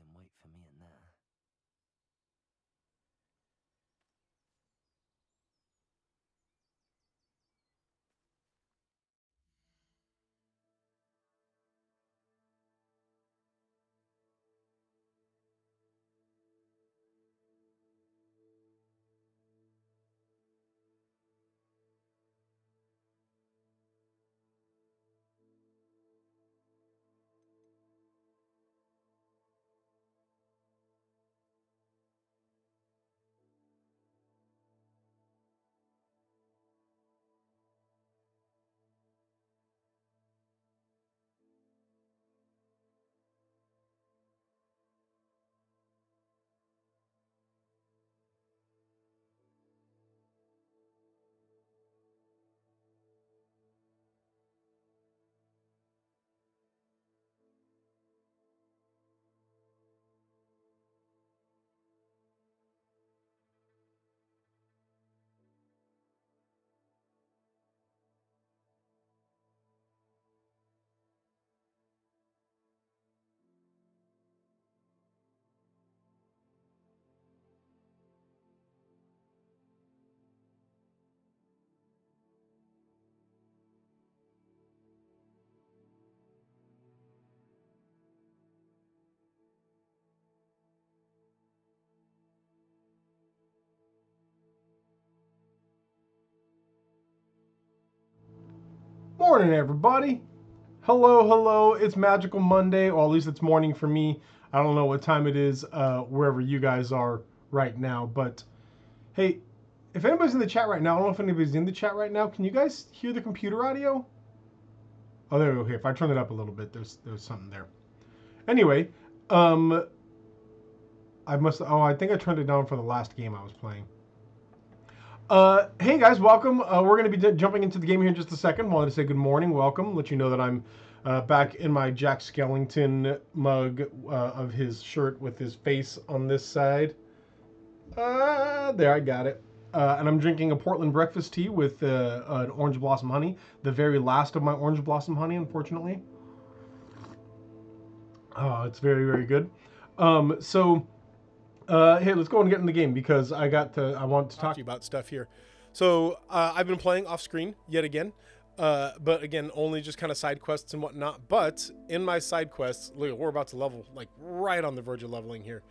can wait for me in there. Morning, everybody. Hello, hello. It's Magical Monday, or at least it's morning for me. I don't know what time it is wherever you guys are right now, but hey, if anybody's in the chat right now, I don't know if anybody's in the chat right now. Can you guys hear the computer audio? Oh, there we go. Here, if I turn it up a little bit, there's something there. Anyway, um, I must. Oh, I think I turned it down for the last game I was playing. Hey guys, welcome. We're going to be jumping into the game here in just a second. Wanted to say good morning, welcome, let you know that I'm back in my Jack Skellington mug of his shirt with his face on this side. There, I got it. And I'm drinking a Portland breakfast tea with an orange blossom honey, the very last of my orange blossom honey, unfortunately. Oh, it's very, very good. Hey, let's go and get in the game because I want to talk to you about stuff here. So I've been playing off screen yet again, but again, only just kind of side quests and whatnot. But in my side quests, look, we're about to level, like right on the verge of leveling here.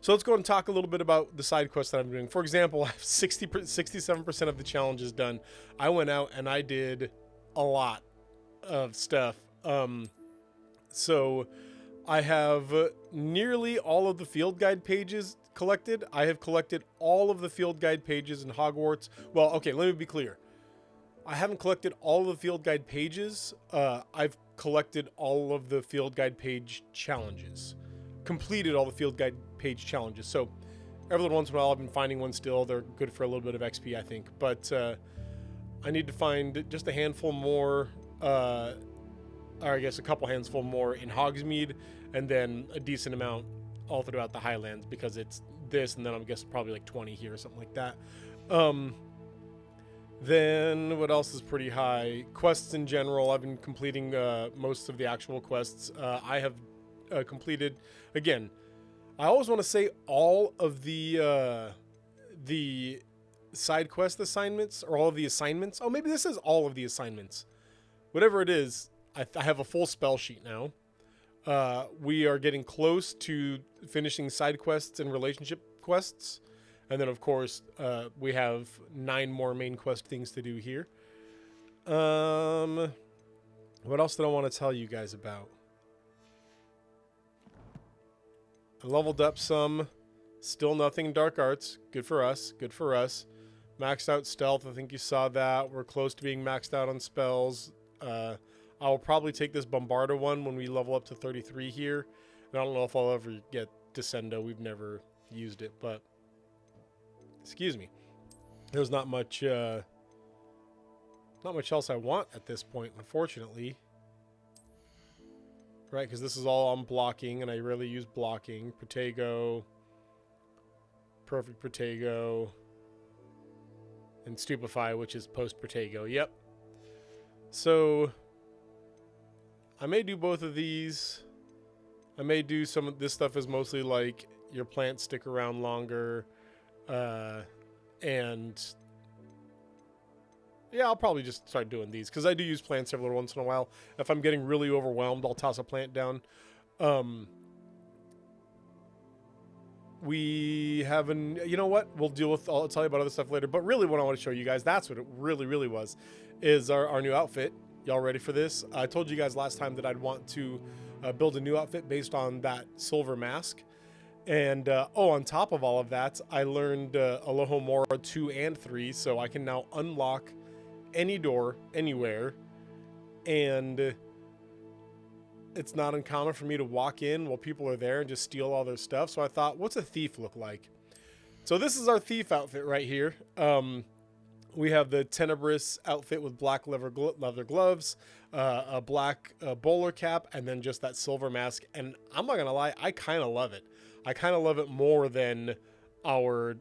So let's go and talk a little bit about the side quests that I'm doing. For example, I have 67% of the challenges done. I went out and I did a lot of stuff. So I have nearly all of the field guide pages collected. I have collected all of the field guide pages in Hogwarts. Well, okay, let me be clear. I haven't collected all of the field guide pages. I've collected all of the field guide page challenges. Completed all the field guide page challenges. So every once in a while I've been finding one still. They're good for a little bit of XP, I think. But I need to find just a handful more, or I guess a couple handful more in Hogsmeade, and then a decent amount all throughout the Highlands because it's this, and then I'm guessing probably like 20 here or something like that. Then what else is pretty high? Quests in general. I've been completing most of the actual quests. I have completed, again, I always want to say all of the side quest assignments or all of the assignments. Oh, maybe this is all of the assignments. Whatever it is, I have a full spell sheet now. We are getting close to finishing side quests and relationship quests. And then, of course, we have 9 more main quest things to do here. What else did I want to tell you guys about? I leveled up some. Still nothing Dark Arts. Good for us. Good for us. Maxed out Stealth. I think you saw that. We're close to being maxed out on spells. I'll probably take this Bombarda one when we level up to 33 here. And I don't know if I'll ever get Descendo. We've never used it, but excuse me. There's not much else I want at this point, unfortunately. Right, because this is all on blocking, and I rarely use blocking. Protego, Perfect Protego, and Stupefy, which is post Protego. Yep. So I may do both of these. I may do some of this stuff is mostly like your plants stick around longer. And yeah, I'll probably just start doing these because I do use plants every once in a while. If I'm getting really overwhelmed, I'll toss a plant down. We have you know what? We'll deal with, I'll tell you about other stuff later. But really what I want to show you guys, that's what it really, really was, is our new outfit. Y'all ready for this? I told you guys last time that I'd want to build a new outfit based on that silver mask. And, on top of all of that, I learned Alohomora 2 and 3, so I can now unlock any door, anywhere, and it's not uncommon for me to walk in while people are there and just steal all their stuff. So I thought, what's a thief look like? So this is our thief outfit right here. We have the Tenebris outfit with black leather gloves, a black bowler cap, and then just that silver mask. And I'm not gonna lie, I kind of love it. I kind of love it more than our,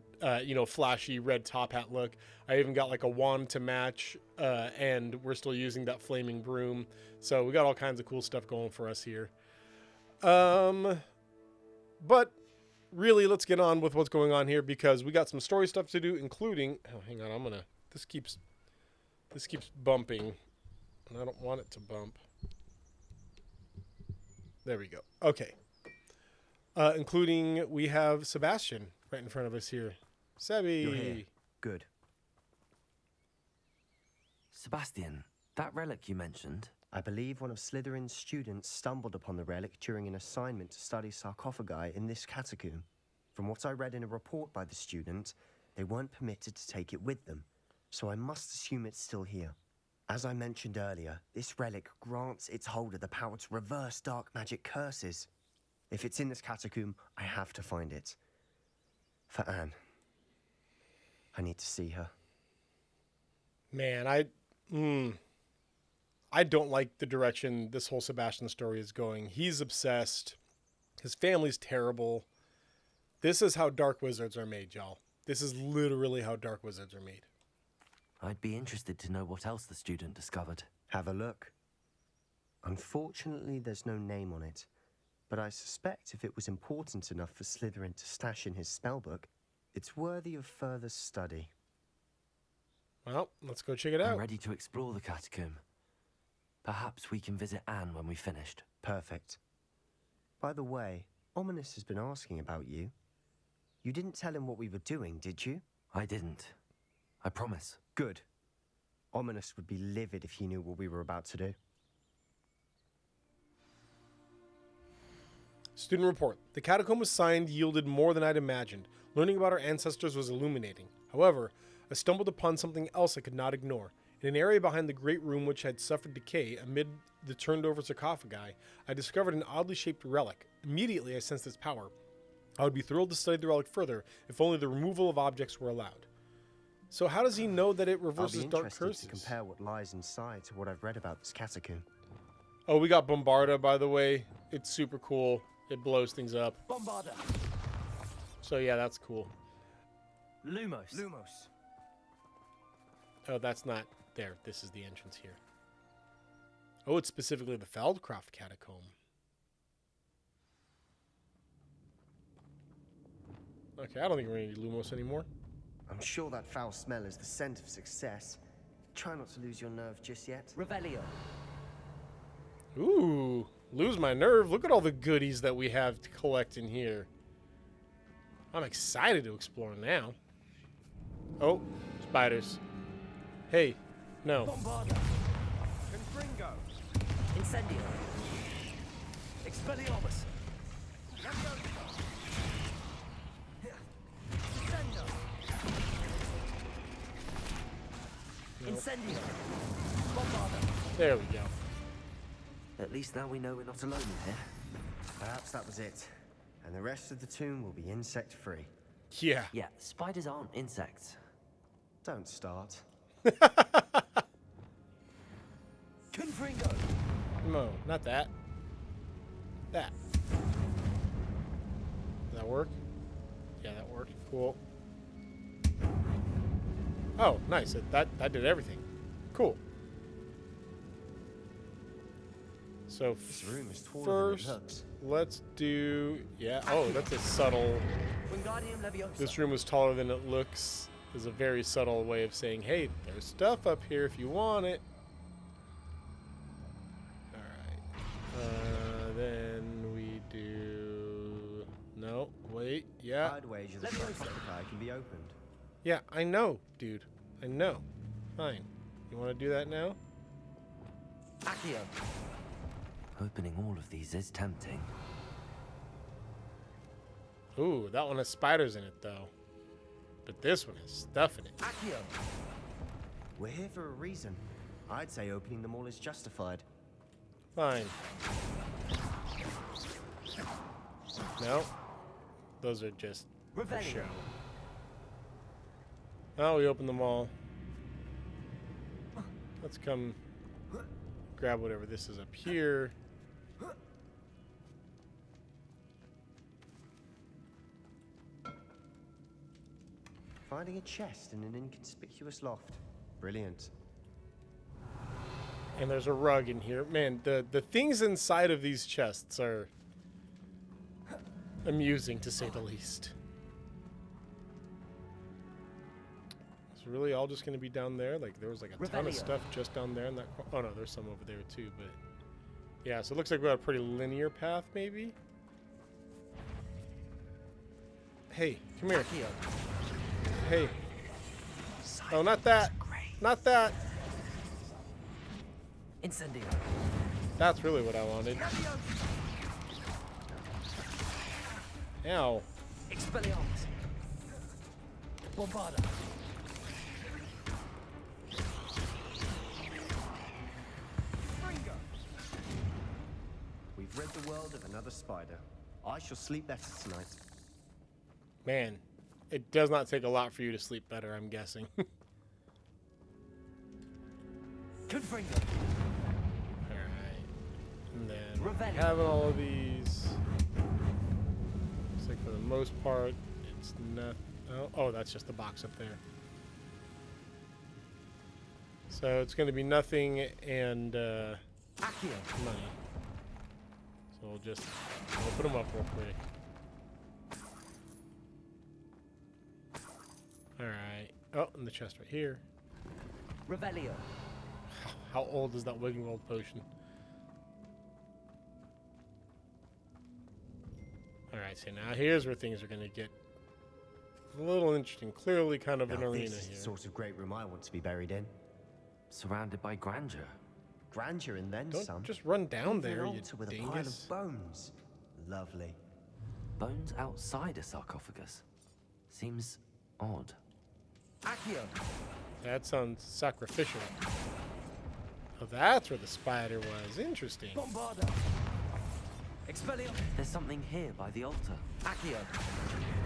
flashy red top hat look. I even got like a wand to match, and we're still using that flaming broom. So we got all kinds of cool stuff going for us here. But really, let's get on with what's going on here because we got some story stuff to do, including, oh, hang on, this keeps bumping, and I don't want it to bump. There we go. Okay. Including, we have Sebastian right in front of us here. Sebi. You're here. Good. Sebastian, that relic you mentioned. I believe one of Slytherin's students stumbled upon the relic during an assignment to study sarcophagi in this catacomb. From what I read in a report by the student, they weren't permitted to take it with them, so I must assume it's still here. As I mentioned earlier, this relic grants its holder the power to reverse dark magic curses. If it's in this catacomb, I have to find it. For Anne. I need to see her. Man, I don't like the direction this whole Sebastian story is going. He's obsessed. His family's terrible. This is how dark wizards are made, y'all. This is literally how dark wizards are made. I'd be interested to know what else the student discovered. Have a look. Unfortunately, there's no name on it. But I suspect if it was important enough for Slytherin to stash in his spellbook, it's worthy of further study. Well, let's go check it out. I'm ready to explore the catacomb. Perhaps we can visit Anne when we've finished. Perfect. By the way, Ominis has been asking about you. You didn't tell him what we were doing, did you? I didn't. I promise. Good. Ominis would be livid if he knew what we were about to do. Student report. The catacomb assigned yielded more than I'd imagined. Learning about our ancestors was illuminating. However, I stumbled upon something else I could not ignore. In an area behind the great room which had suffered decay amid the turned-over sarcophagi, I discovered an oddly shaped relic. Immediately, I sensed its power. I would be thrilled to study the relic further if only the removal of objects were allowed. So how does he know that it reverses dark curses? I'll be interested to compare what lies inside to what I've read about this catacomb. Oh, we got Bombarda, by the way. It's super cool. It blows things up. Bombarda! So yeah, that's cool. Lumos. Oh, that's not there. This is the entrance here. Oh, it's specifically the Feldcroft catacomb. Okay, I don't think we're going to need Lumos anymore. I'm sure that foul smell is the scent of success. Try not to lose your nerve just yet. Revelio. Ooh, lose my nerve. Look at all the goodies that we have to collect in here. I'm excited to explore now. Oh, spiders. Hey, no. Bombarda. Confringo. Incendio. Expelliarmus. Incendio. Incendio. Bombarda. There we go. At least now we know we're not alone in here. Perhaps that was it. And the rest of the tomb will be insect-free. Yeah. Yeah, spiders aren't insects. Don't start. Confringo. No, not that. That. Does that work? Yeah, that worked. Cool. Oh, nice. That did everything. Cool. So This room is taller than it first, looks. let's do... Yeah, oh, that's a subtle... Wingardium Leviosa. This room is taller than it looks is a very subtle way of saying, hey, there's stuff up here if you want it. Alright. Then we do... No, wait, yeah. I'd wager the sarcophagi can be opened. Yeah, I know, dude. I know. Fine. You want to do that now? Accio. Opening all of these is tempting. Ooh, that one has spiders in it, though. But this one has stuff in it. Accio. We're here for a reason. I'd say opening them all is justified. Fine. No. Those are just for Revelio. show. Oh, we opened them all. Let's come grab whatever this is up here. Finding a chest in an inconspicuous loft. Brilliant. And there's a rug in here. Man, the things inside of these chests are amusing, to say the least. It's really all just going to be down there? Like, there was like a ton of Revelio. stuff just down there in that... Oh, no, there's some over there, too, but... Yeah, so it looks like we got a pretty linear path, maybe? Hey, come here. Accio. Hey. Oh, not that. Not that. Incendio. That's really what I wanted. Ow. Expelliarmus. Bombarda. We've rid the world of another spider. I shall sleep better tonight. Man, it does not take a lot for you to sleep better, I'm guessing. Confringo. Alright. And then Revelio. having all of these. Looks like for the most part, it's not. Oh, that's just the box up there. So it's going to be nothing and Accio. money. So we'll just open them up real quick. Alright. Oh, and the chest right here. Revelio. How old is that Wigging World potion? Alright, so now here's where things are going to get a little interesting. Clearly kind of an Now arena this is here. the sort of great room I want to be buried in. Surrounded by grandeur. Grandeur and then Don't some. just run down Even there, an you altar with a pile dingus. of bones. Lovely. Bones outside a sarcophagus. Seems odd. Accio. That sounds sacrificial. Oh, that's where the spider was. Interesting. Bombarda. Expelliarmus. There's something here by the altar. Accio.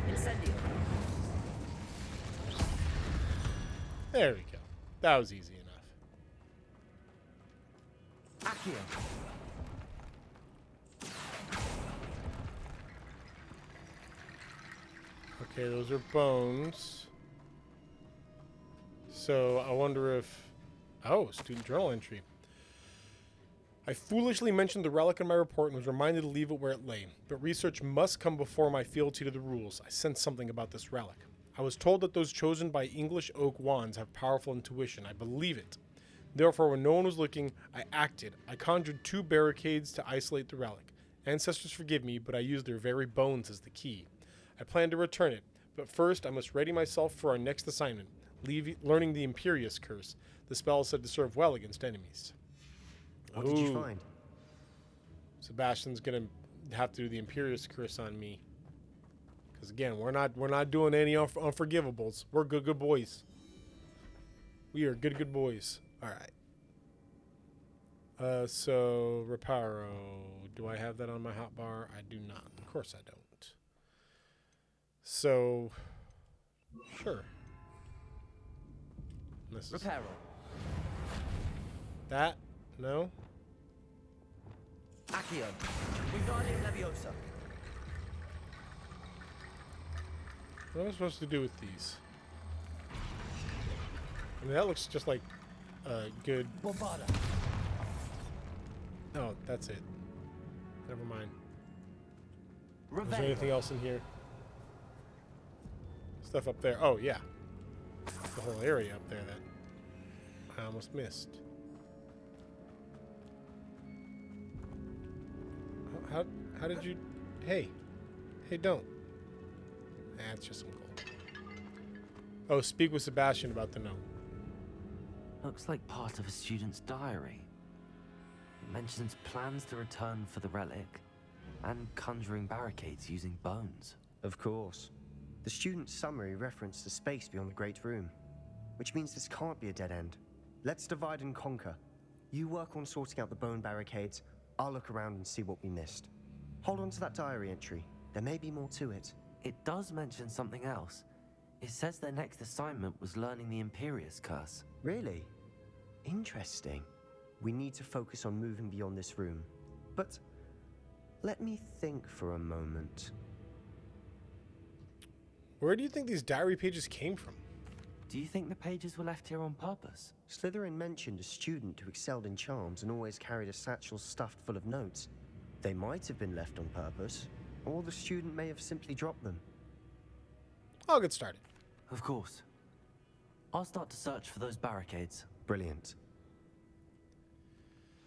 Incendio. There we go. That was easy enough. Accio. Okay, those are bones. So I wonder if... Oh, student journal entry. I foolishly mentioned the relic in my report and was reminded to leave it where it lay. But research must come before my fealty to the rules. I sensed something about this relic. I was told that those chosen by English oak wands have powerful intuition. I believe it. Therefore, when no one was looking, I acted. I conjured 2 barricades to isolate the relic. Ancestors forgive me, but I used their very bones as the key. I plan to return it, but first I must ready myself for our next assignment, learning the Imperious Curse. The spell is said to serve well against enemies. What did you Ooh. find? Sebastian's gonna have to do the Imperious Curse on me. Because again, we're not doing any unforgivables. We're good boys. We are good boys. All right. So Reparo, do I have that on my hotbar? I do not. Of course I don't. So, sure. This is Reparo. that? No. Accio. Wingardium Leviosa. What am I supposed to do with these? I mean, that looks just like a good... Bombarda. Oh, that's it. Never mind. Is there Revelio. anything else in here? Stuff up there. Oh, yeah. The whole area up there that I almost missed. How did you... Hey. Hey, don't. It's just some gold. Oh, speak with Sebastian about the note. Looks like part of a student's diary. It mentions plans to return for the relic and conjuring barricades using bones. Of course. The student's summary referenced the space beyond the Great Room, which means this can't be a dead end. Let's divide and conquer. You work on sorting out the bone barricades. I'll look around and see what we missed. Hold on to that diary entry. There may be more to it. It does mention something else. It says their next assignment was learning the Imperius Curse. Really? Interesting. We need to focus on moving beyond this room. But let me think for a moment. Where do you think these diary pages came from? Do you think the pages were left here on purpose? Slytherin mentioned a student who excelled in charms and always carried a satchel stuffed full of notes. They might have been left on purpose, or the student may have simply dropped them. I'll get started. Of course. I'll start to search for those barricades. Brilliant.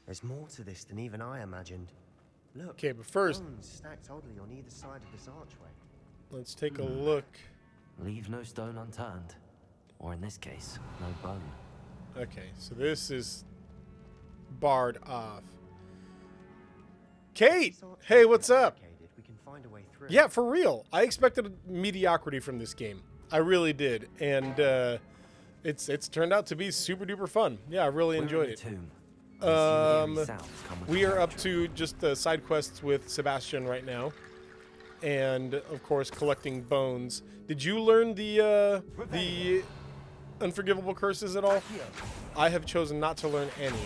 There's more to this than even I imagined. Look, Okay, but first, bones stacked oddly on either side of this archway. let's take a look. Leave no stone unturned. Or in this case, no bone. Okay, so this is barred off. Kate! This archway Hey, is what's up? barricaded. We can find a way through. Yeah, for real. I expected mediocrity from this game. I really did. And it's turned out to be super duper fun. Yeah, I really We're in enjoyed the it. tomb. I assume the Um, eerie sounds come with We the are up territory. to just the side quests with Sebastian right now. And of course collecting bones. Did you learn the unforgivable curses at all? I have chosen not to learn any.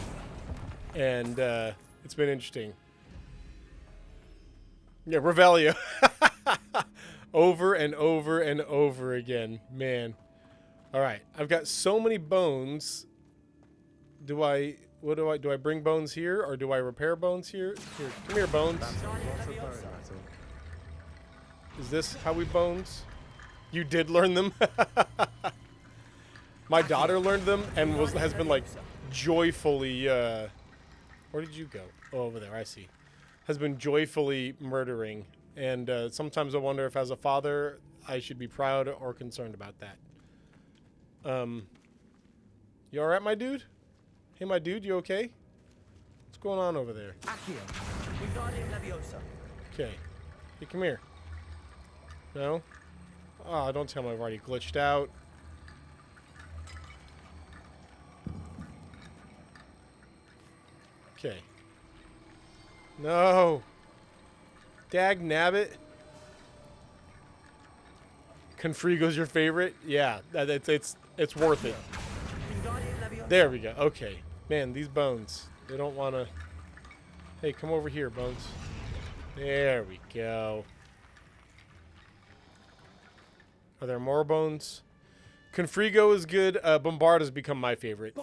And it's been interesting. Yeah, Revelio. Over and over and over again. Man. Alright. I've got so many bones. Do I bring bones here or do I repair bones here? Here, come here, bones. Is this how we bones? You did learn them? My daughter learned them and has been like joyfully where did you go? Oh, over there, I see. Has been joyfully murdering, and sometimes I wonder if as a father I should be proud or concerned about that. You alright, my dude? Hey, my dude, you okay? What's going on over there? Okay. Hey, come here. No? Oh, don't tell me I've already glitched out. Okay. No. Dag nabbit. Confrigo's your favorite? Yeah, it's worth it. There we go. Okay. Man, these bones. They don't want to... Hey, come over here, bones. There we go. Are there more bones? Confrigo is good. Bombard has become my favorite.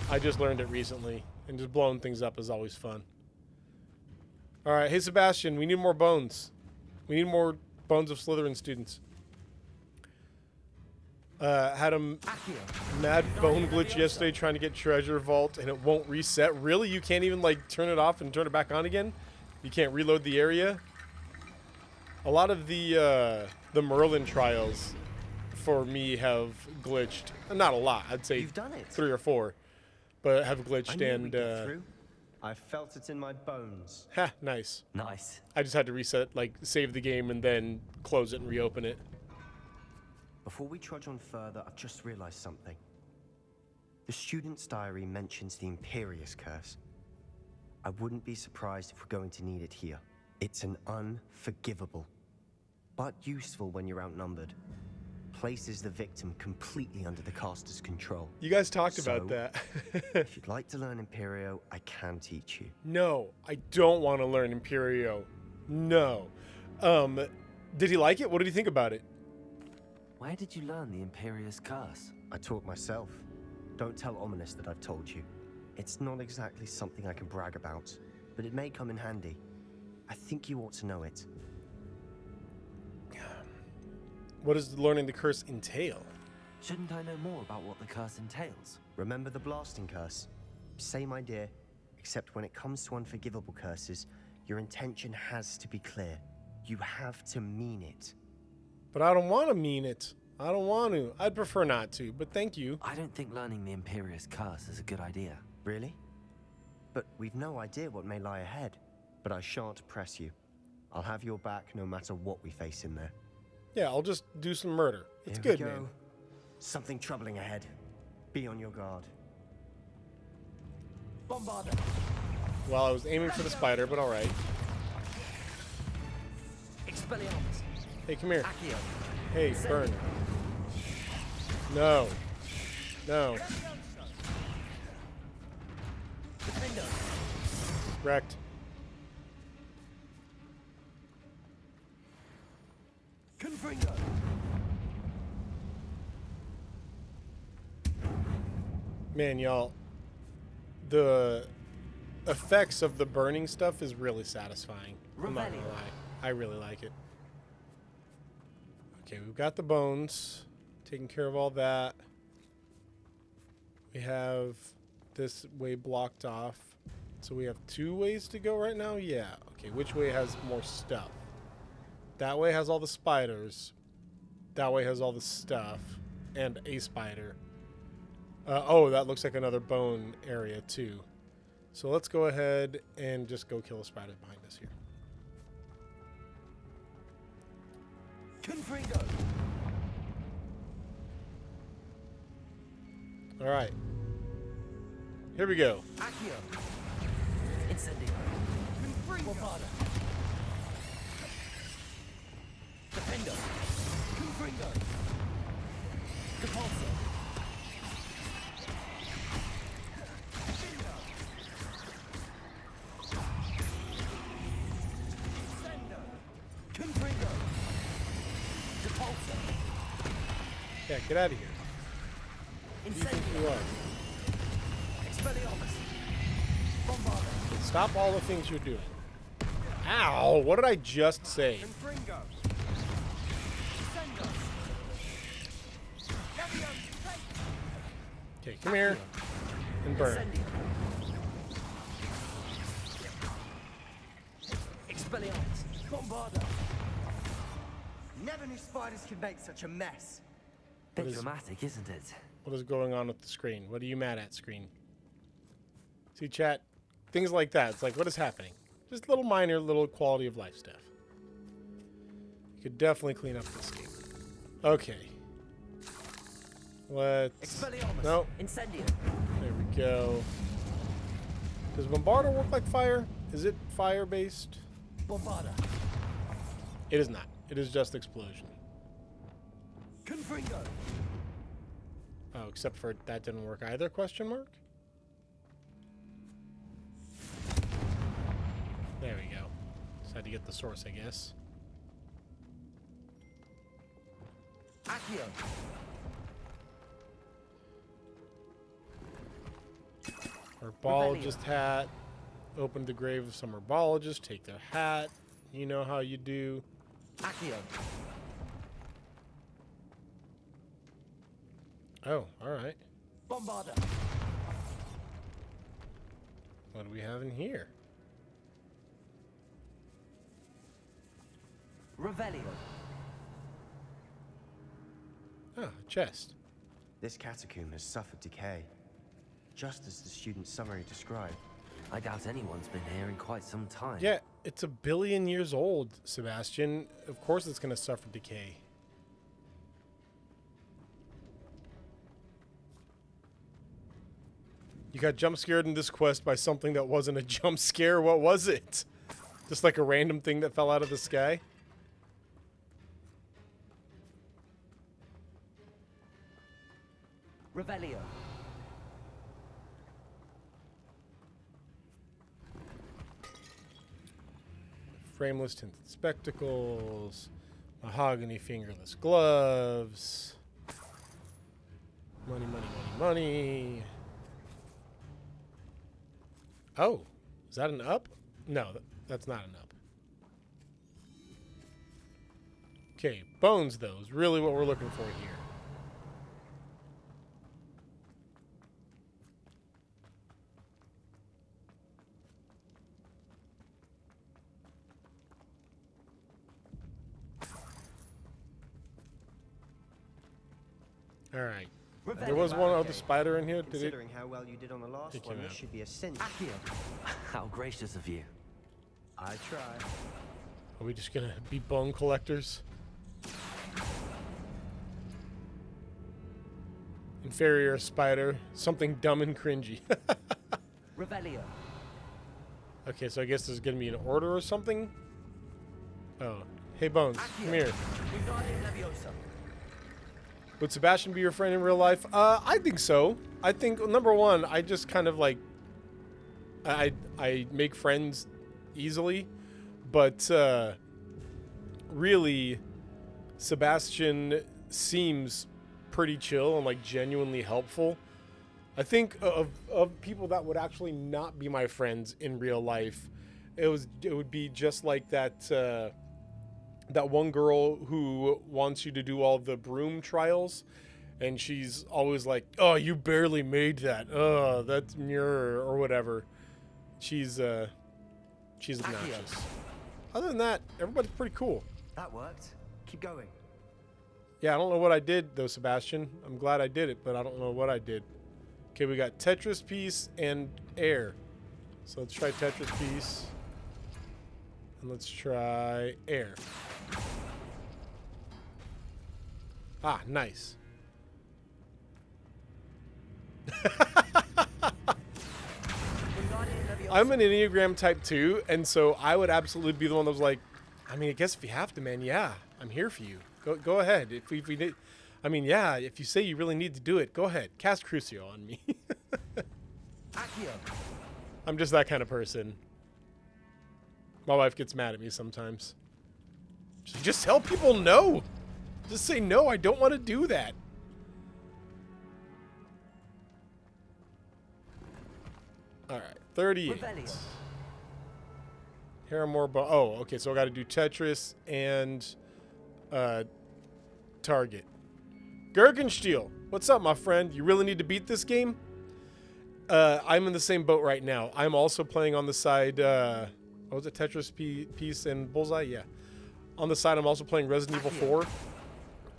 I just learned it recently, and just blowing things up is always fun. All right, hey Sebastian, we need more bones. We need more bones of Slytherin students. Had a mad bone glitch yesterday trying to get Treasure Vault, and it won't reset. Really? You can't even like turn it off and turn it back on again? You can't reload the area? A lot of the Merlin trials for me have glitched. Not a lot. I'd say You've done it. 3 or 4, but have I glitched knew and we'd get through. I felt it in my bones. ha, nice. Nice. I just had to reset, like save the game and then close it and reopen it. Before we trudge on further, I've just realized something. The student's diary mentions the Imperius Curse. I wouldn't be surprised if we're going to need it here. It's an unforgivable, but useful when you're outnumbered. Places the victim completely under the caster's control. You guys talked about So- that. If you'd like to learn Imperio, I can teach you. No, I don't want to learn Imperio. No. Did he like it? What did he think about it? Where did you learn the Imperius Curse? I taught myself. Don't tell Ominous that I've told you. It's not exactly something I can brag about. but it may come in handy. I think you ought to know it. What does learning the curse entail? Shouldn't I know more about what the curse entails? Remember the blasting curse? Same idea, except when it comes to unforgivable curses, your intention has to be clear. You have to mean it. But I don't want to mean it. I don't want to. I'd prefer not to, but thank you. I don't think learning the Imperious Curse is a good idea. Really? But we've no idea what may lie ahead. But I shan't press you. I'll have your back no matter what we face in there. Yeah, I'll just do some murder. It's Here we good, go. man. Something troubling ahead. Be on your guard. Bombarder! Well, I was aiming for the spider, but alright. Expelliarmus! Hey, come here. Accio! Hey, burn. No. No. Defender! Wrecked. Confringo! Man, y'all, the effects of the burning stuff is really satisfying. I'm not gonna Revelio. lie. I really like it. Okay, we've got the bones. Taking care of all that. We have this way blocked off. So we have 2 ways to go right now? Yeah. Okay, which way has more stuff? That way has all the spiders. That way has all the stuff. And a spider. Oh, that looks like another bone area too. So let's go ahead and just go kill the spiders behind us here. Confringo! All right. Here we go. Accio! Incendio! Bombarder! Defender! Confringo! Repulsor! Confringo! Repulsor! Yeah, get out of here. Who do you think you Incendio! are? Expelliarmus! Bombarder! Stop all the things you're doing. Ow! What did I just say? Confringo. Descendo. Leviosa. Okay, come here and burn. Incendio! Expelliarmus! Bombarder! Never knew spiders could make such a mess. Bit What is- dramatic, isn't it? What is going on with the screen? What are you mad at, screen? See, chat? Things like that. It's like, what is happening? Just little minor, little quality of life stuff. You could definitely clean up this game. Okay. Let's... Expelliarmus! Nope. Incendio! There we go. Does Bombarder work like fire? Is it fire-based? Bombarder! It is not. It is just explosion. Confringo! Oh, except for that didn't work either, question mark? There we go. Just had to get the source, I guess. Accio! Herbologist hat. Open the grave of some herbologist. Take their hat. You know how you do. Accio! Oh, alright. Bombarder! What do we have in here? Revelio! Oh, a chest. This catacomb has suffered decay, just as the student's summary described. I doubt anyone's been here in quite some time. Yeah, it's 1 billion years old, Sebastian. Of course it's going to suffer decay. You got jump scared in this quest by something that wasn't a jump scare. What was it? Just like a random thing that fell out of the sky? Revelio! Frameless tinted spectacles. Mahogany fingerless gloves. Money, money, money, money. Oh, Is that an up? No, that's not an up. Okay, bones, though, is really what we're looking for here. All right. There was one other spider in here. Did it? Considering how well you did on the last It one, came this out. should be a cinch. How gracious of you. I try. Are we just gonna be bone collectors? Inferior spider. Something dumb and cringy. Revelio. Okay, so I guess there's gonna be an order or something? Oh. Hey, Bones, come here. Would Sebastian be your friend in real life? I think so. I think, number one, I just kind of like... I make friends easily. But, really, Sebastian seems pretty chill and, like, genuinely helpful. I think of people that would actually not be my friends in real life, it would be just like that that one girl who wants you to do all the broom trials, and she's always like, "Oh, you barely made that. Oh, that's mirror or whatever." She's obnoxious. Other than that, everybody's pretty cool. That worked. Keep going. Yeah, I don't know what I did though, Sebastian. I'm glad I did it, but I don't know what I did. Okay, we got Tetris piece and air. So let's try Tetris piece. And let's try air. Ah, nice. I'm an Enneagram type 2, and so I would absolutely be the one that was like, I mean, I guess if you have to, man, yeah, I'm here for you. Go ahead. If we need, I mean, yeah, if you say you really need to do it, go ahead. Cast Crucio on me. I'm just that kind of person. My wife gets mad at me sometimes. Just tell people no. Just say no, I don't want to do that. All right, 38. Here are more. Oh, okay. So I got to do Tetris and Target. Gurgensteel, what's up, my friend? You really need to beat this game? I'm in the same boat right now. I'm also playing on the side. What was it? Tetris piece and Bullseye. Yeah. On the side, I'm also playing Resident Evil 4,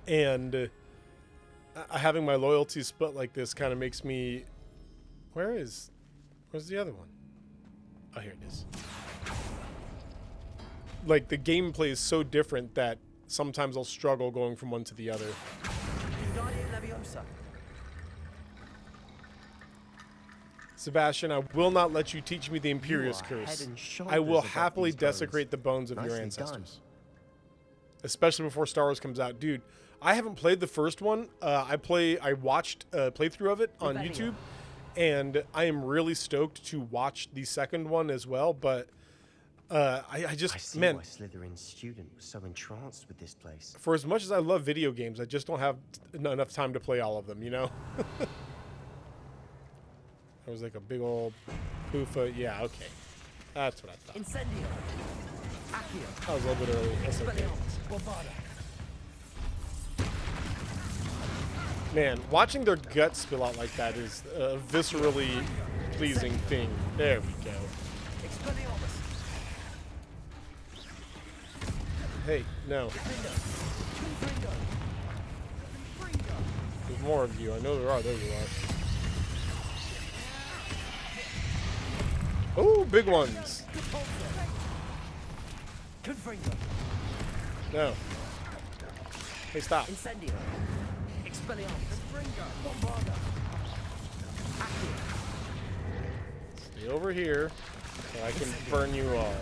and having my loyalties split like this kind of makes me. Where's the other one? Oh, here it is. Like, the gameplay is so different that sometimes I'll struggle going from one to the other. Sebastian, I will not let you teach me the Imperious Curse. I will happily desecrate the bones of your ancestors. Especially before Star Wars comes out. Dude, I haven't played the first one. I watched a playthrough of it on YouTube. And I am really stoked to watch the second one as well, but I see man, why Slytherin's student was so entranced with this place. for as much as I love video games, I just don't have enough time to play all of them, you know? There was like a big old poofa. Yeah, okay. That's what I thought. Incendio. That was a little bit early. That's okay. Man, watching their guts spill out like that is a viscerally pleasing thing. There we go. Hey, no. There's more of you. I know there are. There you are. Ooh, big ones. No. Hey, stop. Incendio. Stay over here so I can burn you all.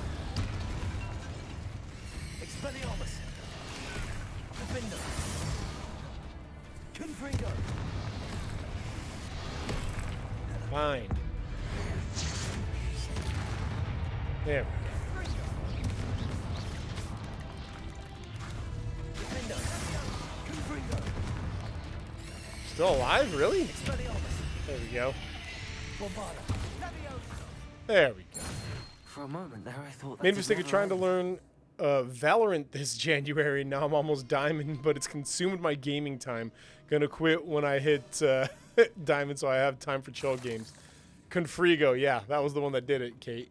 Fine. There we go. Still alive? Really? There we go. There we go. For a moment there, I thought that Made a mistake of trying to end. learn Valorant this January. Now I'm almost diamond, but it's consumed my gaming time. Gonna quit when I hit diamond, so I have time for chill games. Confrigo, yeah, that was the one that did it, Kate.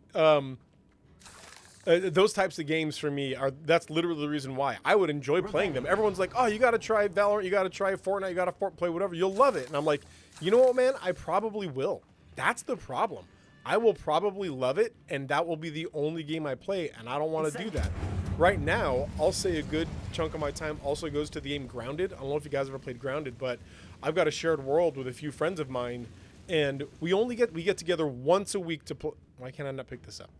Those types of games for me that's literally the reason why I would enjoy playing them. Everyone's like, oh, you got to try Valorant, you got to try Fortnite, you got to play whatever, you'll love it. And I'm like, you know what, man, I probably will. That's the problem. I will probably love it, and that will be the only game I play, and I don't want to do that. Right now, I'll say a good chunk of my time also goes to the game Grounded. I don't know if you guys ever played Grounded, but I've got a shared world with a few friends of mine, and we get together once a week to play. Why can't I not pick this up?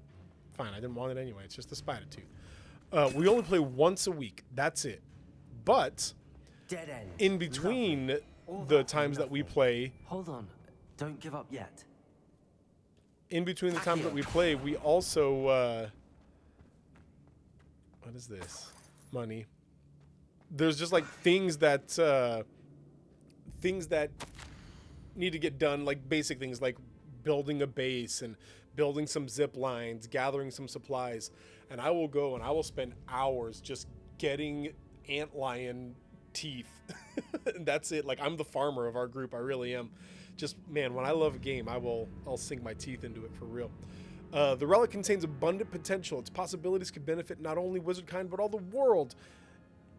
Fine, I didn't want it anyway. It's just a spider tooth. We only play once a week. That's it. But Dead end. in between the times that we play, Hold on. Don't give up yet. in between the times that we play, we also what is this? Money. There's just like things that need to get done, like basic things like building a base and building some zip lines, gathering some supplies. And I will go and I will spend hours just getting antlion teeth. That's it. Like, I'm the farmer of our group. I really am. Just, man, when I love a game, I'll sink my teeth into it for real. The relic contains abundant potential. Its possibilities could benefit not only Wizardkind, but all the world.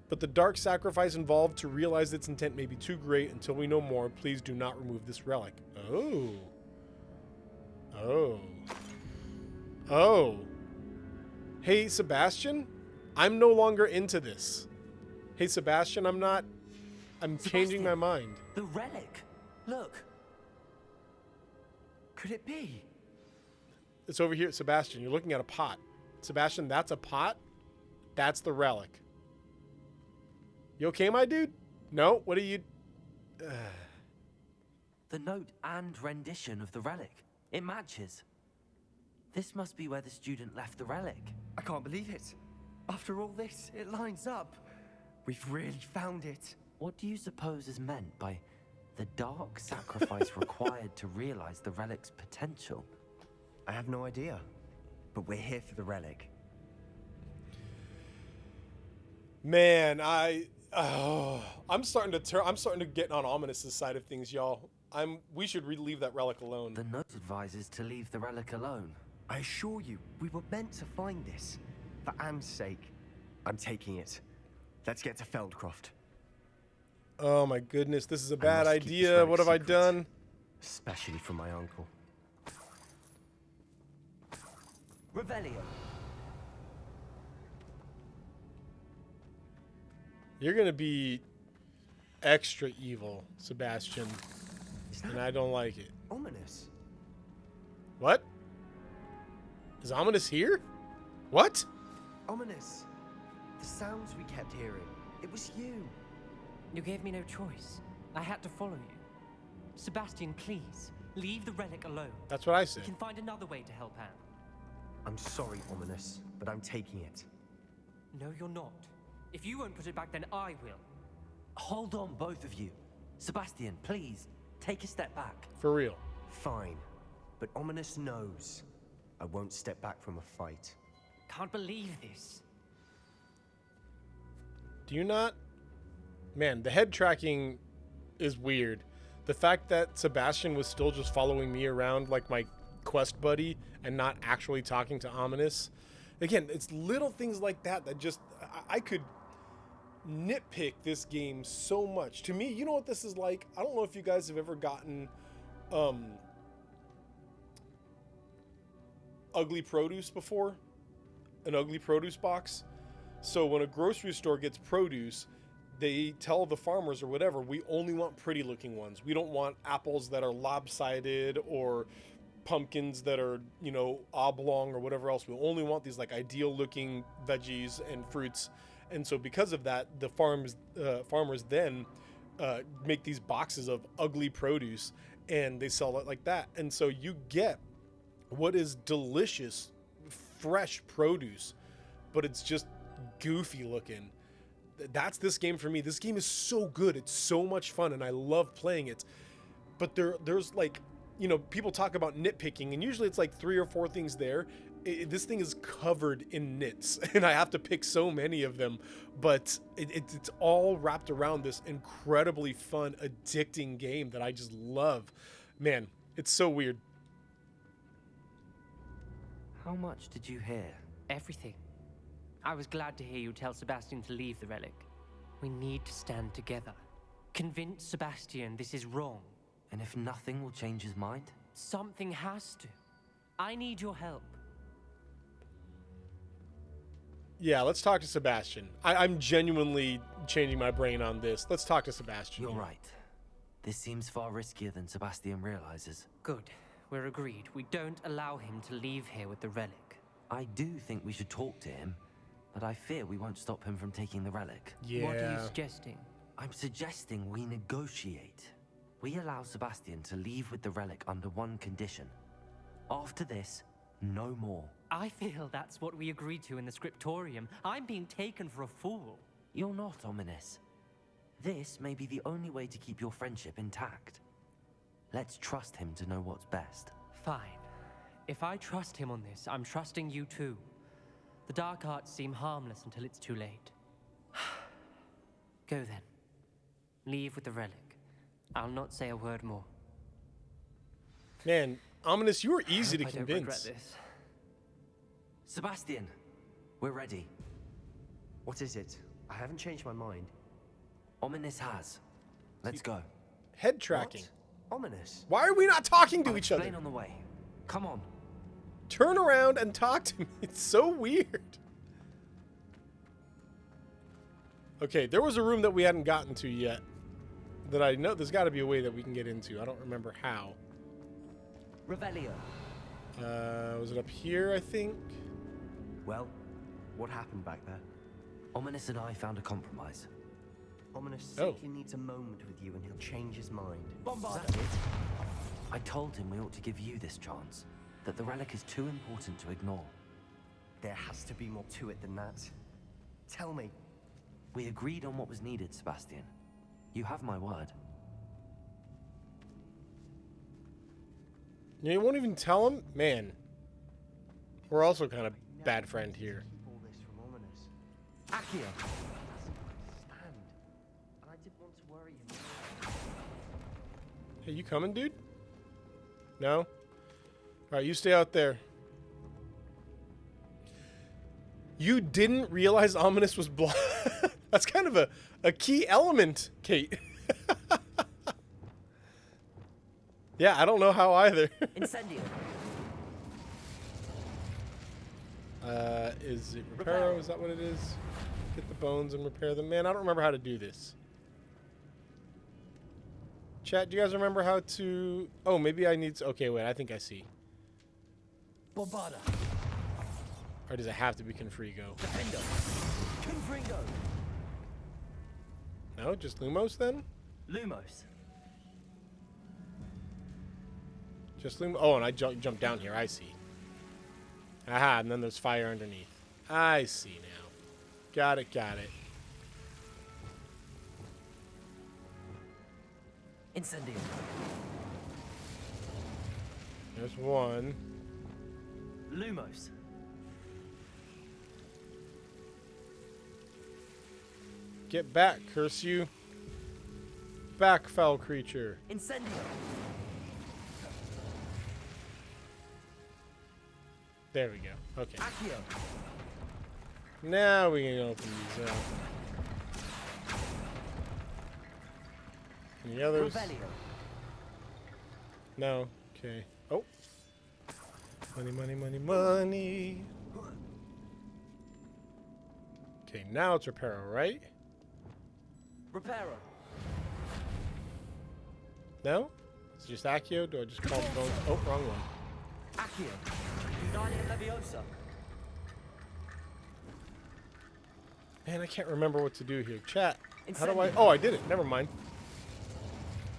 But the dark sacrifice involved to realize its intent may be too great. Until we know more, please do not remove this relic. Oh. Oh. Oh. Hey, Sebastian? I'm no longer into this. Hey, Sebastian, I'm changing my mind. The relic. Look. Could it be? It's over here, Sebastian. You're looking at a pot. Sebastian, that's a pot? That's the relic. You okay, my dude? No? What are you... The note and rendition of the relic. It matches. This must be where the student left the relic. I can't believe it. After all this, it lines up. We've really found it. What do you suppose is meant by the dark sacrifice required to realize the relic's potential? I have no idea. But we're here for the relic. Man, I'm starting to get on Ominous's side of things, y'all. We should leave that relic alone. The note advises to leave the relic alone. I assure you, we were meant to find this. For Anne's sake. I'm taking it. Let's get to Feldcroft. Oh my goodness, this is a I bad must keep this idea. relic What have I secret. done? Especially from my uncle. Revelio. You're gonna be extra evil, Sebastian, and I don't like it. Ominous. What? Is Ominous here? What? Ominous. The sounds we kept hearing. It was you. You gave me no choice. I had to follow you. Sebastian, please, leave the relic alone. That's what I We said. can find another way to help Anne. I'm sorry, Ominous, but I'm taking it. No, you're not. If you won't put it back, then I will. Hold on, both of you. Sebastian, please, take a step back. For real. Fine. But Ominous knows. I won't step back from a fight. Can't believe this. Do you not? Man, the head tracking is weird. The fact that Sebastian was still just following me around like my quest buddy and not actually talking to Ominous. Again, it's little things like that that just... I could nitpick this game so much. To me, you know what this is like? I don't know if you guys have ever gotten ugly produce before. An ugly produce box. So when a grocery store gets produce, they tell the farmers or whatever, we only want pretty looking ones. We don't want apples that are lopsided or pumpkins that are, you know, oblong or whatever else. We only want these like ideal looking veggies and fruits. And so because of that, the farmers then make these boxes of ugly produce and they sell it like that. And so you get what is delicious, fresh produce, but it's just goofy looking. That's this game for me. This game is so good. It's so much fun and I love playing it. But there's like, you know, people talk about nitpicking and usually it's like 3 or 4 things there. this thing is covered in nits, and I have to pick so many of them, but it's all wrapped around this incredibly fun, addicting game that I just love. Man, it's so weird. How much did you hear? Everything. I was glad to hear you tell Sebastian to leave the relic. We need to stand together. Convince Sebastian this is wrong. And if nothing will change his mind? Something has to. I need your help. Yeah, let's talk to Sebastian. I'm genuinely changing my brain on this. Let's talk to Sebastian. You're right. This seems far riskier than Sebastian realizes. Good. We're agreed. We don't allow him to leave here with the relic. I do think we should talk to him, but I fear we won't stop him from taking the relic. Yeah. What are you suggesting? I'm suggesting we negotiate. We allow Sebastian to leave with the relic under one condition. After this, no more. I feel that's what we agreed to in the scriptorium. I'm being taken for a fool. You're not, Ominous. This may be the only way to keep your friendship intact. Let's trust him to know what's best. Fine. If I trust him on this, I'm trusting you too. The dark arts seem harmless until it's too late. Go then. Leave with the relic. I'll not say a word more. Man, Ominous, you were easy to I don't regret convince. this. Sebastian, we're ready. What is it? I haven't changed my mind. Ominous has. Let's go. Head tracking. What? Ominous. Why are we not talking to I'll each other? explain on the way. Come on. Turn around and talk to me. It's so weird. Okay, there was a room that we hadn't gotten to yet. That I know there's got to be a way that we can get into. I don't remember how. Revelio. Was it up here, I think? Well, what happened back there? Ominous and I found a compromise. Ominous Oh. simply needs a moment with you and he'll change his mind. Is that it? I told him we ought to give you this chance. That the relic is too important to ignore. There has to be more to it than that. Tell me. We agreed on what was needed, Sebastian. You have my word. You won't even tell him? Man. We're also kind of bad friend here. Keep all this from Ominous. Accio. Stand. And I didn't want to worry him. Hey, you coming, dude? No? Alright, you stay out there. You didn't realize Ominous was blind? That's kind of a key element, Kate. Yeah, I don't know how either. Incendio. Is it Reparo? Is that what it is? Get the bones and repair them. Man, I don't remember how to do this. Chat, do you guys remember how to... Oh, maybe I need to... Okay, wait, I think I see. Bombarda. Or does it have to be Confrigo? Defendo. Confringo. No, just Lumos then? Lumos. Just Lumos. Oh, and I jumped down here. I see. Aha, and then there's fire underneath. I see now. Got it, got it. Incendio. There's one. Lumos. Get back, curse you. Back, foul creature. Incendio. There we go. Okay. Accio. Now we can open these up. Any others? Revelio. No. Okay. Oh. Money, money, money, money. Okay, now it's Reparo, right? Reparo. No? It's just Accio? Do I just call the bones? Oh, wrong one. Accio. Guardian Leviosa. Man, I can't remember what to do here. Chat. How do I... Incendio. Oh, I did it. Never mind.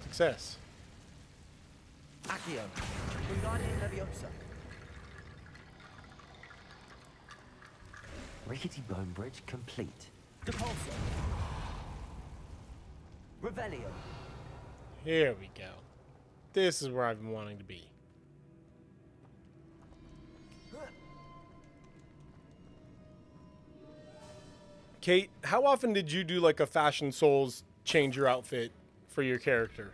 Success. Accio. Guardian Leviosa. Rickety Bone Bridge complete. Depulso. Revelio. Here we go. This is where I've been wanting to be. Kate, how often did you do like a Fashion Souls change your outfit for your character?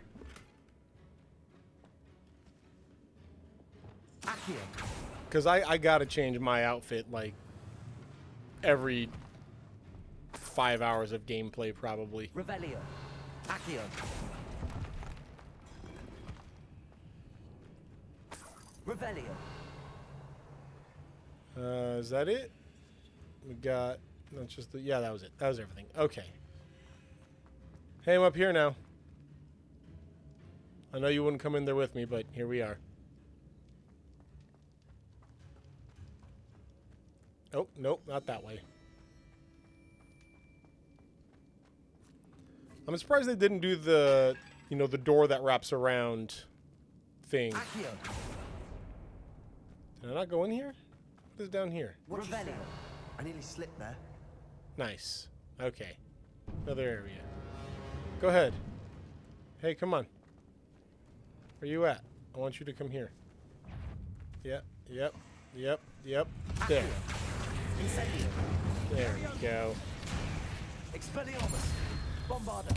Accio. Because I gotta change my outfit like every 5 hours of gameplay probably. Revelio. Accio. Revelio. Is that it? We got, that's just the, yeah, that was it. That was everything. Okay. Hey, I'm up here now. I know you wouldn't come in there with me, but here we are. Oh, nope, not that way. I'm surprised they didn't do the, you know, the door that wraps around thing. Accio. Did I not go in here? What is down here? What'd you say? Revelio. I nearly slipped there. Nice. Okay. Another area. Go ahead. Hey, come on. Where you at? I want you to come here. Yep, yep, yep, yep. There. Incendio. There we go. Expelliarmus. Bombarda.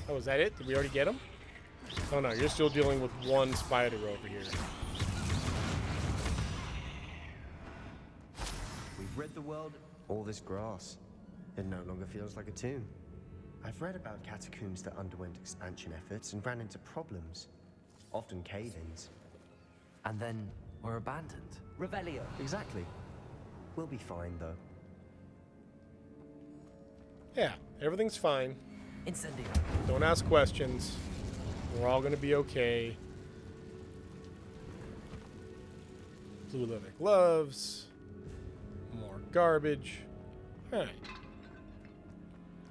Oh, is that it? Did we already get him? Oh no, you're still dealing with one spider over here. We've rid the world of all this grass. It no longer feels like a tomb. I've read about catacombs that underwent expansion efforts and ran into problems. Often cave-ins. And then were abandoned. Revelio. Exactly. We'll be fine, though. Yeah, everything's fine. Incendio. Don't ask questions. We're all gonna be okay. Blue leather gloves. More garbage. All right.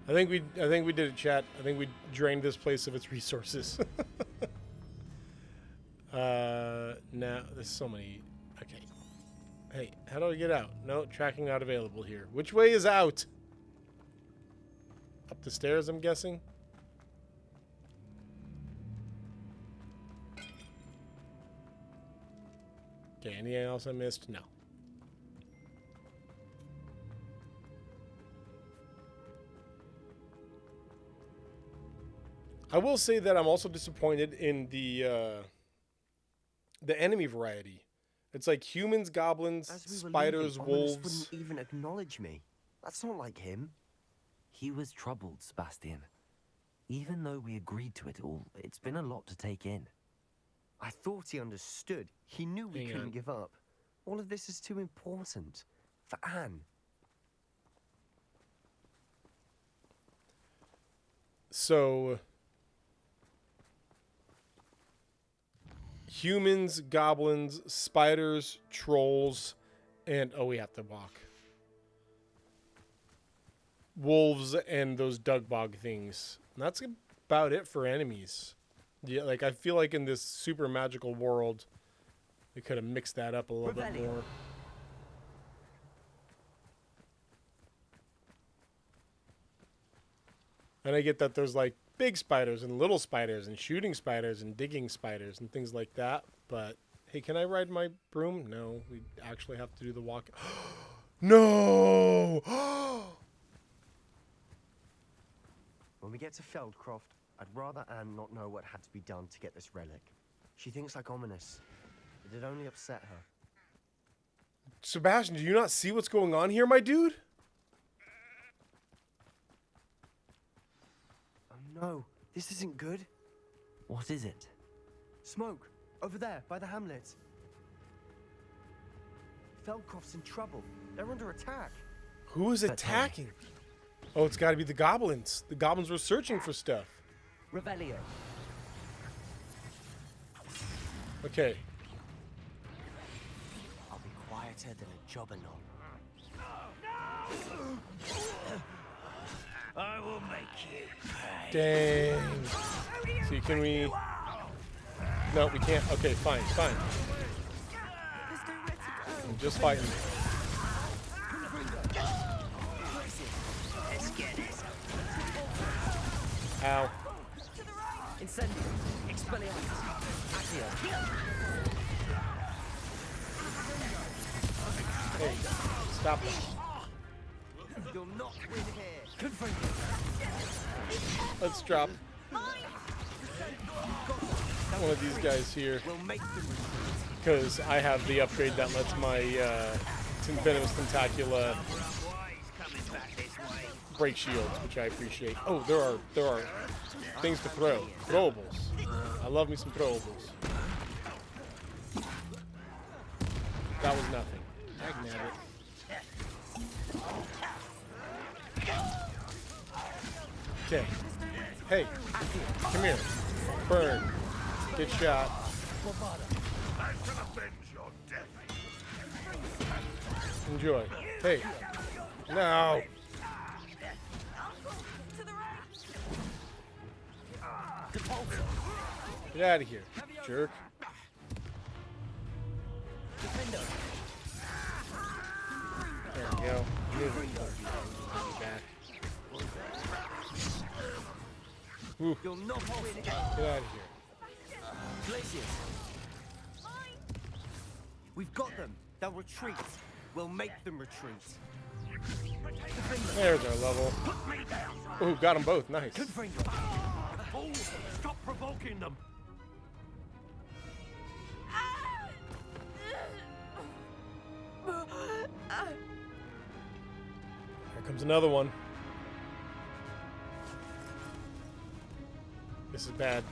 I think we did it, chat. I think we drained this place of its resources. Now there's so many. Okay. Hey, how do I get out? No, tracking not available here. Which way is out? Up the stairs, I'm guessing. Okay, anything else I missed? No. I will say that I'm also disappointed in the enemy variety. It's like humans, goblins, As we were spiders, leaving, Ominous wolves. wouldn't even acknowledge me. That's not like him. He was troubled, Sebastian. Even though we agreed to it all, it's been a lot to take in. I thought he understood. He knew we Hang couldn't on. give up. All of this is too important. For Anne. So humans, goblins, spiders, trolls, and oh, we have to walk. Wolves and those Dugbog things. And that's about it for enemies. Yeah, like I feel like in this super magical world, we could have mixed that up a little bit Revelio. more. And I get that there's like big spiders and little spiders and shooting spiders and digging spiders and things like that. But hey, can I ride my broom? No, we actually have to do the walk. No! When we get to Feldcroft, I'd rather Anne not know what had to be done to get this relic. She thinks like Ominous. It'd only upset her. Sebastian, do you not see what's going on here, my dude? Oh no, this isn't good. What is it? Smoke, over there, by the hamlet. Feldcroft's in trouble. They're under attack. Who is attacking? Oh, it's got to be the goblins. The goblins were searching for stuff. Revelio. Okay. I'll be quieter than a jobberknoll. I will make you pay. Dang. See, can we... No, we can't. Okay, fine, fine. I'm just fighting. Ow. Incendio. Expelliarmus. Accio. Hey, stop that. You'll not win here. Let's drop one of these guys here, We'll make them. because I have the upgrade that lets my Venomous Tentacula break shields, which I appreciate. Oh, there are things to throw. Throwables. I love me some throwables. That was nothing. Dag nabbit. Okay. Hey, come here. Burn. Get shot. Enjoy. Hey. No. Get out of here, jerk. There we go. Move it. Back. Ooh. You'll not win here. Get out of here. Glacius. We've got them. They'll retreat. We'll make them retreat. There's our level. Ooh, got them both. Nice. Fools! Stop provoking them! Here comes another one. This is bad.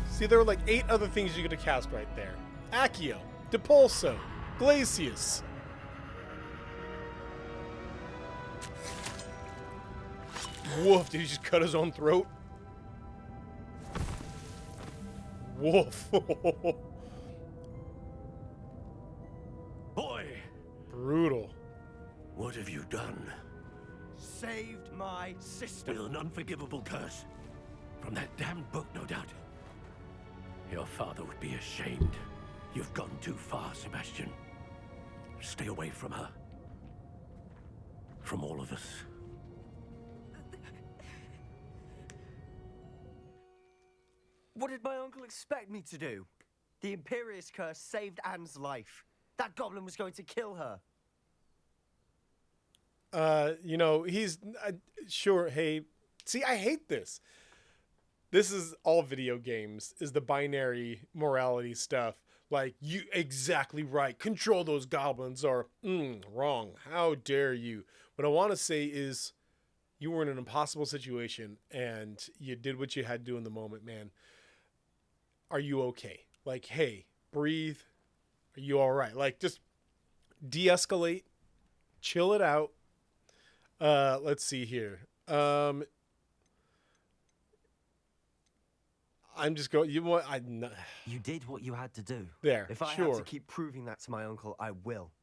See, there are like 8 other things you could have cast right there. Accio, Depulso, Glacius. Woof, did he just cut his own throat? Woof. Boy! Brutal. What have you done? Saved my sister. With an unforgivable curse. From that damned book, no doubt. Your father would be ashamed. You've gone too far, Sebastian. Stay away from her. From all of us. What did my uncle expect me to do? The Imperius curse saved Anne's life. That goblin was going to kill her. You know, he's sure. Hey, see, I hate this. This is all video games, is the binary morality stuff. Like, you exactly right. Control those goblins, or wrong. How dare you? What I want to say is, you were in an impossible situation and you did what you had to do in the moment, man. Are you okay? Like, hey, breathe. Are you all right? Like, just de-escalate, chill it out. Let's see here. I'm just going. You want? You did what you had to do. There. If I sure. have to keep proving that to my uncle, I will.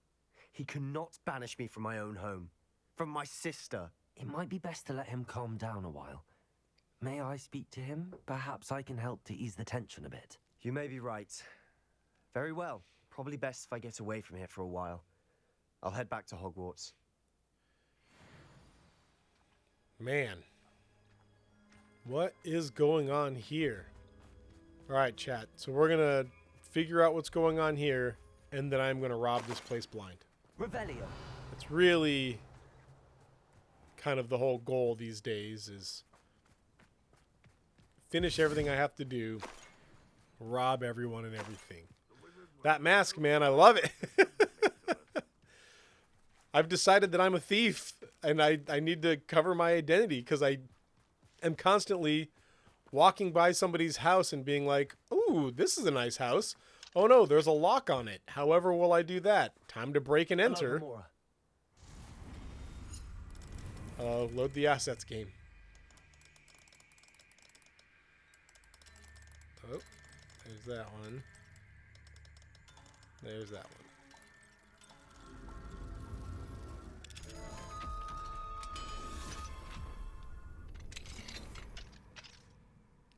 He cannot banish me from my own home. From my sister. It might be best to let him calm down a while. May I speak to him? Perhaps I can help to ease the tension a bit. You may be right. Very well. Probably best if I get away from here for a while. I'll head back to Hogwarts. Man. What is going on here? All right, chat. So we're going to figure out what's going on here, and then I'm going to rob this place blind. Revelio. It's really kind of the whole goal these days, is finish everything I have to do, rob everyone and everything. That mask, man, I love it. I've decided that I'm a thief, and I need to cover my identity, because I am constantly walking by somebody's house and being like, ooh, this is a nice house. Oh no, there's a lock on it. However will I do that? Time to break and enter. Load the assets game. Oh, there's that one. There's that one.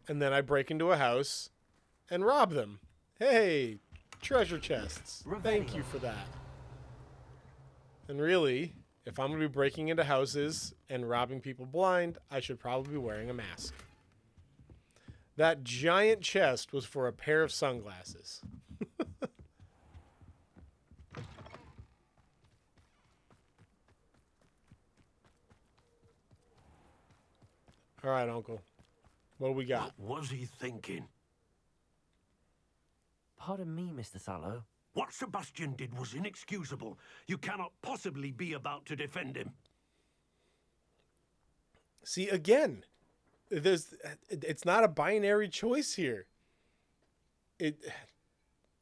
And then I break into a house and rob them. Hey, treasure chests. Thank you for that. And really, if I'm going to be breaking into houses and robbing people blind, I should probably be wearing a mask. That giant chest was for a pair of sunglasses. All right, Uncle. What do we got? What was he thinking? Pardon me, Mr. Sallow. What Sebastian did was inexcusable. You cannot possibly be about to defend him. See, again, it's not a binary choice here.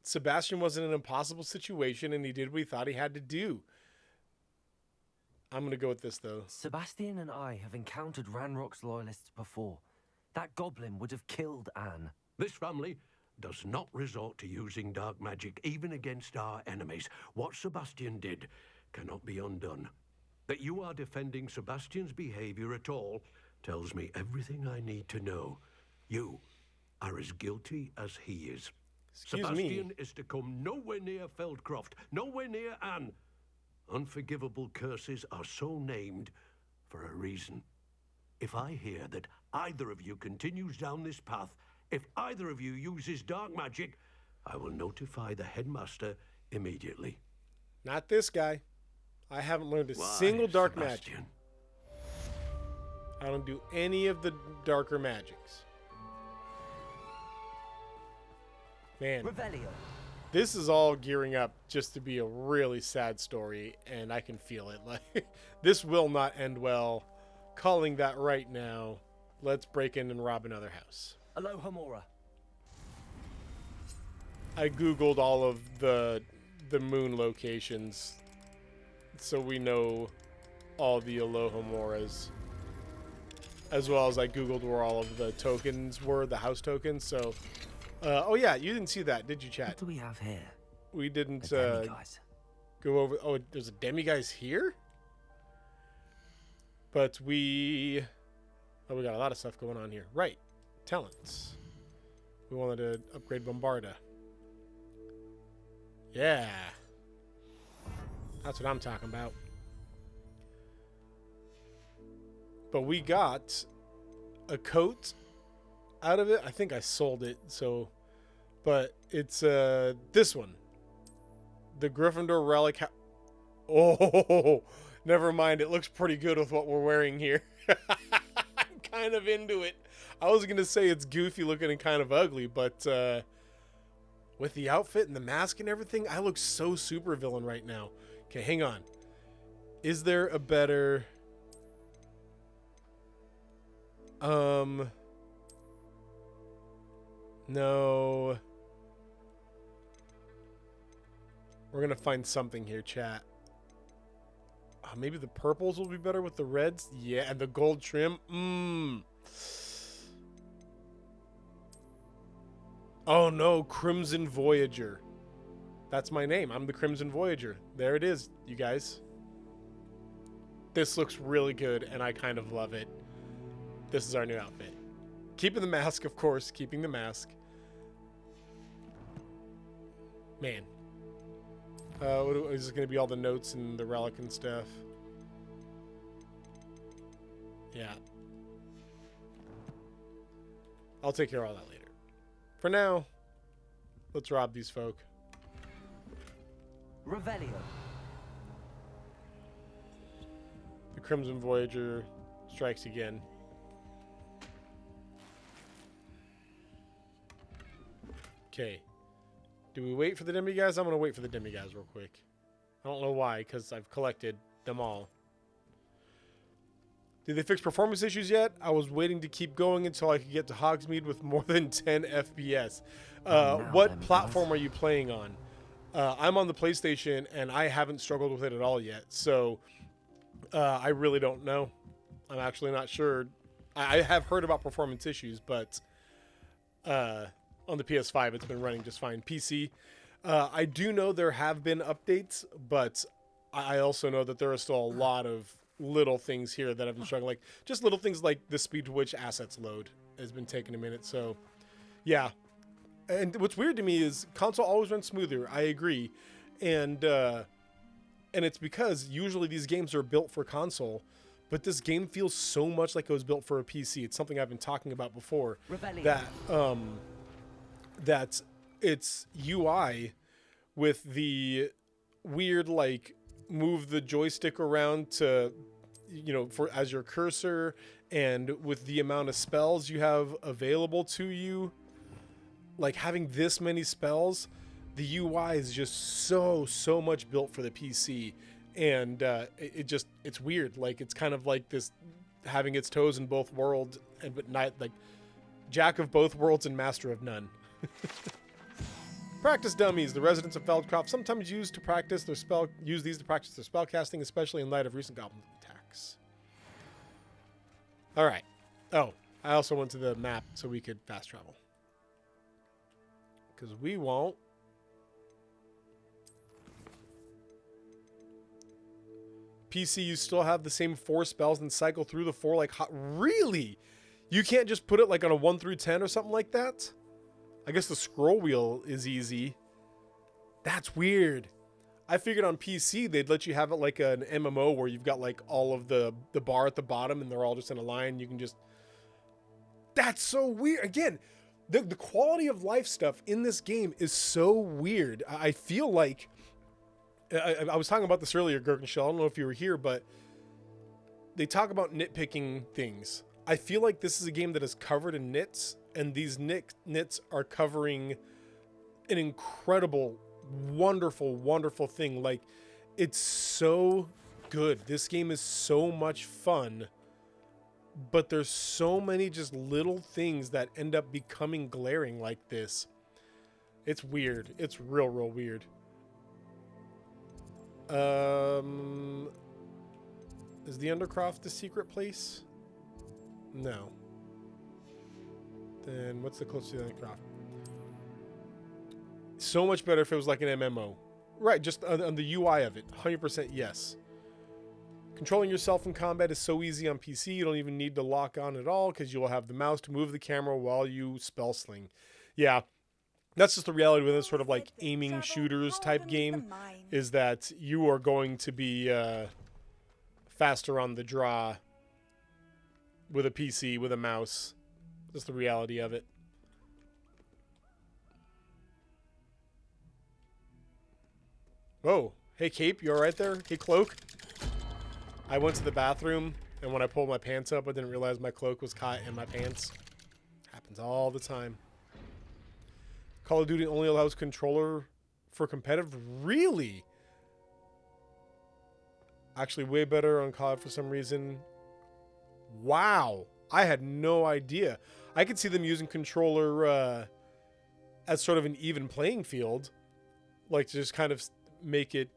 Sebastian was in an impossible situation, and he did what he thought he had to do. I'm going to go with this, though. Sebastian and I have encountered Ranrock's loyalists before. That goblin would have killed Anne. This family does not resort to using dark magic, even against our enemies. What Sebastian did cannot be undone. That you are defending Sebastian's behavior at all tells me everything I need to know. You are as guilty as he is. Sebastian is to come nowhere near Feldcroft, nowhere near Anne. Unforgivable curses are so named for a reason. If I hear that either of you continues down this path, if either of you uses dark magic, I will notify the headmaster immediately. Not this guy. I haven't learned a single dark magic. Sebastian? I don't do any of the darker magics. Man, Revelio. this is all gearing up just to be a really sad story, and I can feel it. Like, this will not end well. Calling that right now. Let's break in and rob another house. Alohomora. I googled all of the moon locations, so we know all the Alohomoras, as well as I googled where all of the tokens were, the house tokens. So, oh yeah, you didn't see that, did you, chat? What do we have here? We didn't A demiguise. go over. Oh, there's a demiguise here, but we got a lot of stuff going on here. Right, talents. We wanted to upgrade Bombarda. Yeah, that's what I'm talking about. But we got a coat out of it. I think I sold it, so. But it's this one. The Gryffindor relic. Oh, never mind. It looks pretty good with what we're wearing here. I'm kind of into it. I was going to say it's goofy looking and kind of ugly, but with the outfit and the mask and everything, I look so super villain right now. Okay, hang on. Is there a better... No. We're gonna find something here, chat. Maybe the purples will be better with the reds? Yeah, and the gold trim? Oh no, Crimson Voyager. That's my name. I'm the Crimson Voyager. There it is, you guys. This looks really good, and I kind of love it. This is our new outfit. Keeping the mask, of course. Keeping the mask. Man. Is this going to be all the notes and the relic and stuff? Yeah. I'll take care of all that later. For now, let's rob these folk. Revelio. The Crimson Voyager strikes again. Okay. Do we wait for the demiguise? I'm going to wait for the demiguise real quick. I don't know why, because I've collected them all. Did they fix performance issues yet? I was waiting to keep going until I could get to Hogsmeade with more than 10 FPS. What platform are you playing on? I'm on the PlayStation, and I haven't struggled with it at all yet. So, I really don't know. I'm actually not sure. I have heard about performance issues, but... on the PS5, it's been running just fine. PC, I do know there have been updates, but I also know that there are still a lot of little things here that have been struggling. Like, just little things like the speed to which assets load has been taking a minute. So, yeah. And what's weird to me is console always runs smoother. I agree. And it's because usually these games are built for console, but this game feels so much like it was built for a PC. It's something I've been talking about before. Revelio. That its UI with the weird like move the joystick around to, you know, for as your cursor, and with the amount of spells you have available to you, like having this many spells, the UI is just so much built for the PC. And it's weird. Like, it's kind of like this having its toes in both worlds, and but not like jack of both worlds and master of none. Practice dummies. The residents of Feldcroft sometimes use these to practice their spell casting, especially in light of recent goblin attacks. All right. Oh, I also went to the map so we could fast travel, because we won't. PC, you still have the same 4 spells and cycle through the 4 like hot. Really? You can't just put it like on a 1 through 10 or something like that? I guess the scroll wheel is easy. That's weird. I figured on PC they'd let you have it like an MMO where you've got like all of the bar at the bottom and they're all just in a line. You can just... That's so weird. Again, the quality of life stuff in this game is so weird. I feel like... I was talking about this earlier, Gurkenshell. I don't know if you were here, but they talk about nitpicking things. I feel like this is a game that is covered in nits, and these nits are covering an incredible, wonderful thing. Like, it's so good. This game is so much fun, but there's so many just little things that end up becoming glaring like this. It's weird. It's real weird. Is the Undercroft the secret place? No. Then what's the closest to the Undercroft? So much better if it was like an MMO. Right, just on the UI of it. 100% yes. Controlling yourself in combat is so easy on PC, you don't even need to lock on at all, because you'll have the mouse to move the camera while you spell sling. Yeah. That's just the reality with this sort of like aiming shooters type game, is that you are going to be faster on the draw with a PC, with a mouse. That's the reality of it. Oh, hey Cape, you all right there? Hey Cloak. I went to the bathroom, and when I pulled my pants up, I didn't realize my cloak was caught in my pants. Happens all the time. Call of Duty only allows controller for competitive. Really? Actually, way better on COD for some reason. Wow. I had no idea. I could see them using controller as sort of an even playing field. Like, to just kind of make it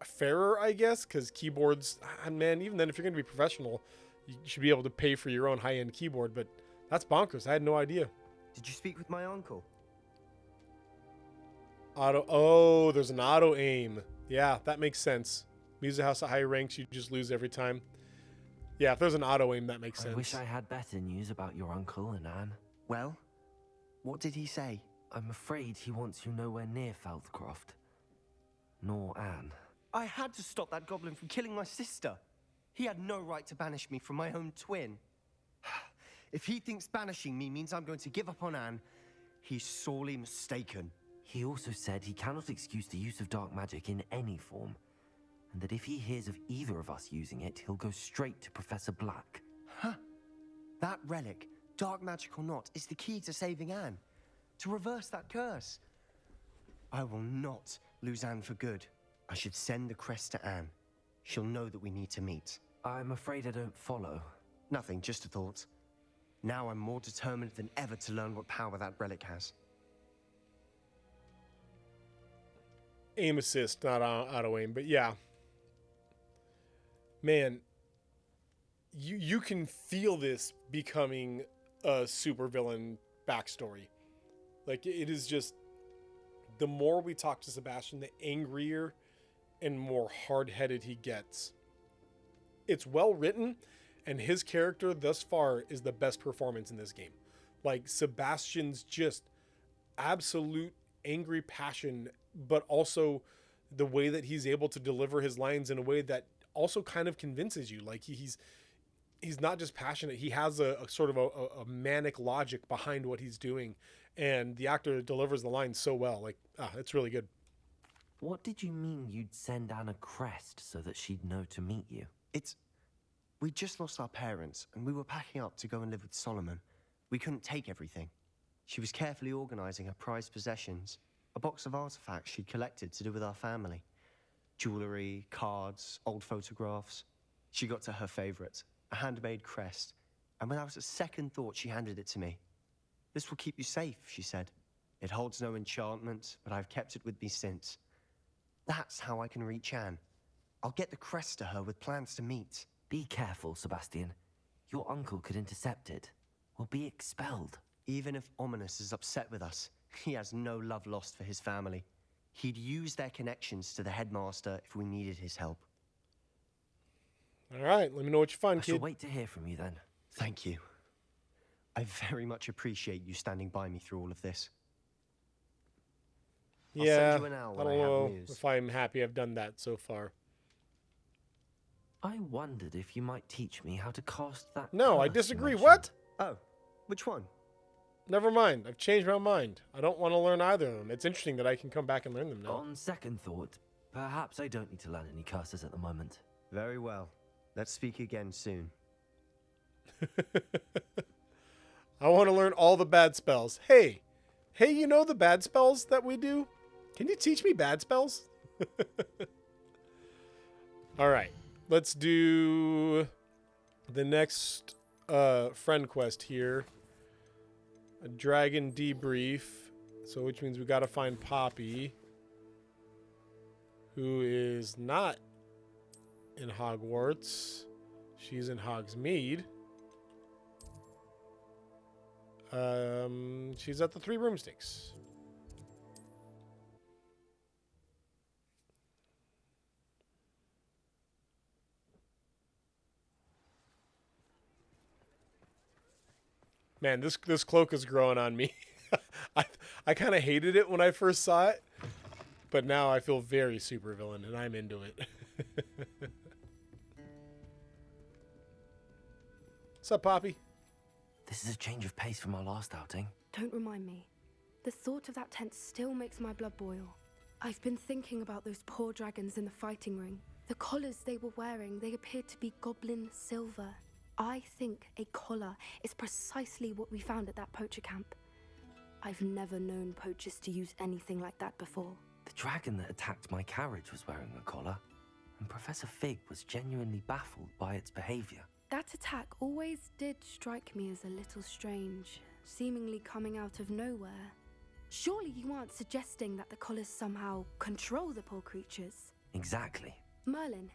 fairer, I guess. Because keyboards, man, even then, if you're going to be professional, you should be able to pay for your own high-end keyboard. But that's bonkers. I had no idea. Did you speak with my uncle? Oh, there's an auto aim. Yeah, that makes sense. Music House at high ranks, you just lose every time. Yeah, if there's an auto aim, that makes sense. I wish I had better news about your uncle and Anne. Well, what did he say? I'm afraid he wants you nowhere near Feldcroft. Nor Anne. I had to stop that goblin from killing my sister. He had no right to banish me from my own twin. If he thinks banishing me means I'm going to give up on Anne, he's sorely mistaken. He also said he cannot excuse the use of dark magic in any form, and that if he hears of either of us using it, he'll go straight to Professor Black. Huh. That relic, dark magic or not, is the key to saving Anne. To reverse that curse. I will not lose Anne for good. I should send the crest to Anne. She'll know that we need to meet. I'm afraid I don't follow. Nothing, just a thought. Now I'm more determined than ever to learn what power that relic has. Aim assist, not auto aim, but yeah. Man, you can feel this becoming a supervillain backstory. Like, it is just, the more we talk to Sebastian, the angrier and more hard-headed he gets. It's well written, and his character thus far is the best performance in this game. Like, Sebastian's just absolute angry passion, but also the way that he's able to deliver his lines in a way that also kind of convinces you. Like he's not just passionate. He has a sort of a manic logic behind what he's doing, and the actor delivers the lines so well. Like, it's really good. What did you mean you'd send Anna Crest so that she'd know to meet you? We just lost our parents, and we were packing up to go and live with Solomon. We couldn't take everything. She was carefully organizing her prized possessions, a box of artifacts she'd collected to do with our family. Jewelry, cards, old photographs. She got to her favorite, a handmade crest, and without a second thought, she handed it to me. "This will keep you safe," she said. "It holds no enchantment, but I've kept it with me since. That's how I can reach Anne. I'll get the crest to her with plans to meet." Be careful, Sebastian. Your uncle could intercept it. We'll be expelled. Even if Ominous is upset with us, he has no love lost for his family. He'd use their connections to the headmaster if we needed his help. All right, let me know what you find, I shall kid. wait to hear from you then. Thank you. I very much appreciate you standing by me through all of this. I'll Yeah, send you an owl I when don't I have know news. if I'm happy I've done that so far. I wondered if you might teach me how to cast that. No, I curse you disagree. mentioned. What? Oh, which one? Never mind. I've changed my mind. I don't want to learn either of them. It's interesting that I can come back and learn them now. On second thought, perhaps I don't need to learn any curses at the moment. Very well. Let's speak again soon. I want to learn all the bad spells. Hey, you know the bad spells that we do? Can you teach me bad spells? All right, let's do the next friend quest here. A dragon debrief. So which means we got to find Poppy, who is not in Hogwarts. She's in Hogsmeade. She's at the Three Broomsticks. Man, this cloak is growing on me. I kind of hated it when I first saw it, but now I feel very supervillain and I'm into it. What's up, Poppy? This is a change of pace from our last outing. Don't remind me. The thought of that tent still makes my blood boil. I've been thinking about those poor dragons in the fighting ring. The collars they were wearing, they appeared to be goblin silver. I think a collar is precisely what we found at that poacher camp. I've never known poachers to use anything like that before. The dragon that attacked my carriage was wearing a collar, and Professor Fig was genuinely baffled by its behavior. That attack always did strike me as a little strange, seemingly coming out of nowhere. Surely you aren't suggesting that the collars somehow control the poor creatures? Exactly. Merlin,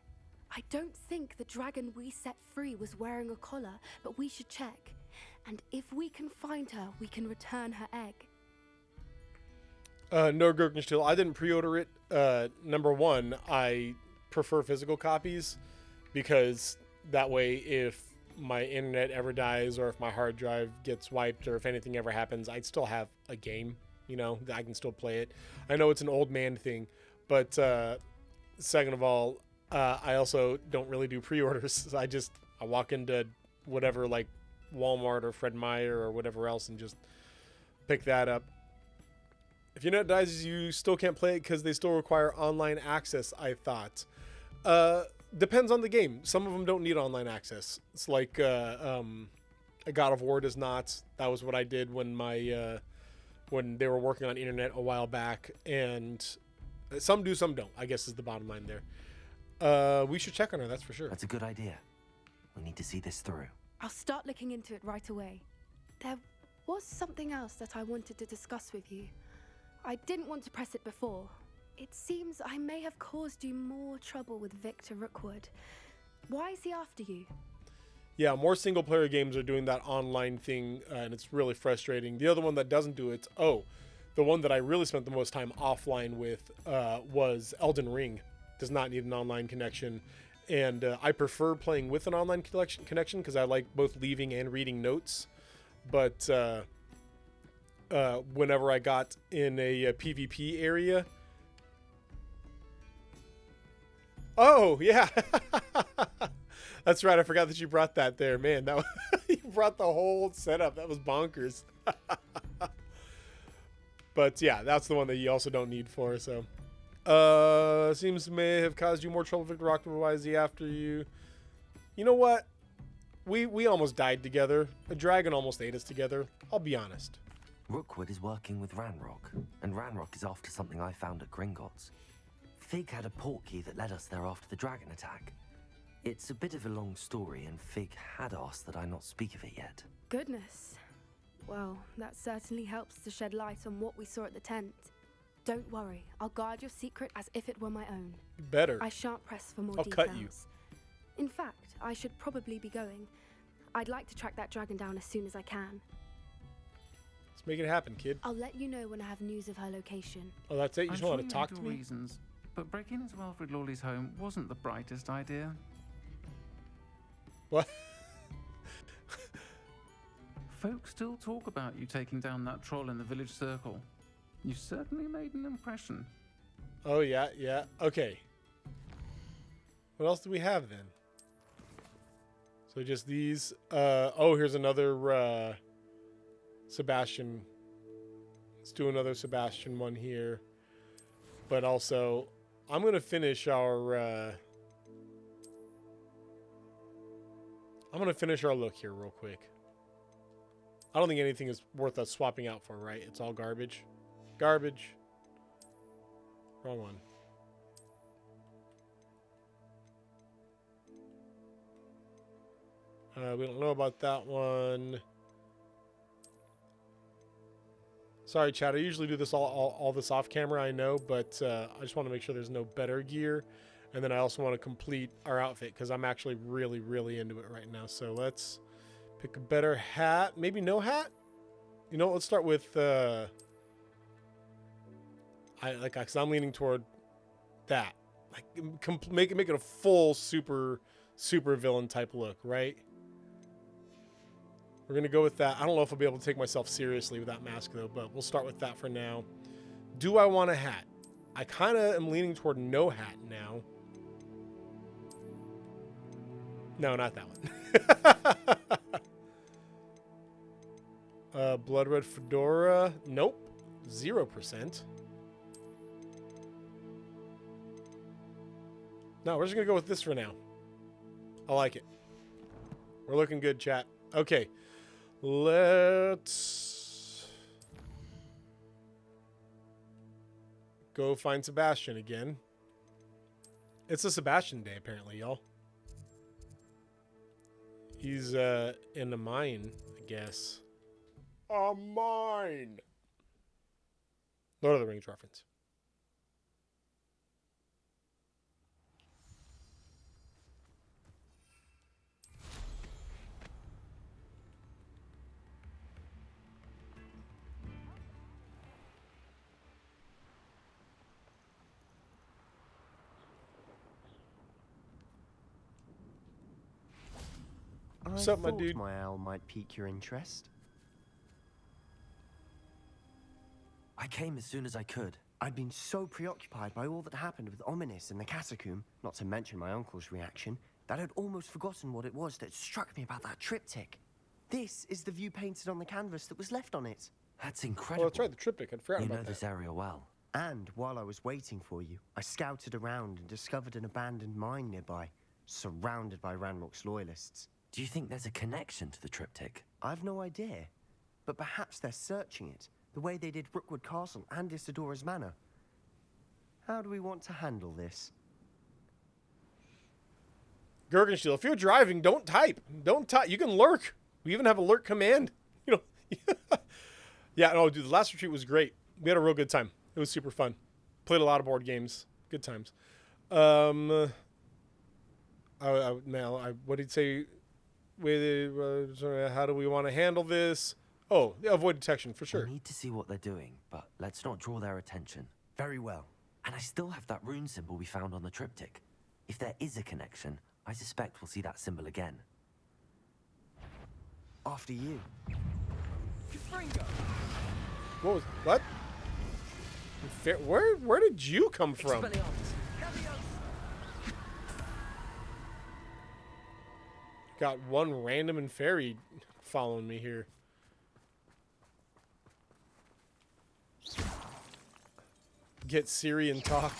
I don't think the dragon we set free was wearing a collar, but we should check. And if we can find her, we can return her egg. No, Gurkenstiel, I didn't pre-order it. Number one, I prefer physical copies because that way if my internet ever dies or if my hard drive gets wiped or if anything ever happens, I'd still have a game, you know, I can still play it. I know it's an old man thing, but second of all, I also don't really do pre-orders. I walk into whatever, like Walmart or Fred Meyer or whatever else and just pick that up. If your net dies, you still can't play it because they still require online access, I thought. Depends on the game. Some of them don't need online access. It's like a God of War does not. That was what I did when when they were working on internet a while back. And some do, some don't, I guess is the bottom line there. We should check on her, that's for sure. That's a good idea. We need to see this through. I'll start looking into it right away. There was something else that I wanted to discuss with you. I didn't want to press it before. It seems I may have caused you more trouble with Victor Rookwood. Why is he after you? Yeah, more single-player games are doing that online thing, and it's really frustrating. The other one that doesn't do it, the one that I really spent the most time offline with was Elden Ring. Does not need an online connection. And I prefer playing with an online connection because I like both leaving and reading notes. But whenever I got in a PvP area... Oh, yeah. That's right. I forgot that you brought that there. Man, that was, you brought the whole setup. That was bonkers. But yeah, that's the one that you also don't need for. So, seems may have caused you more trouble, Victor October. Is he after you? You know what? We almost died together. A dragon almost ate us together. I'll be honest. Rookwood is working with Ranrock, and Ranrock is after something I found at Gringotts. Fig had a portkey that led us there after the dragon attack. It's a bit of a long story, and Fig had asked that I not speak of it yet. Goodness. Well, that certainly helps to shed light on what we saw at the tent. Don't worry, I'll guard your secret as if it were my own. Better. I shan't press for more I'll details. cut you. In fact, I should probably be going. I'd like to track that dragon down as soon as I can. Let's make it happen, kid. I'll let you know when I have news of her location. Oh, that's it? You just I'm want sure to you talk had to your me? reasons, but breaking into Wilfred Lawley's home wasn't the brightest idea. What? Folk still talk about you taking down that troll in the village circle. You certainly made an impression. Oh, yeah, yeah. Okay. What else do we have then? So just these. Oh, here's another Sebastian. Let's do another Sebastian one here. But also, I'm going to finish our... I'm going to finish our look here real quick. I don't think anything is worth us swapping out for, right? It's all garbage. Garbage. Wrong one. We don't know about that one. Sorry, chat. I usually do this all this off camera, I know, but I just want to make sure there's no better gear. And then I also want to complete our outfit because I'm actually really, really into it right now. So let's pick a better hat. Maybe no hat? You know what? Let's start with... Cause I'm leaning toward that. Like, make it a full super villain type look, right? We're gonna go with that. I don't know if I'll be able to take myself seriously with that mask though, but we'll start with that for now. Do I want a hat? I kind of am leaning toward no hat now. No, not that one. Blood red fedora. Nope. 0%. No, we're just gonna go with this for now. I like it. We're looking good, chat. Okay. Let's go find Sebastian again. It's a Sebastian day, apparently, y'all. He's in the mine, I guess. A mine. Lord of the Rings reference. What's up, my dude? My owl might pique your interest. I came as soon as I could. I'd been so preoccupied by all that happened with Ominis in the catacomb, not to mention my uncle's reaction, that I'd almost forgotten what it was that struck me about that triptych. This is the view painted on the canvas that was left on it. That's incredible. Oh, that's right, the triptych. I'd forgotten You know about this that. area well. And while I was waiting for you, I scouted around and discovered an abandoned mine nearby, surrounded by Ranrock's loyalists. Do you think there's a connection to the triptych? I've no idea, but perhaps they're searching it, the way they did Rookwood Castle and Isidora's Manor. How do we want to handle this? Gurgensteel, if you're driving, don't type. Don't type. You can lurk. We even have a lurk command. You know. Yeah, no, dude, the last retreat was great. We had a real good time. It was super fun. Played a lot of board games. Good times. What did he say? How do we want to handle this? Oh, yeah, avoid detection for sure. I need to see what they're doing, but let's not draw their attention. Very well. And I still have that rune symbol we found on the triptych. If there is a connection, I suspect we'll see that symbol again. After you. What? Where did you come from? got one random and fairy following me here. Get Siri and talk.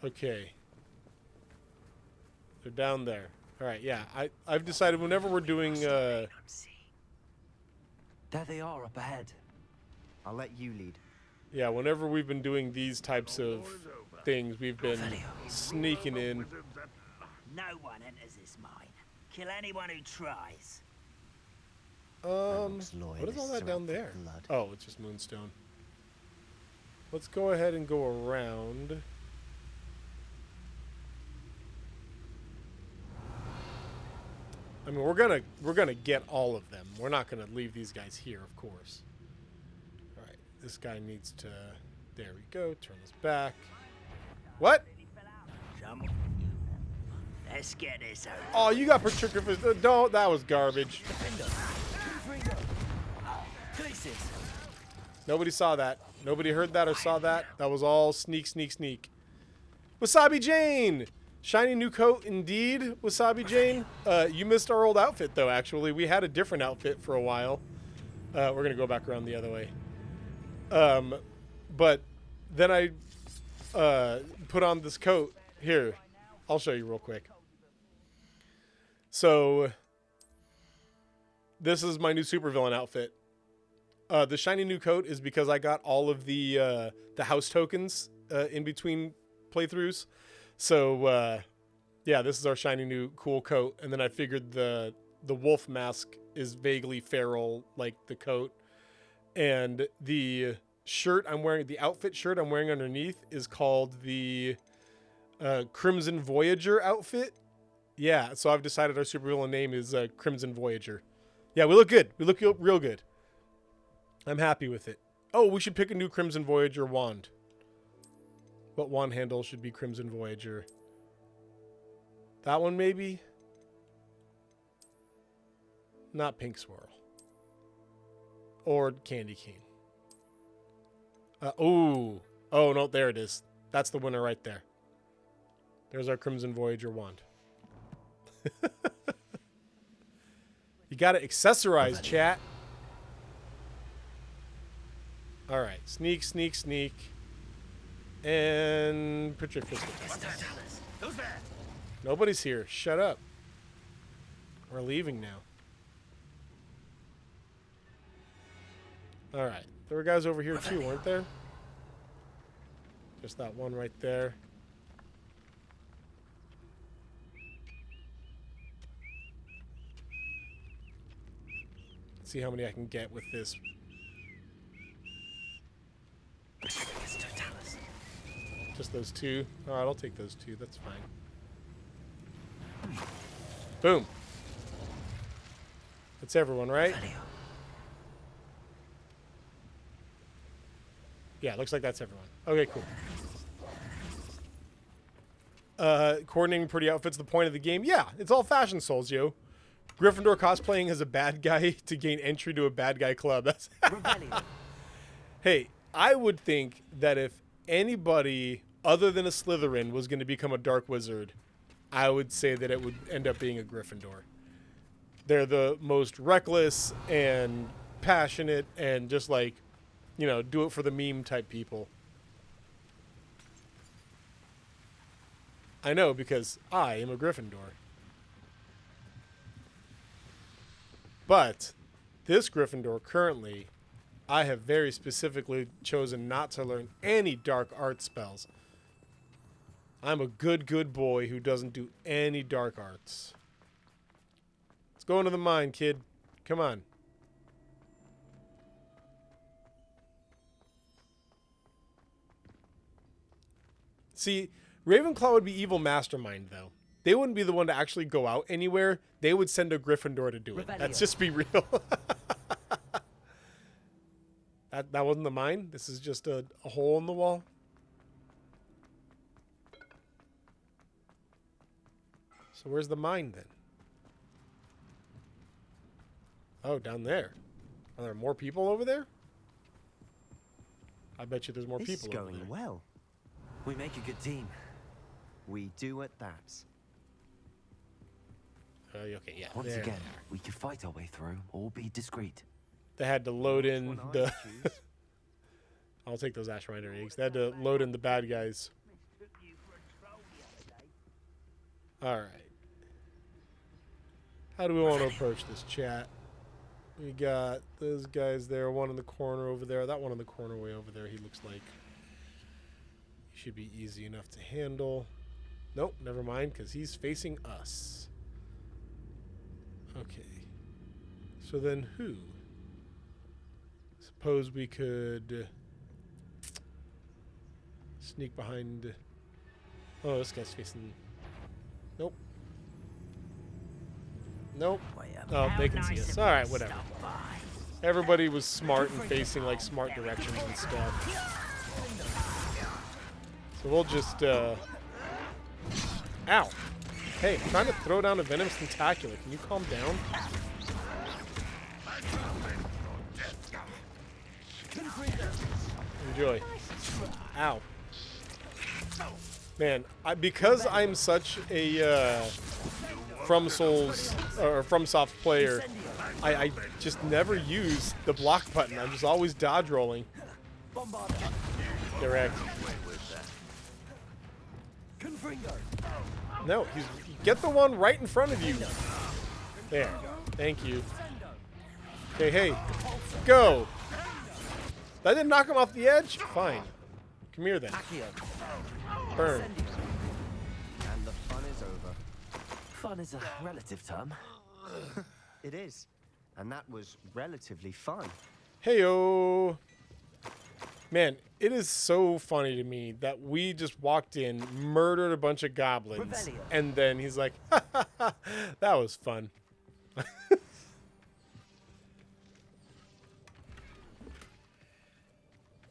Okay. They're down there. All right, yeah. I've decided whenever we're doing There they are up ahead. I'll let you lead. yeah, whenever we've been doing these types of things, we've been sneaking in. No one enters this mine. Kill anyone who tries. What is all that down there? Oh, it's just moonstone. Let's go ahead and go around. I mean, we're gonna get all of them. We're not gonna leave these guys here, of course. All right, this guy needs to. There we go. Turn this back. What? Let's get this over. Oh, you got petrified. Don't. That was garbage. Nobody saw that. Nobody heard that or saw that. That was all sneak, sneak, sneak. Wasabi Jane! Shiny new coat indeed, Wasabi Jane. You missed our old outfit, though, actually. We had a different outfit for a while. We're going to go back around the other way. But then I put on this coat. Here, I'll show you real quick. So, this is my new supervillain outfit. The shiny new coat is because I got all of the house tokens in between playthroughs. So, yeah, this is our shiny new cool coat. And then I figured the wolf mask is vaguely feral, like the coat. And the shirt I'm wearing, the outfit shirt I'm wearing underneath is called the Crimson Voyager outfit. Yeah, so I've decided our supervillain name is Crimson Voyager. Yeah, we look good. We look real good. I'm happy with it. Oh, we should pick a new Crimson Voyager wand. What wand handle should be Crimson Voyager? That one, maybe? Not Pink Swirl. Or Candy Cane. Oh, no, there it is. That's the winner right there. There's our Crimson Voyager wand. You gotta accessorize, chat. All right, sneak, sneak, sneak. And put your fist up. Nobody's here. Shut up. We're leaving now. All right. There were guys over here too, weren't there? Just that one right there. Let's see how many I can get with this. Just those two? All right, I'll take those two. That's fine. Boom. That's everyone, right? Yeah, looks like that's everyone. Okay, cool. Coordinating pretty outfits the point of the game. Yeah, it's all fashion souls, yo. Gryffindor cosplaying as a bad guy to gain entry to a bad guy club. That's Hey, I would think that if anybody other than a Slytherin was going to become a dark wizard, I would say that it would end up being a Gryffindor. They're the most reckless and passionate and just like, you know, do it for the meme type people. I know because I am a Gryffindor. But this Gryffindor currently, I have very specifically chosen not to learn any dark art spells. I'm a good boy who doesn't do any dark arts. Let's go into the mine, kid. Come on. See, Ravenclaw would be evil mastermind, though. They wouldn't be the one to actually go out anywhere. They would send a Gryffindor to do it. Let's just be real. That wasn't the mine? This is just a hole in the wall? So where's the mine, then? Oh, down there. Are there more people over there? I bet you there's more This people is over going there. well. We make a good team. We do at that. Okay, yeah. Once there. again, we could fight our way through or be discreet. They had to load in One the... I choose. I'll take those Ash Rider eggs. They had to load in the bad guys. Alright. How do we want to approach this, chat? We got those guys there. One in the corner over there. That one in the corner way over there, he looks like. He should be easy enough to handle. Nope, never mind, because he's facing us. Okay. So then who? Suppose we could sneak behind. Oh, this guy's facing. Nope. Nope. Oh, they can see us. Alright, whatever. Everybody was smart and facing like smart directions and stuff. So we'll just ow. Hey, I'm trying to throw down a Venom's Tentacular. Can you calm down? Enjoy. Ow. Man, because I'm such a From Souls or FromSoft player, I just never use the block button. I'm just always dodge rolling. Direct. No, get the one right in front of you. There. Thank you. Okay, hey, go. That didn't knock him off the edge? Fine. Come here then. Burn. And the fun is over. Fun is a relative term. It is. And that was relatively fun. Heyo. Man, it is so funny to me that we just walked in, murdered a bunch of goblins, and then he's like, ha, ha, ha, that was fun.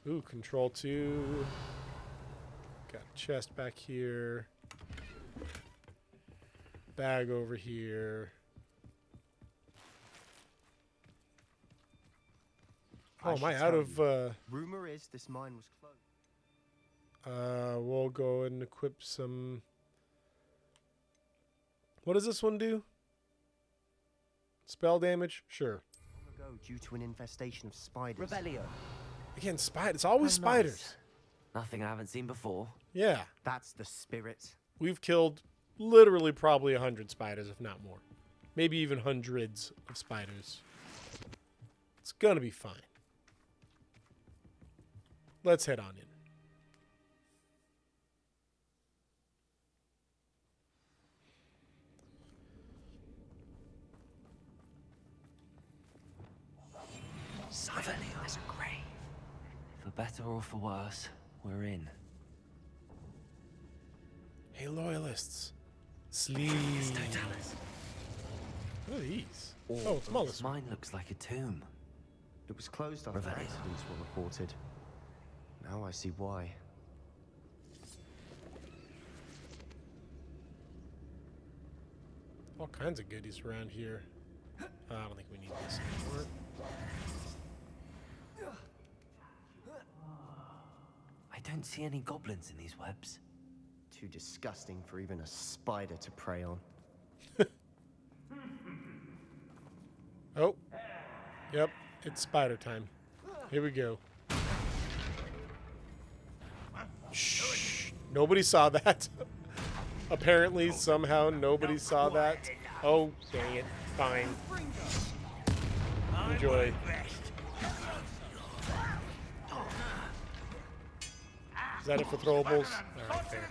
Ooh, control 2. Got a chest back here. Bag over here. Oh, am I out of... Rumor is this mine was closed. We'll go and equip some... What does this one do? Spell damage? Sure. Long ago, due to an infestation of spiders. Again, it's always spiders. Nothing I haven't seen before. Yeah. That's the spirit. We've killed literally probably 100 spiders, if not more. Maybe even hundreds of spiders. It's gonna be fine. Let's head on in. There's a grave. For better or for worse, we're in. Hey, loyalists. Sleep. What are these? Oh, it's Mollusk. Mine looks like a tomb. It was closed after Revelio. accidents were reported. Now I see why. All kinds of goodies around here. I don't think we need this anymore. I don't see any goblins in these webs. Too disgusting for even a spider to prey on. Oh. Yep, it's spider time. Here we go. Shh. Nobody saw that. Apparently, somehow, nobody saw that. Oh, dang it. Fine. Enjoy. Is that it for throwables? Alright, fair.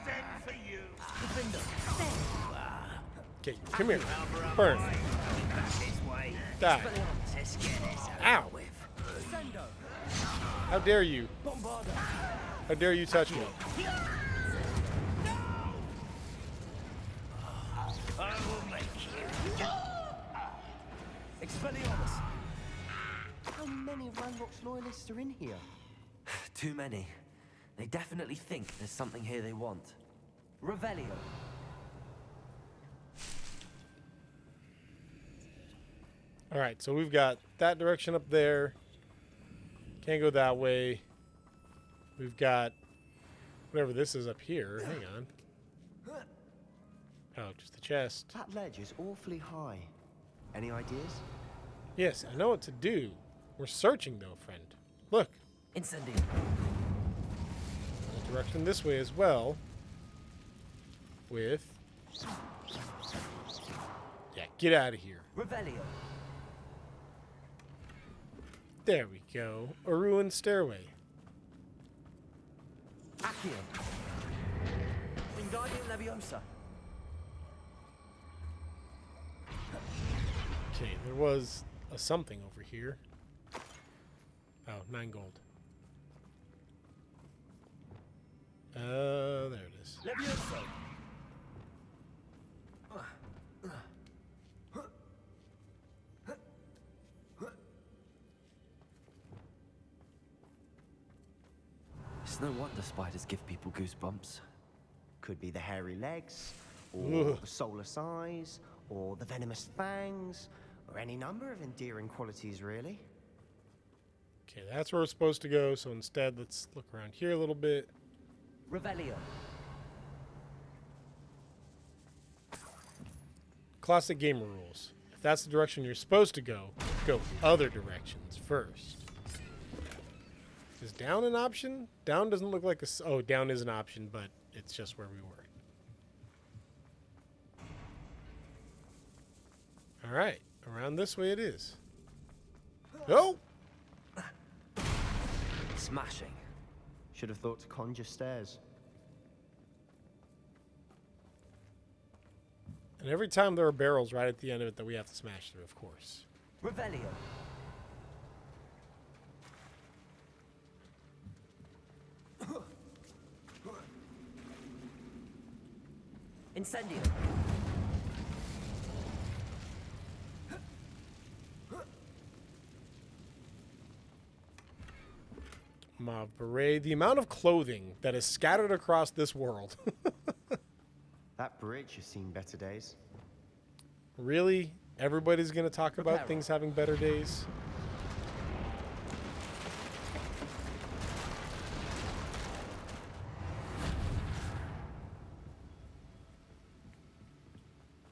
Okay, come here. Burn. Die. Ow. How dare you? How dare you touch me? How many Ranrock's loyalists are in here? Too many. They definitely think there's something here they want. Revelio. Alright, so we've got that direction up there. Can't go that way. We've got whatever this is up here. Hang on. Oh, just the chest. That ledge is awfully high. Any ideas? Yes, I know what to do. We're searching, though, friend. Look, Incendio. there's a direction this way as well. With... Yeah, get out of here. Revelio. There we go. A ruined stairway. Accio. Wingardium Leviosa. Okay, there was a something over here. Oh, 9 gold. There it is. Levioso. It's no wonder spiders give people goosebumps. Could be the hairy legs, or Ugh. the soulless eyes, or the venomous fangs, or any number of endearing qualities, really. Okay, that's where we're supposed to go, so instead, let's look around here a little bit. Revelio. Classic gamer rules. If that's the direction you're supposed to go other directions first. Is down an option? Down doesn't look like a... Oh, down is an option, but it's just where we were. Alright, around this way it is. Oh! Smashing. Should have thought to conjure stairs. And every time there are barrels right at the end of it that we have to smash through, of course. Revelio. Incendio. Mauve beret. The amount of clothing that is scattered across this world. That bridge has seen better days. Really? Everybody's going to talk about things having better days?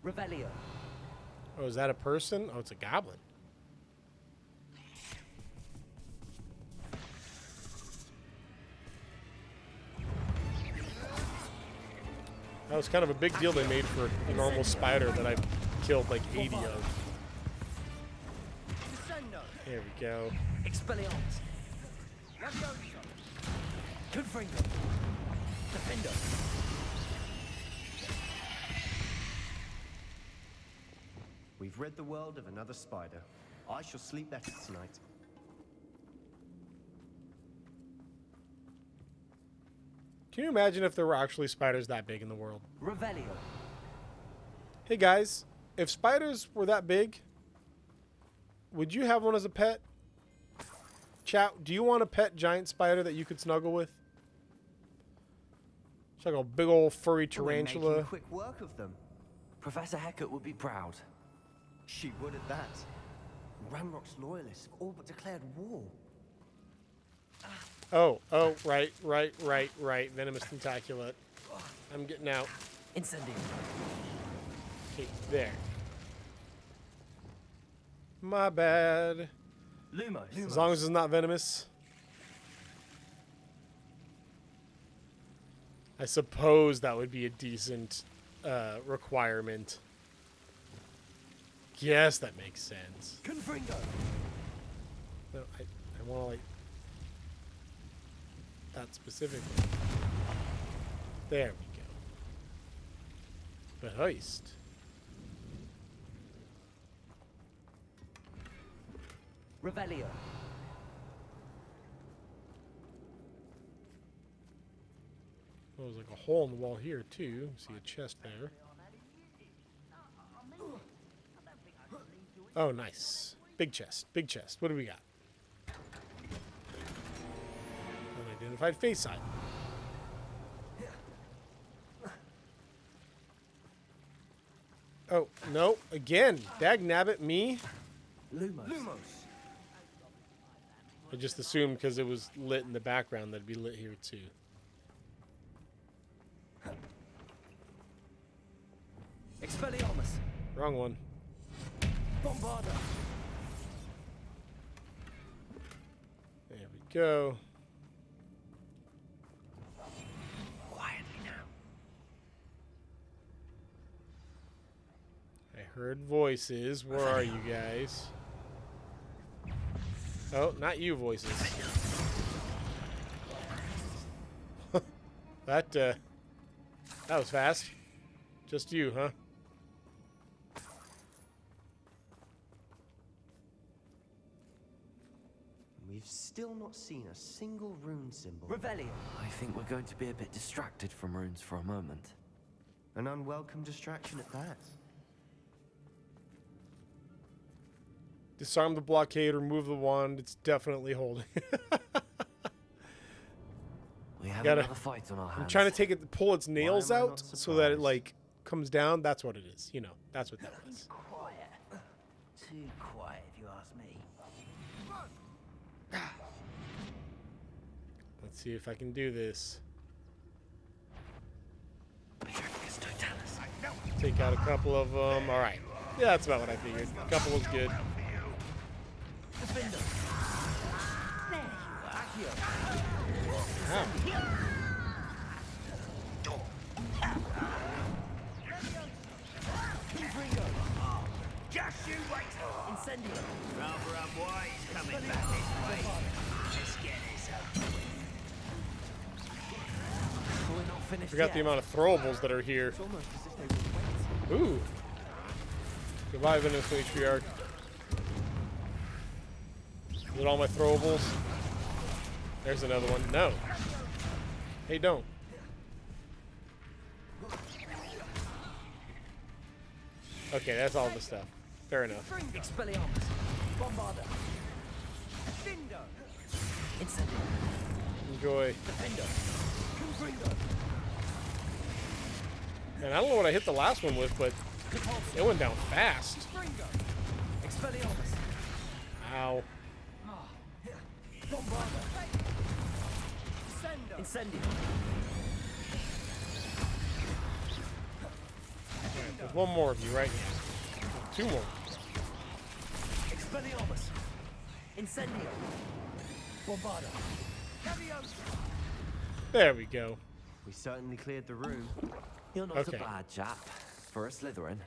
Revelio. Oh, is that a person? Oh, it's a goblin. That was kind of a big deal they made for a normal spider that I've killed like 80 of. There we go. Expelliarmus. Confringo. Defender. We've rid the world of another spider. I shall sleep better tonight. Can you imagine if there were actually spiders that big in the world? Revelio. Hey guys, if spiders were that big, would you have one as a pet? Chat, do you want a pet giant spider that you could snuggle with? It's like a big old furry We're making tarantula. quick work of them. Professor Hecat would be proud. She would at that. Ranrock's loyalists have all but declared war. Oh, right. Venomous tentaculate. I'm getting out. Incendio. Okay, there. My bad. Lumos. As long as it's not venomous. I suppose that would be a decent requirement. Yes, that makes sense. Confringo. No, I want to like that specifically. There we go. The heist. Revelio. Oh, there's like a hole in the wall here too. See a chest there. Oh, nice. Big chest. Big chest. What do we got? Unidentified face item. Oh, no. Again. Dagnabbit, me? Lumos. I just assumed because it was lit in the background that'd be lit here too. Expelliarmus. Wrong one. Bombarda. There we go. Quietly now. I heard voices. Where are you guys? Oh, not you voices. That was fast. Just you, huh? We've still not seen a single rune symbol. Revelio. I think we're going to be a bit distracted from runes for a moment. An unwelcome distraction at that. Disarm the blockade, remove the wand. It's definitely holding. We have Gotta- another fight on our hands. I'm trying to take it, pull its nails am I out not so that it surprised? like comes down. That's what it is. You know, that's what that was. Quiet. Too quiet, if you ask me. Let's see if I can do this. Take out a couple of them. All right. Yeah, that's about what I figured. A couple was good. Defender. Ow. Just you wait. Incendio. Rather unwise coming back this way. Let's get this up. We're not finished Forgot yet. the amount of throwables that are here. It's almost as if they were waiting. Ooh. Goodbye, Venus Matriarch. Is it all my throwables? There's another one. No. Hey, don't. Okay, that's all the stuff. Fair enough. Expelliarmus. Bombarda. Findo. Incendio. Enjoy. Defender. Confringo. And I don't know what I hit the last one with, but it went down fast. Fringo. Expelliarmus. Ow. Bombarda. Incendio. Alright, there's one more of you right now. Two more. Expelliarmus. Incendio. Bombarda. Leviosa. There we go. We certainly cleared the room. You're not Okay. a bad chap for a Slytherin.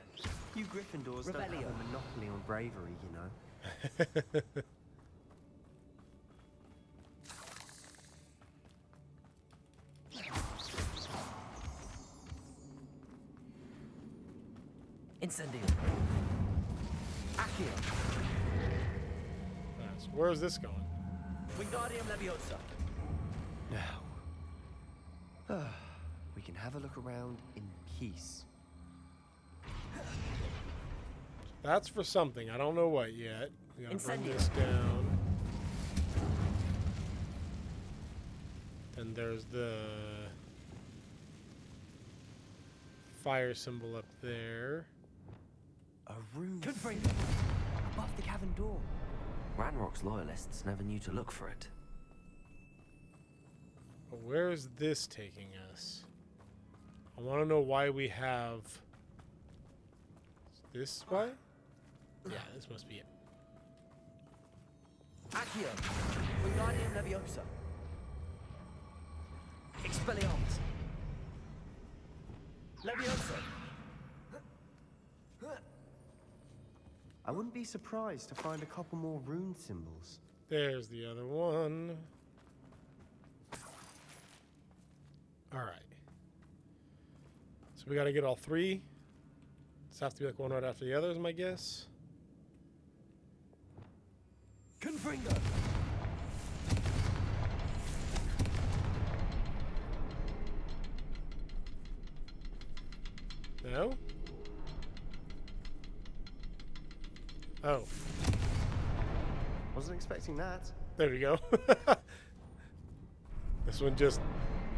You Gryffindors don't have Revelio. a monopoly on bravery, you know. Incendio. Accio. Nice. Where is this going? Wingardium Leviosa. Now, we can have a look around in peace. That's for something. I don't know what yet. We gotta bring Incendio. this down. Then there's the fire symbol up there. A rune Confringo. above the cavern door. Ranrock's loyalists never knew to look for it. But where is this taking us? I want to know why we have this way. Yeah, this must be it. Accio. Wingardium Leviosa. Expelliarmus. Leviosa. I wouldn't be surprised to find a couple more rune symbols. There's the other one. All right. So we got to get all three. This have to be like one right after the other, is my guess. Confringo. No? Oh, Wasn't expecting that. there we go. This one just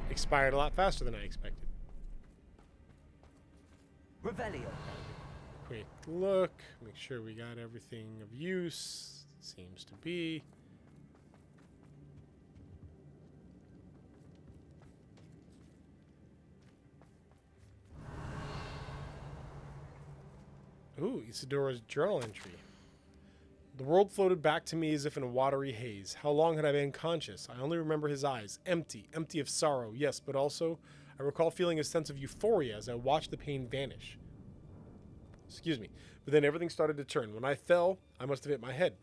expired a lot faster than I expected. Revelio. Quick look, make sure we got everything of use. Seems to be. Ooh, Isadora's journal entry. The world floated back to me as if in a watery haze. How long had I been conscious? I only remember his eyes, empty of sorrow, yes, but also I recall feeling a sense of euphoria as I watched the pain vanish. Excuse me. But then everything started to turn. When I fell, I must have hit my head.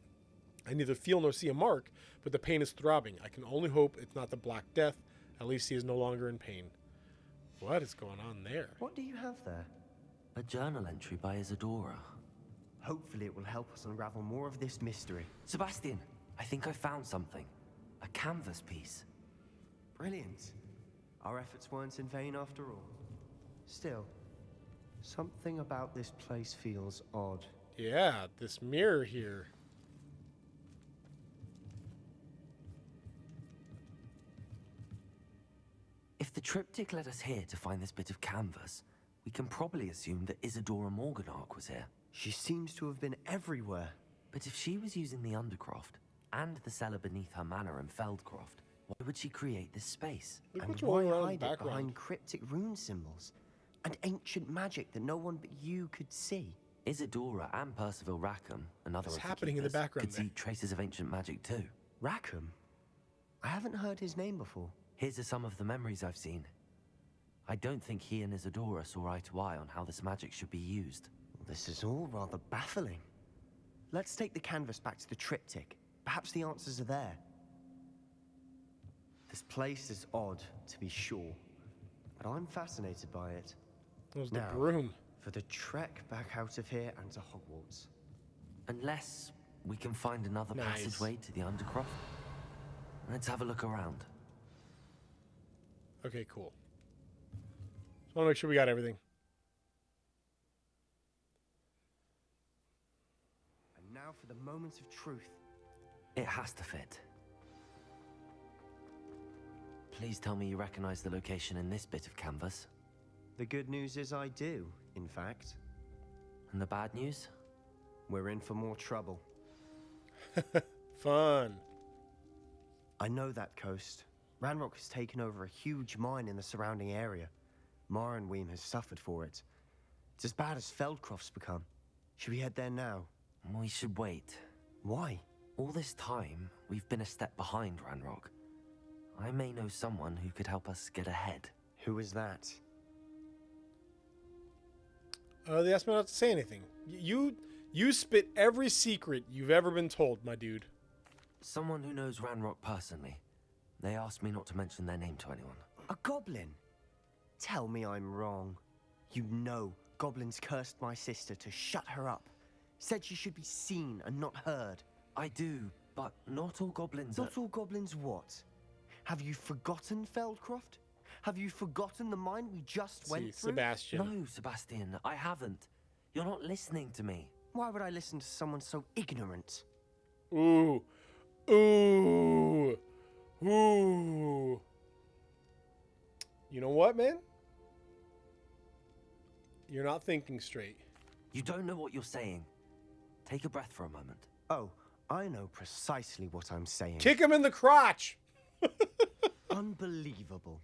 I neither feel nor see a mark, but the pain is throbbing. I can only hope it's not the Black Death. At least he is no longer in pain. What is going on there? What do you have there? A journal entry by Isadora. Hopefully it will help us unravel more of this mystery. Sebastian, I think I found something. A canvas piece. Brilliant. Our efforts weren't in vain after all. Still, something about this place feels odd. Yeah, this mirror here. If the triptych led us here to find this bit of canvas, we can probably assume that Isadora Morganark was here. She seems to have been everywhere. But if she was using the Undercroft and the cellar beneath her manor in Feldcroft, why would she create this space? Look And what's why going on in the hide it background. behind cryptic rune symbols? And ancient magic that no one but you could see. Isadora and Percival Rackham, another What's of the happening in the keepers, background could there? see traces of ancient magic too. Rackham? I haven't heard his name before. Here's some of the memories I've seen. I don't think he and Isadora saw eye to eye on how this magic should be used. This is all rather baffling. Let's take the canvas back to the triptych. Perhaps the answers are there. This place is odd, to be sure, but I'm fascinated by it. It was the Now, broom. for the trek back out of here and to Hogwarts. Unless we can find another Nice. passageway to the Undercroft. Let's have a look around. Okay, cool. Just want to make sure we got everything. And now for the moment of truth. It has to fit. Please tell me you recognize the location in this bit of canvas. The good news is I do, in fact. And the bad news? We're in for more trouble. Fun. I know that coast. Ranrock has taken over a huge mine in the surrounding area. Mornweem has suffered for it. It's as bad as Feldcroft's become. Should we head there now? We should wait. Why? All this time, we've been a step behind Ranrock. I may know someone who could help us get ahead. Who is that? They asked me not to say anything. You spit every secret you've ever been told, my dude. Someone who knows Ranrock personally. They asked me not to mention their name to anyone. A goblin? Tell me I'm wrong. You know goblins cursed my sister to shut her up. Said she should be seen and not heard. I do, but not all goblins Not all goblins what? Have you forgotten Feldcroft? Have you forgotten the mine we just went through? Sebastian. No, Sebastian, I haven't. You're not listening to me. Why would I listen to someone so ignorant? Ooh. Ooh. Ooh. You know what, man? You're not thinking straight. You don't know what you're saying. Take a breath for a moment. Oh, I know precisely what I'm saying. Kick him in the crotch! Unbelievable.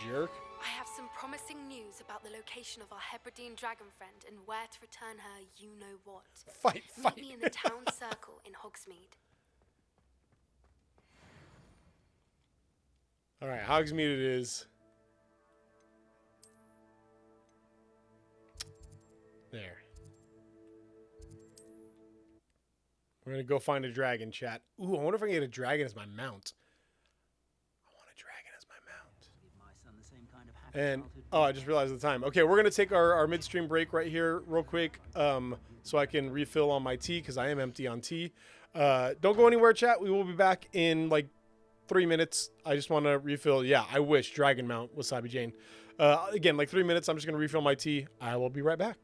Jerk. I have some promising news about the location of our Hebridean dragon friend and where to return her you-know-what. Fight. Meet me in the town circle in Hogsmeade. Alright, Hogsmeade it is. There. We're gonna go find a dragon, chat. Ooh, I wonder if I can get a dragon as my mount. I want a dragon as my mount. My son the same kind of happy And childhood. oh, I just realized the time. Okay, we're gonna take our midstream break right here, real quick, so I can refill on my tea because I am empty on tea. Don't go anywhere, chat. We will be back in like 3 minutes. I just want to refill. Yeah, I wish dragon mount Wasabi Jane. Again, like 3 minutes. I'm just gonna refill my tea. I will be right back.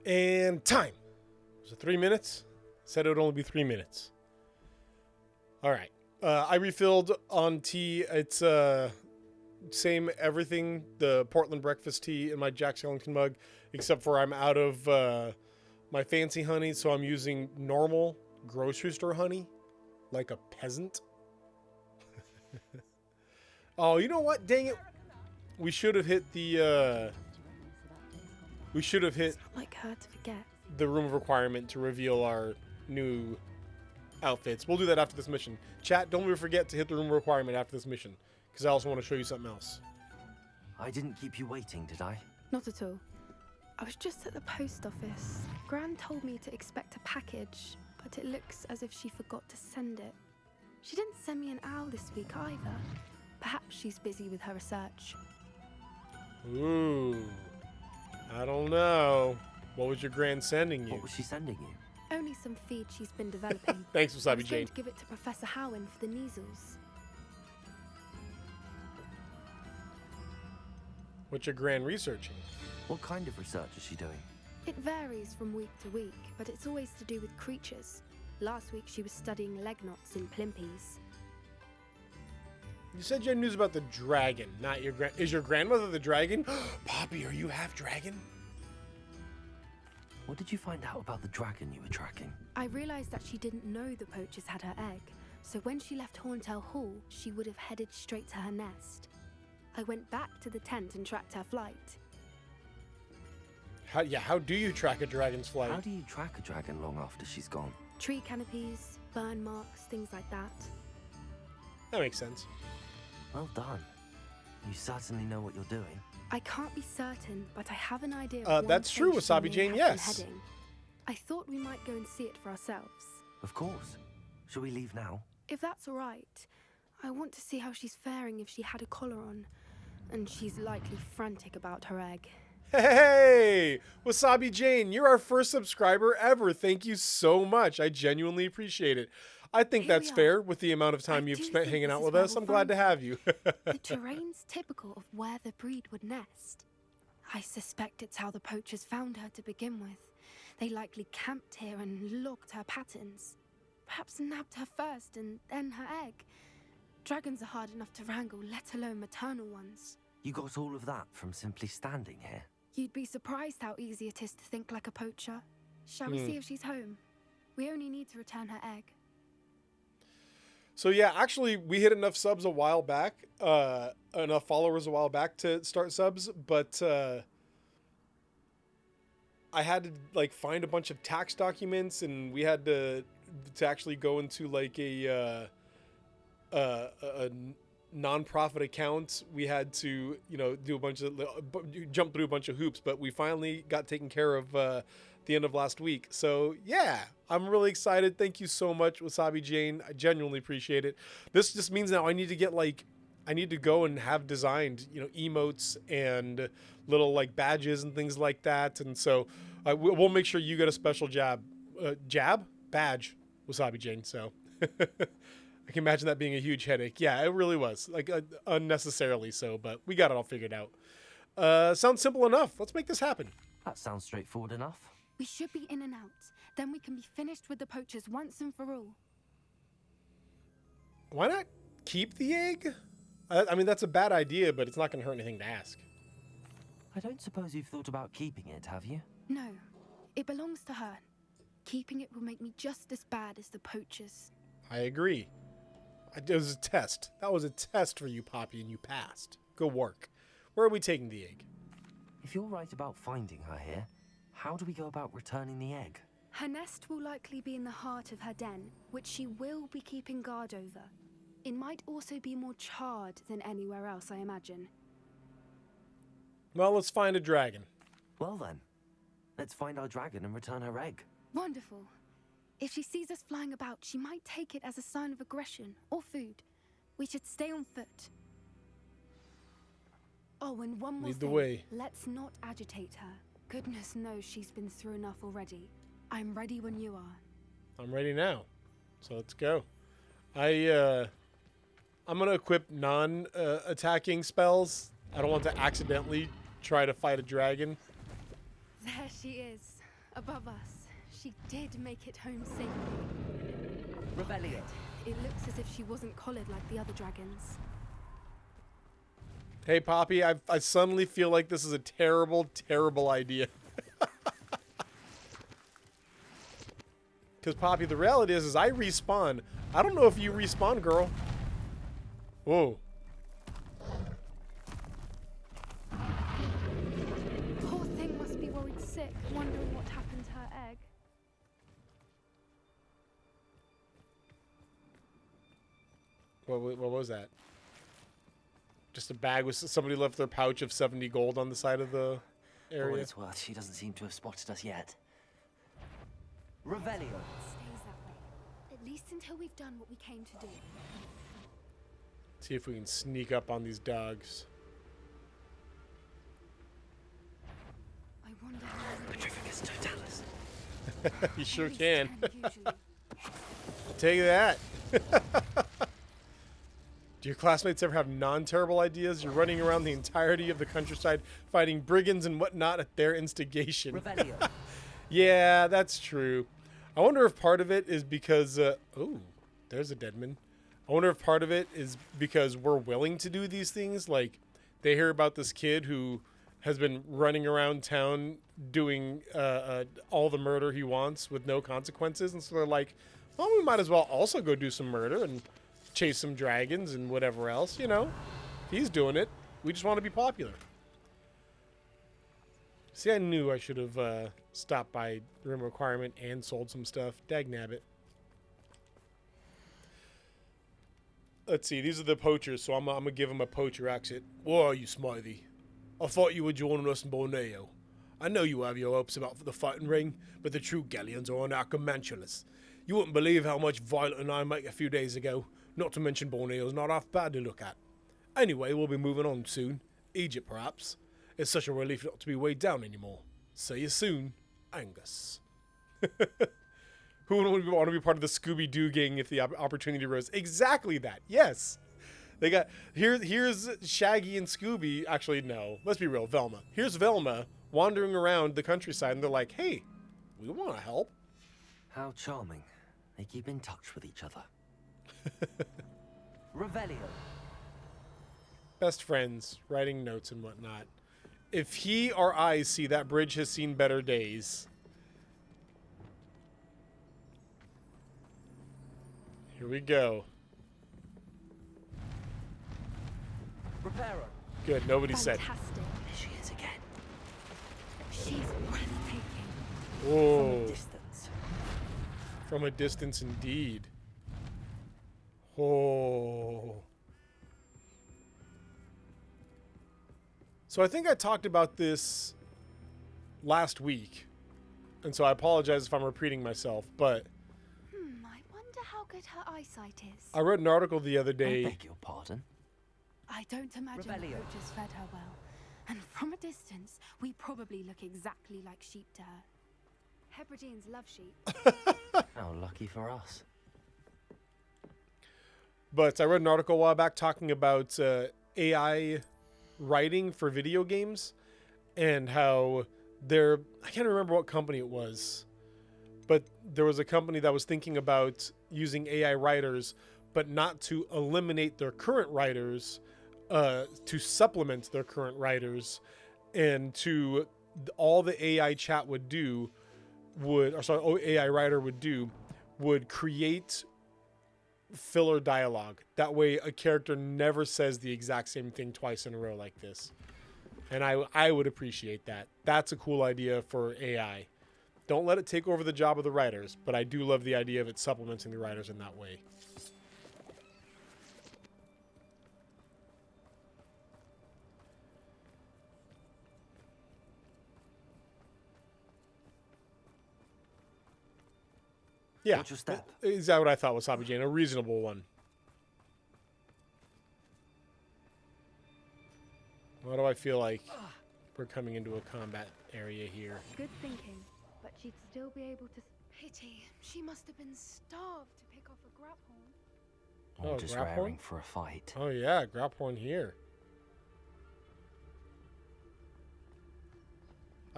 And time. Was it 3 minutes? Said it would only be 3 minutes. All right. I refilled on tea. It's same everything. The Portland breakfast tea in my Jack Skellington mug, except for I'm out of my fancy honey, so I'm using normal grocery store honey, like a peasant. Oh, you know what? Dang it. We should have hit the Like her to forget. the room of requirement to reveal our new outfits. We'll do that after this mission. Chat, don't ever forget to hit the room of requirement after this mission, because I also want to show you something else. I didn't keep you waiting, did I? Not at all. I was just at the post office. Gran told me to expect a package, but it looks as if she forgot to send it. She didn't send me an owl this week either. Perhaps she's busy with her research. Ooh. I don't know. What was your grand sending you? What was she sending you? Only some feed she's been developing. Thanks, I Wasabi was Jane. going to give it to Professor Howen for the measles. What your grand researching? What kind of research is she doing? It varies from week to week, but it's always to do with creatures. Last week she was studying leg knots in plimpies. You said you had news about the dragon, not your grand. Is your grandmother the dragon? Poppy, are you half dragon? What did you find out about the dragon you were tracking? I realized that she didn't know the poachers had her egg, so when she left Horntail Hall, she would have headed straight to her nest. I went back to the tent and tracked her flight. How do you track a dragon's flight? How do you track a dragon long after she's gone? Tree canopies, burn marks, things like that. That makes sense. Well done. You certainly know what you're doing. I can't be certain, but I have an idea of one that's true, place Wasabi we may Jane, have yes. been heading. I thought we might go and see it for ourselves. Of course. Shall we leave now? If that's all right, I want to see how she's faring if she had a collar on. And she's likely frantic about her egg. Hey, Wasabi Jane, you're our first subscriber ever. Thank you so much. I genuinely appreciate it. I think Here that's we are. fair with the amount of time I you've do spent think hanging this out is with where us. we'll I'm glad to find have you. The terrain's typical of where the breed would nest. I suspect it's how the poachers found her to begin with. They likely camped here and logged her patterns. Perhaps nabbed her first and then her egg. Dragons are hard enough to wrangle, let alone maternal ones. You got all of that from simply standing here. You'd be surprised how easy it is to think like a poacher. Shall we see if she's home? We only need to return her egg. So yeah, actually, we hit enough subs a while back, enough followers a while back to start subs, but I had to like find a bunch of tax documents, and we had to actually go into like a non-profit account. We had to, do a bunch of jump through a bunch of hoops, but we finally got taken care of the end of last week. So yeah, I'm really excited. Thank you so much, Wasabi Jane. I genuinely appreciate it. This just means now I need to get I need to go and have designed, emotes and little like badges and things like that. And so we'll make sure you get a special badge, Wasabi Jane. So I can imagine that being a huge headache. Yeah, it really was, like unnecessarily so, but we got it all figured out. Sounds simple enough. Let's make this happen. That sounds straightforward enough. We should be in and out. Then we can be finished with the poachers once and for all. Why not keep the egg? I mean, that's a bad idea, but it's not going to hurt anything to ask. I don't suppose you've thought about keeping it, have you? No, it belongs to her. Keeping it will make me just as bad as the poachers. I agree. It was a test. That was a test for you, Poppy, and you passed. Good work. Where are we taking the egg? If you're right about finding her here, how do we go about returning the egg? Her nest will likely be in the heart of her den, which she will be keeping guard over. It might also be more charred than anywhere else, I imagine. Well, let's find a dragon. Well then, let's find our dragon and return her egg. Wonderful. If she sees us flying about, she might take it as a sign of aggression or food. We should stay on foot. Oh, and one more Lead the thing. way. Let's not agitate her. Goodness knows she's been through enough already. I'm ready when you are. I'm ready now. So let's go. I'm going to equip non-attacking spells. I don't want to accidentally try to fight a dragon. There she is. above us. She did make it home safely. Revelio. It looks as if she wasn't collared like the other dragons. Hey, Poppy, I suddenly feel like this is a terrible, terrible idea. Because, Poppy, the reality is I respawn. I don't know if you respawn, girl. Whoa. Poor thing must be worried sick, wondering what happened to her egg. What was that? Just a bag with somebody left their pouch of 70 gold on the side of the For what area. it's worth, she doesn't seem to have spotted us yet. Revelio. Stays that way. At least until we've done what we came to do. See if we can sneak up on these dogs. I wonder how Petrificus totalis. You sure Fairies can. usually. Take that. Do your classmates ever have non-terrible ideas? You're running around the entirety of the countryside fighting brigands and whatnot at their instigation. Revelio. Yeah, that's true. I wonder if part of it is because... oh, there's a deadman. I wonder if part of it is because we're willing to do these things. Like, they hear about this kid who has been running around town doing all the murder he wants with no consequences. And so they're like, well, we might as well also go do some murder and chase some dragons and whatever else, you know. He's doing it. We just want to be popular. See, I knew I should have stopped by Room Requirement and sold some stuff. Dagnabbit. Let's see. These are the poachers, so I'm going to give them a poacher accent. Where are you, Smythe? I thought you were joining us in Borneo. I know you have your hopes about the fighting ring, but the true galleons are on Arcomantulas. You wouldn't believe how much violent I make a few days ago. Not to mention Borneo's not half bad to look at. Anyway, we'll be moving on soon. Egypt, perhaps. It's such a relief not to be weighed down anymore. See you soon, Angus. Who would want to be part of the Scooby-Doo gang if the opportunity arose? Exactly that. Yes. They got here's Shaggy and Scooby. Actually, no. Let's be real. Velma. Here's Velma wandering around the countryside, and they're like, "Hey, we want to help." How charming. They keep in touch with each other. Revelio. Best friends, writing notes and whatnot. If he or I see that bridge has seen better days. Here we go. Reparo. Good, nobody said. Fantastic. There she is again. She's breathtaking. Whoa. Distance. From a distance indeed. Oh. So I think I talked about this last week. And so I apologize if I'm repeating myself, but I wonder how good her eyesight is. I read an article the other I day. beg your pardon. I don't imagine the Revelio. poachers fed her well. And from a distance, we probably look exactly like sheep to her. Hebrideans love sheep. How lucky for us. But I read an article a while back talking about AI writing for video games and how I can't remember what company it was, but there was a company that was thinking about using AI writers, but not to eliminate their current writers, to supplement their current writers, and to all the AI chat would do AI writer would create filler dialogue. That way a character never says the exact same thing twice in a row like this. And I would appreciate that. That's a cool idea for AI. Don't let it take over the job of the writers, but I do love the idea of it supplementing the writers in that way. Yeah, What's your step? is that what I thought was Hobby Jane? A reasonable one. Why do I feel like we're coming into a combat area here? Good thinking, but she'd still be able to. Pity. She must have been starved to pick off a graphorn. Or Oh, just Graphorn? raring for a fight. Oh yeah, Graphorn here.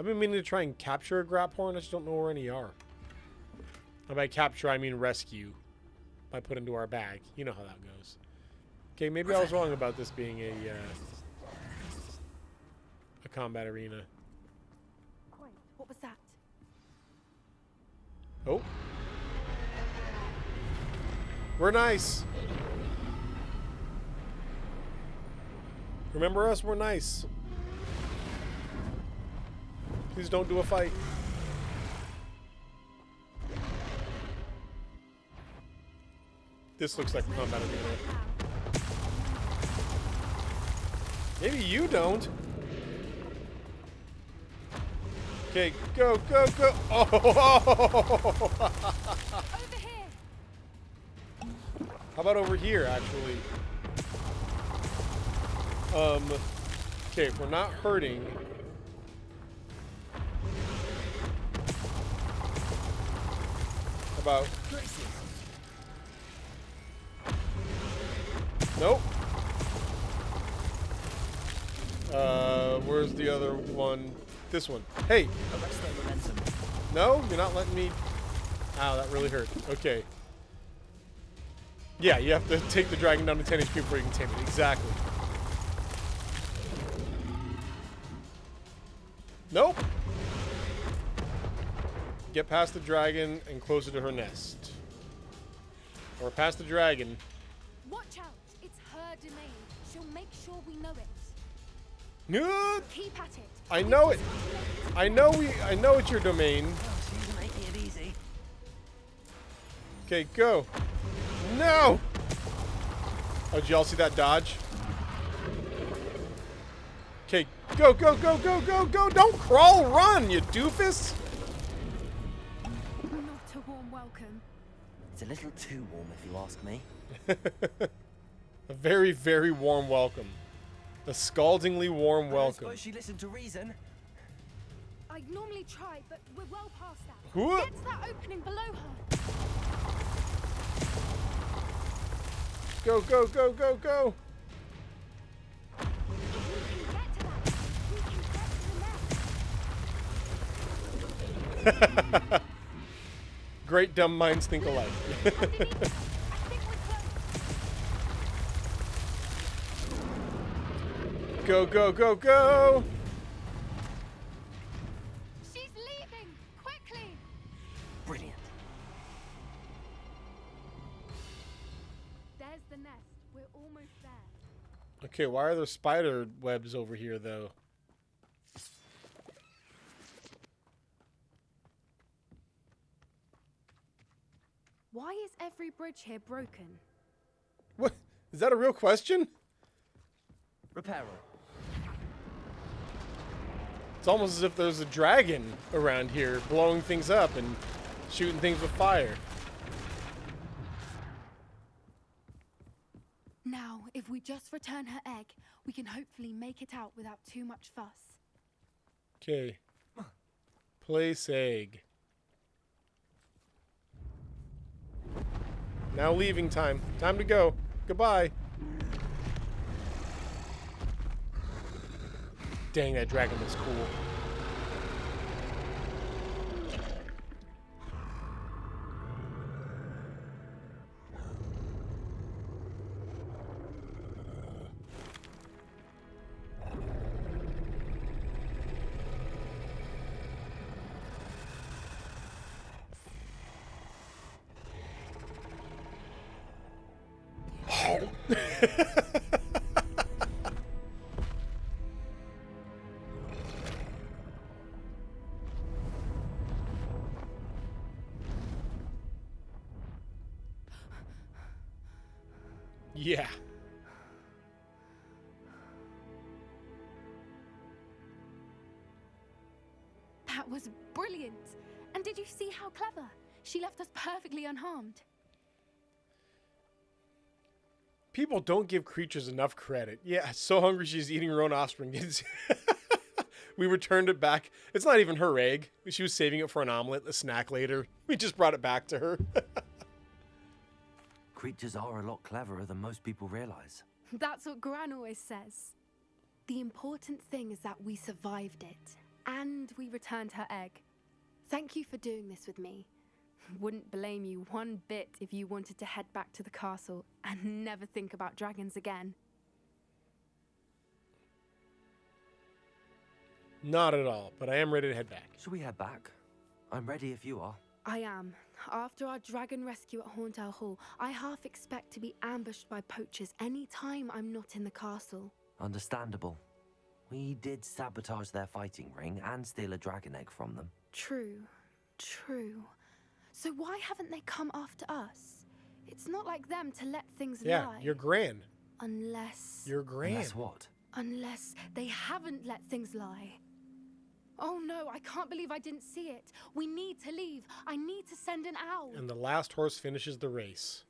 I've been meaning to try and capture a Graphorn. I just don't know where any are. And by capture, I mean rescue. By put into our bag. You know how that goes. Okay, maybe I was wrong about this being a combat arena. Wait, what was that? Oh. We're nice. Remember us? We're nice. Please don't do a fight. This looks like a combat arena. Maybe you don't. Okay, go, go, go. Oh! Over here. How about over here, actually? Okay, if we're not hurting. How about? Nope. Where's the other one? This one. Hey! No? You're not letting me... Ow, that really hurt. Okay. Yeah, you have to take the dragon down to 10 HP before you can tame it. Exactly. Nope. Get past the dragon and closer to her nest. Or past the dragon. Watch out. It's her domain. She'll make sure we know it. No. Keep at it. I know it. I know it's your domain. She's making it easy. Okay, go. No! Oh, did y'all see that dodge? Okay, go, go, go, go, go, go! Don't crawl, run, you doofus! Not a warm welcome. It's a little too warm, if you ask me. A very, very warm welcome. A scaldingly warm I welcome. suppose she listened to reason. I'd normally try, but we're well past that. Who? Get to that opening below her. Go, go, go, go, go! If we can get to that, we can get to the nest. Great dumb minds think alike. I think we're close. Go, go, go, go! She's leaving! Quickly! Brilliant. There's the nest. We're almost there. Okay, why are there spider webs over here, though? Why is every bridge here broken? What? Is that a real question? Repairer. It's almost as if there's a dragon around here blowing things up and shooting things with fire. Now, if we just return her egg, we can hopefully make it out without too much fuss. Okay. Place egg. Now leaving time. Time to go. Goodbye. Dang, that dragon looks cool. Yeah. That was brilliant. And did you see how clever? She left us perfectly unharmed. People don't give creatures enough credit. Yeah, so hungry she's eating her own offspring. We returned it back. It's not even her egg. She was saving it for an omelet, a snack later. We just brought it back to her. Creatures are a lot cleverer than most people realize. That's what Gran always says. The important thing is that we survived it. and we returned her egg. Thank you for doing this with me. Wouldn't blame you one bit if you wanted to head back to the castle and never think about dragons again. Not at all, but I am ready to head back. Shall we head back? I'm ready if you are. I am. After our dragon rescue at Horndale Hall, I half expect to be ambushed by poachers any time I'm not in the castle. Understandable. We did sabotage their fighting ring and steal a dragon egg from them. True. So why haven't they come after us? It's not like them to let things Yeah, lie. you're grand. Unless... You're grand. Unless what? Unless they haven't let things lie. Oh no, I can't believe I didn't see it. We need to leave. I need to send an owl. And the last horse finishes the race.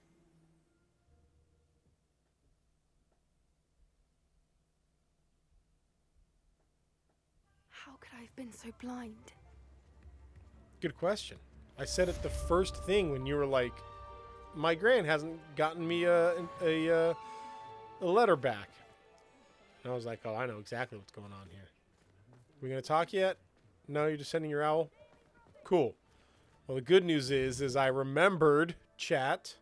How could I have been so blind? Good question. I said it the first thing when you were like, my gran hasn't gotten me a letter back. And I was like, oh, I know exactly what's going on here. We gonna talk yet? No, you're just sending your owl? Cool. Well, the good news is I remembered, chat.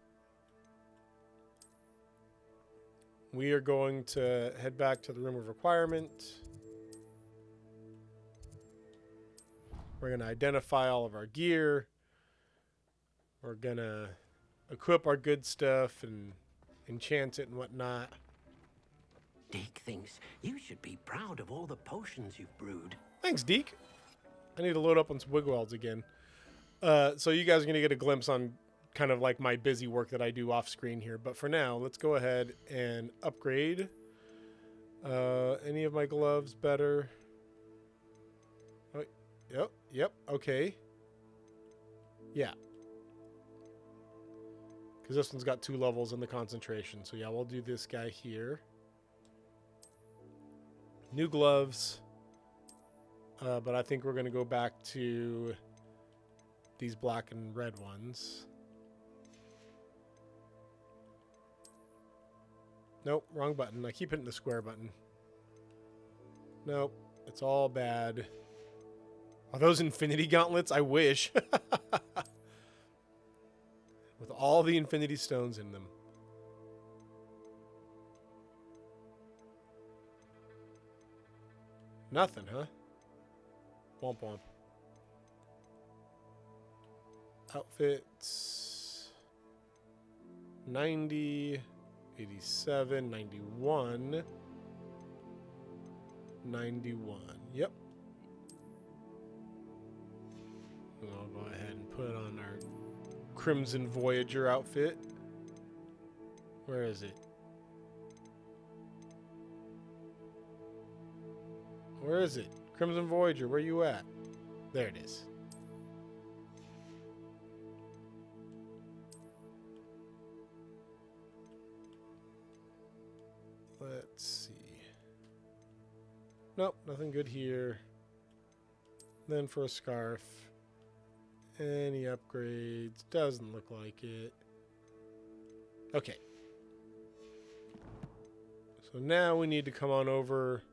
We are going to head back to the room of requirement. We're going to identify all of our gear. We're going to equip our good stuff and enchant it and whatnot. Deke thinks you should be proud of all the potions you've brewed. Thanks, Deke. I need to load up on some Wigwelds again. So you guys are going to get a glimpse on kind of like my busy work that I do off screen here. But for now, let's go ahead and upgrade. Any of my gloves better? Oh, yep, okay. Yeah. Because this one's got 2 levels in the concentration. So yeah, we'll do this guy here. New gloves. But I think we're going to go back to these black and red ones. Nope, wrong button. I keep hitting the square button. Nope, it's all bad. Are those infinity gauntlets? I wish. With all the infinity stones in them. Nothing, huh? Womp womp. Outfits. 90, 87, 91, 91. Yep. And I'll go ahead and put on our Crimson Voyager outfit. Where is it? Where is it? Crimson Voyager, where you at? There it is. Let's see. Nope, nothing good here. Then for a scarf. Any upgrades? Doesn't look like it. Okay. So now we need to come on over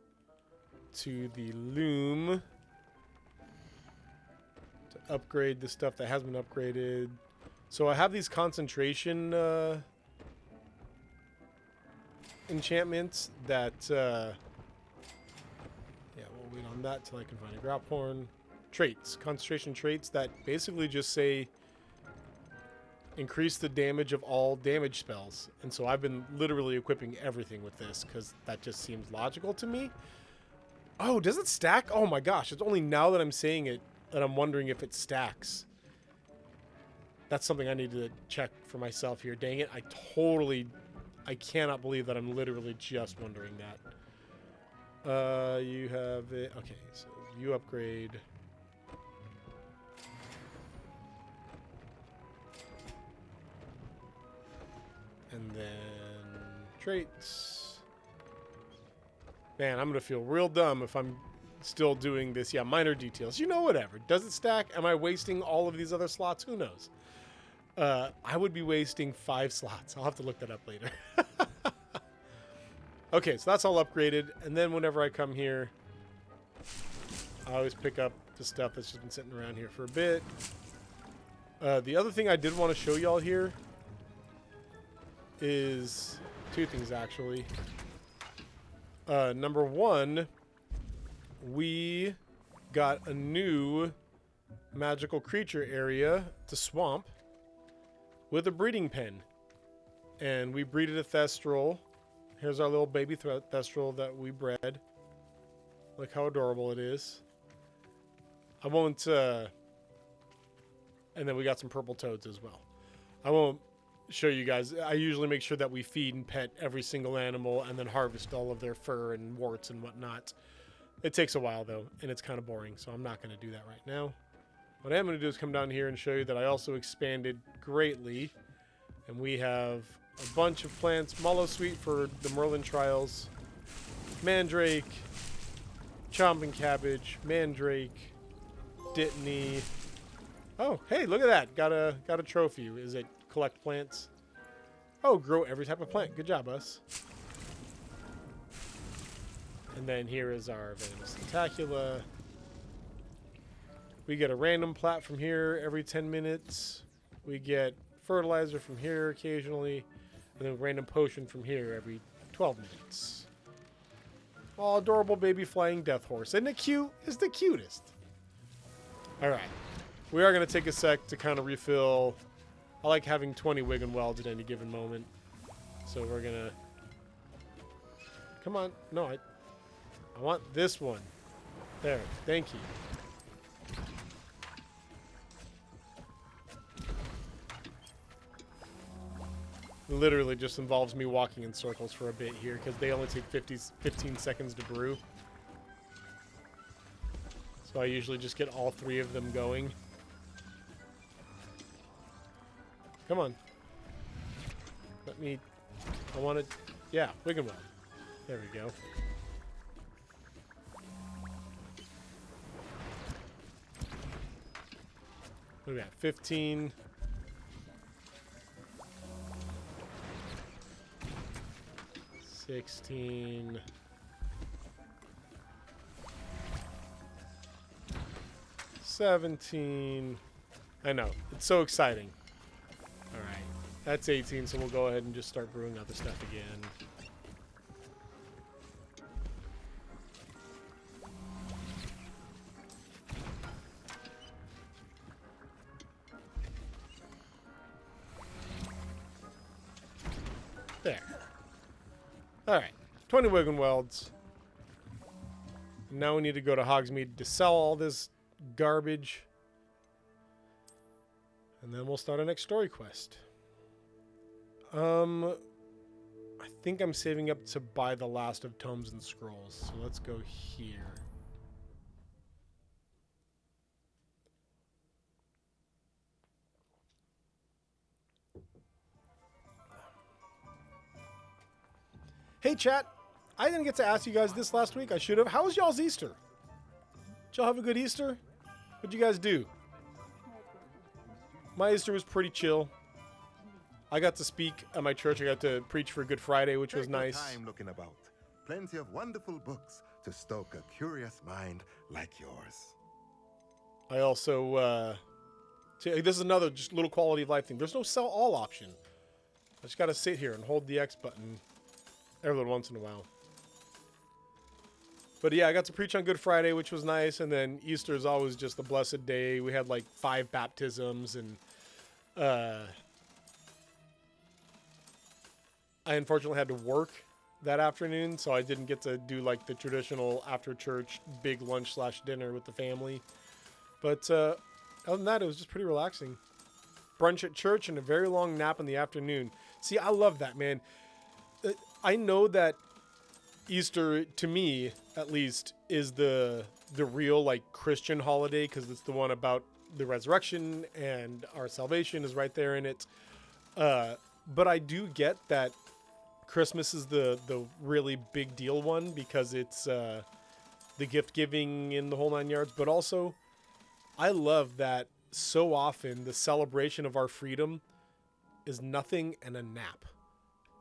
to the loom to upgrade the stuff that has been upgraded. So I have these concentration enchantments that yeah, we'll wait on that till I can find a Grauphorn. Traits, concentration traits that basically just say increase the damage of all damage spells. And so I've been literally equipping everything with this because that just seems logical to me. Oh, does it stack? Oh my gosh, it's only now that I'm saying it that I'm wondering if it stacks. That's something I need to check for myself here. Dang it, I cannot believe that I'm literally just wondering that. You have it. Okay, so you upgrade. And then traits. Man, I'm going to feel real dumb if I'm still doing this. Yeah, minor details. You know, whatever. Does it stack? Am I wasting all of these other slots? Who knows? I would be wasting 5 slots. I'll have to look that up later. Okay, so that's all upgraded. And then whenever I come here, I always pick up the stuff that's just been sitting around here for a bit. The other thing I did want to show y'all here is two things, actually. Number one, we got a new magical creature area to swamp with a breeding pen. And we breeded a Thestral. Here's our little baby Thestral that we bred. Look how adorable it is. I won't, and then we got some purple toads as well. I won't show you guys. I usually make sure that we feed and pet every single animal and then harvest all of their fur and warts and whatnot. It takes a while though, and it's kind of boring, so I'm not going to do that right now. What I am going to do is come down here and show you that I also expanded greatly, and we have a bunch of plants. Mallow Sweet for the Merlin trials, Mandrake, Chomping Cabbage, Mandrake, Dittany. Oh, hey, look at that. Got a trophy. Is it collect plants? Oh, grow every type of plant. Good job, us. And then here is our Venomous Tentacula. We get a random plat from here every 10 minutes. We get fertilizer from here occasionally. And then a random potion from here every 12 minutes. Oh, adorable baby flying death horse. Isn't it cute? It's the cutest. Alright. We are going to take a sec to kind of refill. I like having 20 Wiggenwelds at any given moment. So we're going to... Come on. No, I want this one. There. Thank you. Literally just involves me walking in circles for a bit here because they only take 15 seconds to brew. So I usually just get all three of them going. Come on. Let me... I want to... Yeah, Wiggenweld. There we go. What do we got? 15... 16... 17... I know. It's so exciting. Alright. That's 18, so we'll go ahead and just start brewing other stuff again. There. Alright. 20 Wiggenwelds. Now we need to go to Hogsmeade to sell all this garbage. And then we'll start our next story quest. I think I'm saving up to buy the last of Tomes and Scrolls. So let's go here. Hey chat, I didn't get to ask you guys this last week. I should have. How was y'all's Easter? Did y'all have a good Easter? What'd you guys do? My Easter was pretty chill. I got to speak at my church. I got to preach for Good Friday, which was nice. Take your time looking about. Plenty of wonderful books to stoke a curious mind like yours. I also, see, this is another just little quality of life thing. There's no sell all option. I just got to sit here and hold the X button every little once in a while. But yeah, I got to preach on Good Friday, which was nice. And then Easter is always just a blessed day. We had like 5 baptisms, and I unfortunately had to work that afternoon, so I didn't get to do like the traditional after church big lunch / dinner with the family. But other than that, it was just pretty relaxing. Brunch at church and a very long nap in the afternoon. See, I love that, man. I know that Easter, to me at least, is the real like Christian holiday because it's the one about the resurrection and our salvation is right there in it. But I do get that Christmas is the really big deal one because it's the gift giving in the whole 9 yards. But also, I love that so often the celebration of our freedom is nothing and a nap.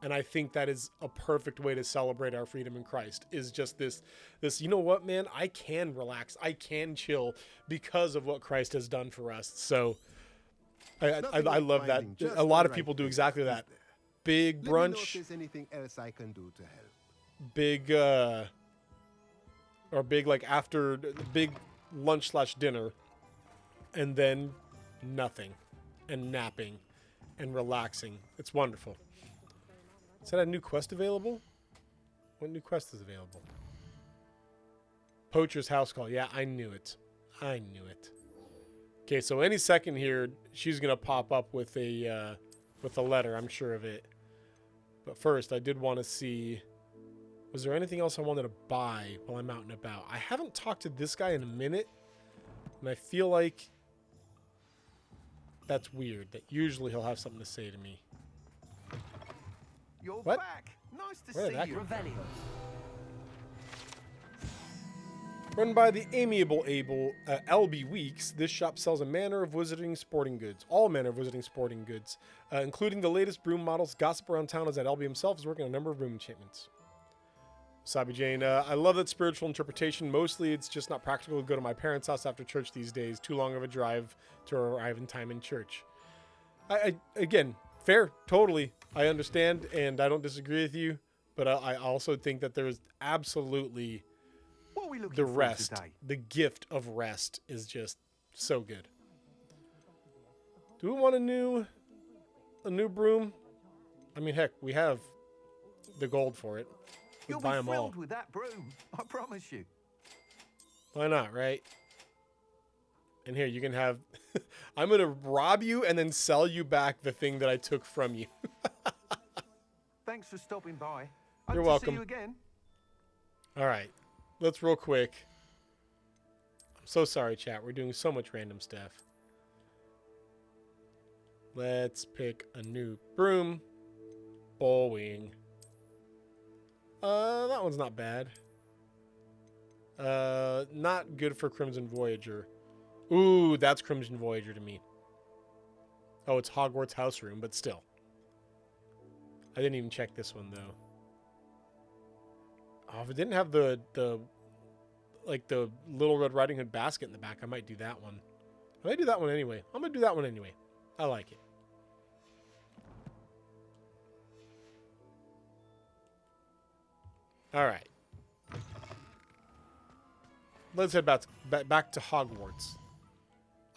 And I think that is a perfect way to celebrate our freedom in Christ, is just this, you know what, man, I can relax, I can chill because of what Christ has done for us. So I love that. A lot of people do exactly that. Big Let me know if brunch, there's anything else I can do to help. big, or big, like, after, big lunch/dinner, and then nothing, and napping, and relaxing. It's wonderful. Is that a new quest available? What new quest is available? Poacher's house call. Yeah, I knew it. I knew it. Okay, so any second here, she's gonna pop up with a letter. I'm sure of it. But first, I did want to see, was there anything else I wanted to buy while I'm out and about? I haven't talked to this guy in a minute, and I feel like that's weird. That usually he'll have something to say to me. You're What? back. Nice to Where did see that you. come from? Revelio. Run by the amiable LB Weeks, this shop sells a manner of wizarding sporting goods. All manner of wizarding sporting goods, including the latest broom models. Gossip around town is that LB himself is working on a number of broom enchantments. Sabi Jane, I love that spiritual interpretation. Mostly it's just not practical to go to my parents' house after church these days. Too long of a drive to arrive in time in church. I again, fair, totally. I understand, and I don't disagree with you. But I also think that there is absolutely... What are we looking the for rest, today? the gift of rest is just so good. Do we want a new broom? I mean, heck, we have the gold for it. We You'll buy be them all. thrilled with that broom. I promise you. Why not, right? And here, you can have... I'm going to rob you and then sell you back the thing that I took from you. Thanks for stopping by. You're Hope to welcome. see you again. All right. Let's real quick. I'm so sorry, chat. We're doing so much random stuff. Let's pick a new broom. Bowling. That one's not bad. Not good for Crimson Voyager. Ooh, that's Crimson Voyager to me. Oh, it's Hogwarts house room, but still. I didn't even check this one though. Oh, if it didn't have the Little Red Riding Hood basket in the back, I might do that one. I might do that one anyway. I'm gonna do that one anyway. I like it. All right. Let's head back to Hogwarts.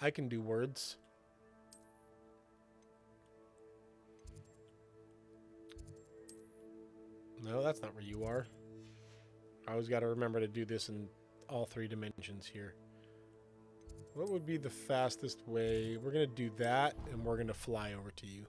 I can do words. No, that's not where you are. I always got to remember to do this in all 3 dimensions here. What would be the fastest way? We're going to do that, and we're going to fly over to you.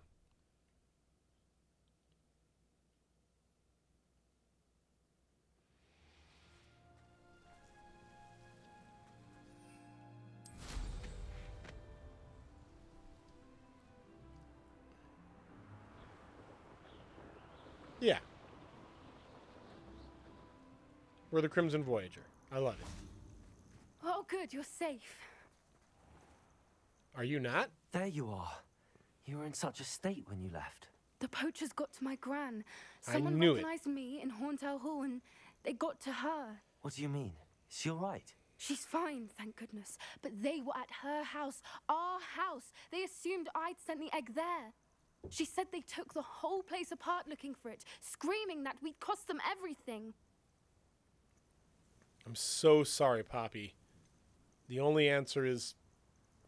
Yeah. We're the Crimson Voyager. I love it. Oh, good, you're safe. Are you not? There you are. You were in such a state when you left. The poachers got to my gran. I Someone knew it. recognized me in Horntail Hall, and they got to her. What do you mean? Is she all right? She's fine, thank goodness. But they were at her house, our house. They assumed I'd sent the egg there. She said they took the whole place apart looking for it, screaming that we'd cost them everything. I'm so sorry, Poppy. The only answer is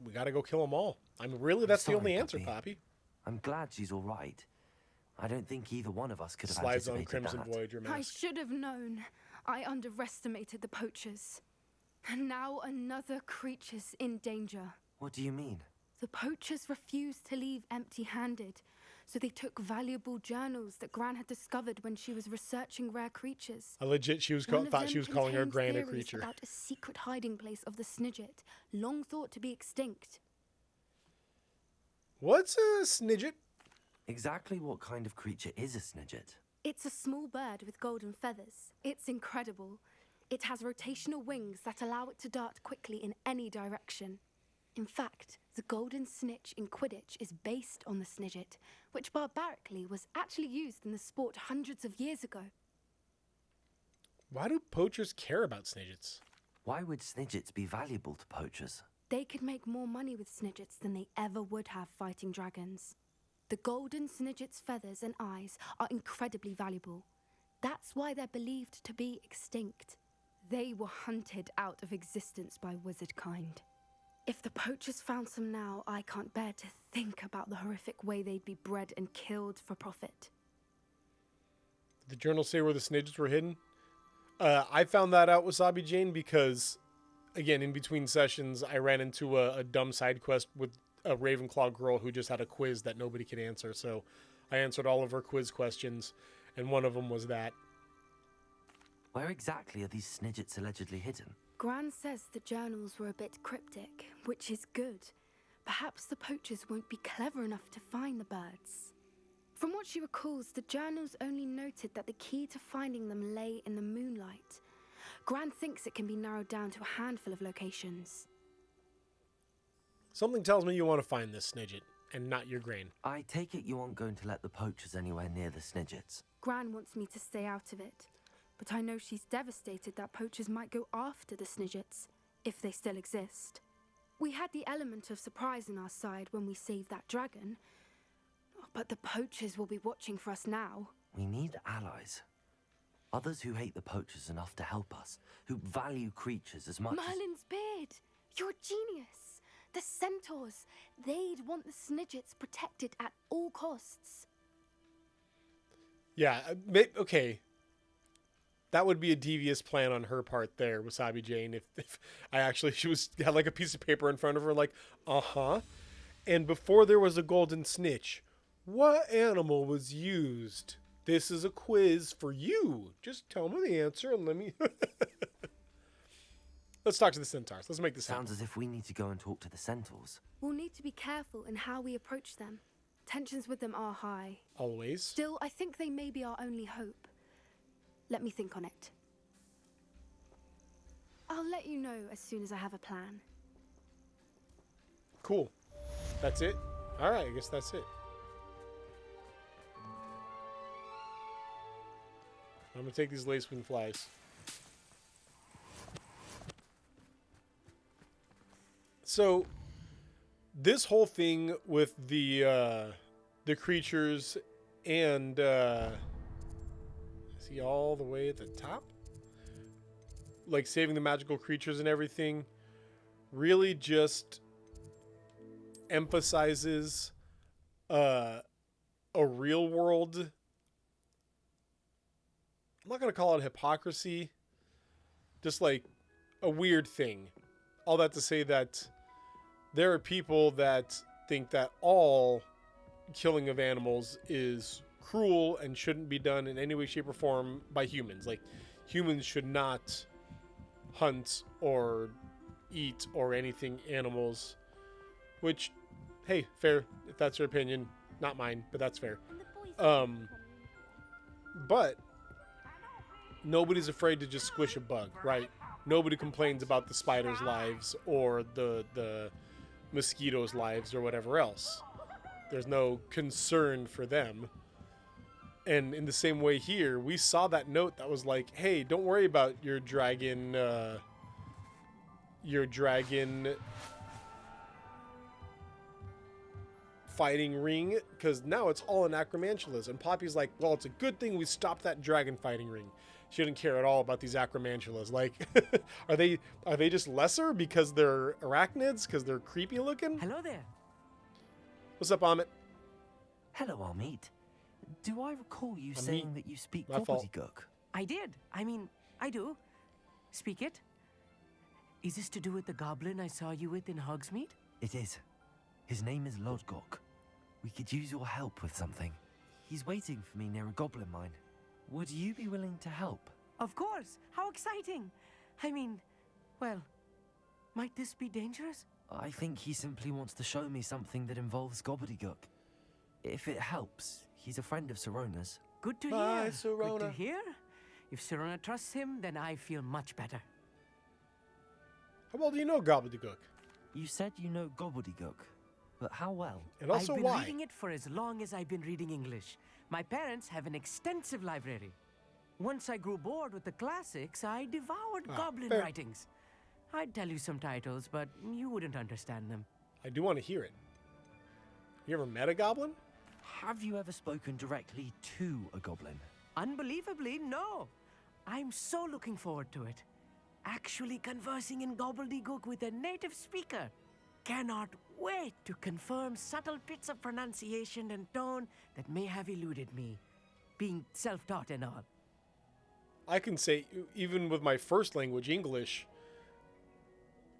we got to go kill them all. That's the only answer, Poppy. I'm glad she's all right. I don't think either one of us could have Slides on anticipated Crimson that. Voyager I mask. should have known. I underestimated the poachers. And now another creature's in danger. What do you mean? The poachers refused to leave empty-handed, so they took valuable journals that Gran had discovered when she was researching rare creatures. I legit, she was One of thought them she was calling her contained Gran a theories creature. about a secret hiding place of the Snidget, long thought to be extinct. What's a Snidget? Exactly what kind of creature is a Snidget? It's a small bird with golden feathers. It's incredible. It has rotational wings that allow it to dart quickly in any direction. In fact, the golden snitch in Quidditch is based on the Snidget, which barbarically was actually used in the sport hundreds of years ago. Why do poachers care about Snidgets? Why would Snidgets be valuable to poachers? They could make more money with Snidgets than they ever would have fighting dragons. The golden Snidget's feathers and eyes are incredibly valuable. That's why they're believed to be extinct. They were hunted out of existence by wizard kind. If the poachers found some now, I can't bear to think about the horrific way they'd be bred and killed for profit. Did the journal say where the Snidgets were hidden? I found that out, Wasabi Jane, because, again, in between sessions, I ran into a dumb side quest with a Ravenclaw girl who just had a quiz that nobody could answer. So I answered all of her quiz questions, and one of them was that. Where exactly are these Snidgets allegedly hidden? Gran says the journals were a bit cryptic, which is good. Perhaps the poachers won't be clever enough to find the birds. From what she recalls, the journals only noted that the key to finding them lay in the moonlight. Gran thinks it can be narrowed down to a handful of locations. Something tells me you want to find this Snidget, and not your grain. I take it you aren't going to let the poachers anywhere near the Snidgets. Gran wants me to stay out of it, but I know she's devastated that poachers might go after the Snidgets, if they still exist. We had the element of surprise on our side when we saved that dragon, but the poachers will be watching for us now. We need allies. Others who hate the poachers enough to help us, who value creatures as much Merlin's beard! You're a genius! The centaurs! They'd want the Snidgets protected at all costs. Yeah, okay. That would be a devious plan on her part there, Wasabi Jane, if she had like a piece of paper in front of her, like, and before there was a golden snitch, what animal was used? This is a quiz for you. Just tell me the answer and let me... Let's talk to the centaurs. Let's make this happen. Sounds as if we need to go and talk to the centaurs. We'll need to be careful in how we approach them. Tensions with them are high. Always. Still, I think they may be our only hope. Let me think on it. I'll let you know as soon as I have a plan. Cool. That's it? Alright, I guess that's it. I'm gonna take these lacewing flies. So, this whole thing with the creatures and is he all the way at the top? Like saving the magical creatures and everything really just emphasizes a real world. I'm not going to call it hypocrisy, just like a weird thing. All that to say that there are people that think that all killing of animals is cruel and shouldn't be done in any way, shape, or form by humans. Like, humans should not hunt or eat or anything animals, which, hey, fair. If that's your opinion, not mine, but that's fair. But nobody's afraid to just squish a bug, right? Nobody complains about the spiders' lives or the mosquitoes' lives or whatever else. There's no concern for them. And in the same way here, we saw that note that was like, hey, don't worry about your dragon fighting ring, because now it's all in Acromantulas. And Poppy's like, well, it's a good thing we stopped that dragon fighting ring. She didn't care at all about these Acromantulas. Like, are they just lesser because they're arachnids, because they're creepy looking? Hello there. What's up, Amit? Hello, Amit. Do I recall you Amit, saying that you speak my fault. gobbledygook? I did. I mean, I do. Speak it. Is this to do with the goblin I saw you with in Hogsmeade? It is. His name is Lodgok. We could use your help with something. He's waiting for me near a goblin mine. Would you be willing to help? Of course. How exciting. I mean, well, might this be dangerous? I think he simply wants to show me something that involves gobbledygook. If it helps, he's a friend of Sirona's. Good to Bye, hear. Sirona. Good to hear. If Sirona trusts him, then I feel much better. How well do you know gobbledygook? You said you know gobbledygook, but how well? And also I've been why? reading it for as long as I've been reading English. My parents have an extensive library. Once I grew bored with the classics, I devoured goblin fair. writings. I'd tell you some titles, but you wouldn't understand them. I do want to hear it. You ever met a goblin? Have you ever spoken directly to a goblin? Unbelievably, no. I'm so looking forward to it. Actually conversing in gobbledygook with a native speaker. Cannot wait to confirm subtle bits of pronunciation and tone that may have eluded me, being self-taught and all. I can say, even with my first language, English,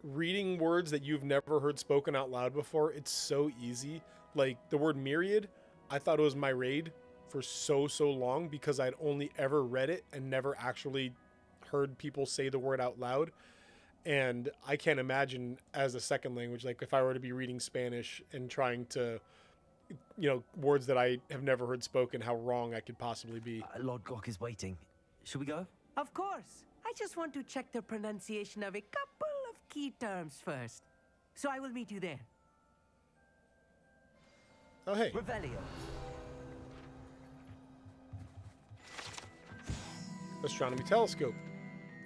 reading words that you've never heard spoken out loud before, it's so easy. Like the word myriad, I thought it was myriad for so long because I'd only ever read it and never actually heard people say the word out loud. And I can't imagine as a second language, like if I were to be reading Spanish and trying to, words that I have never heard spoken, how wrong I could possibly be. Lord Gok is waiting. Should we go? Of course. I just want to check the pronunciation of a couple of key terms first. So I will meet you there. Oh, hey. Revelio. Astronomy telescope.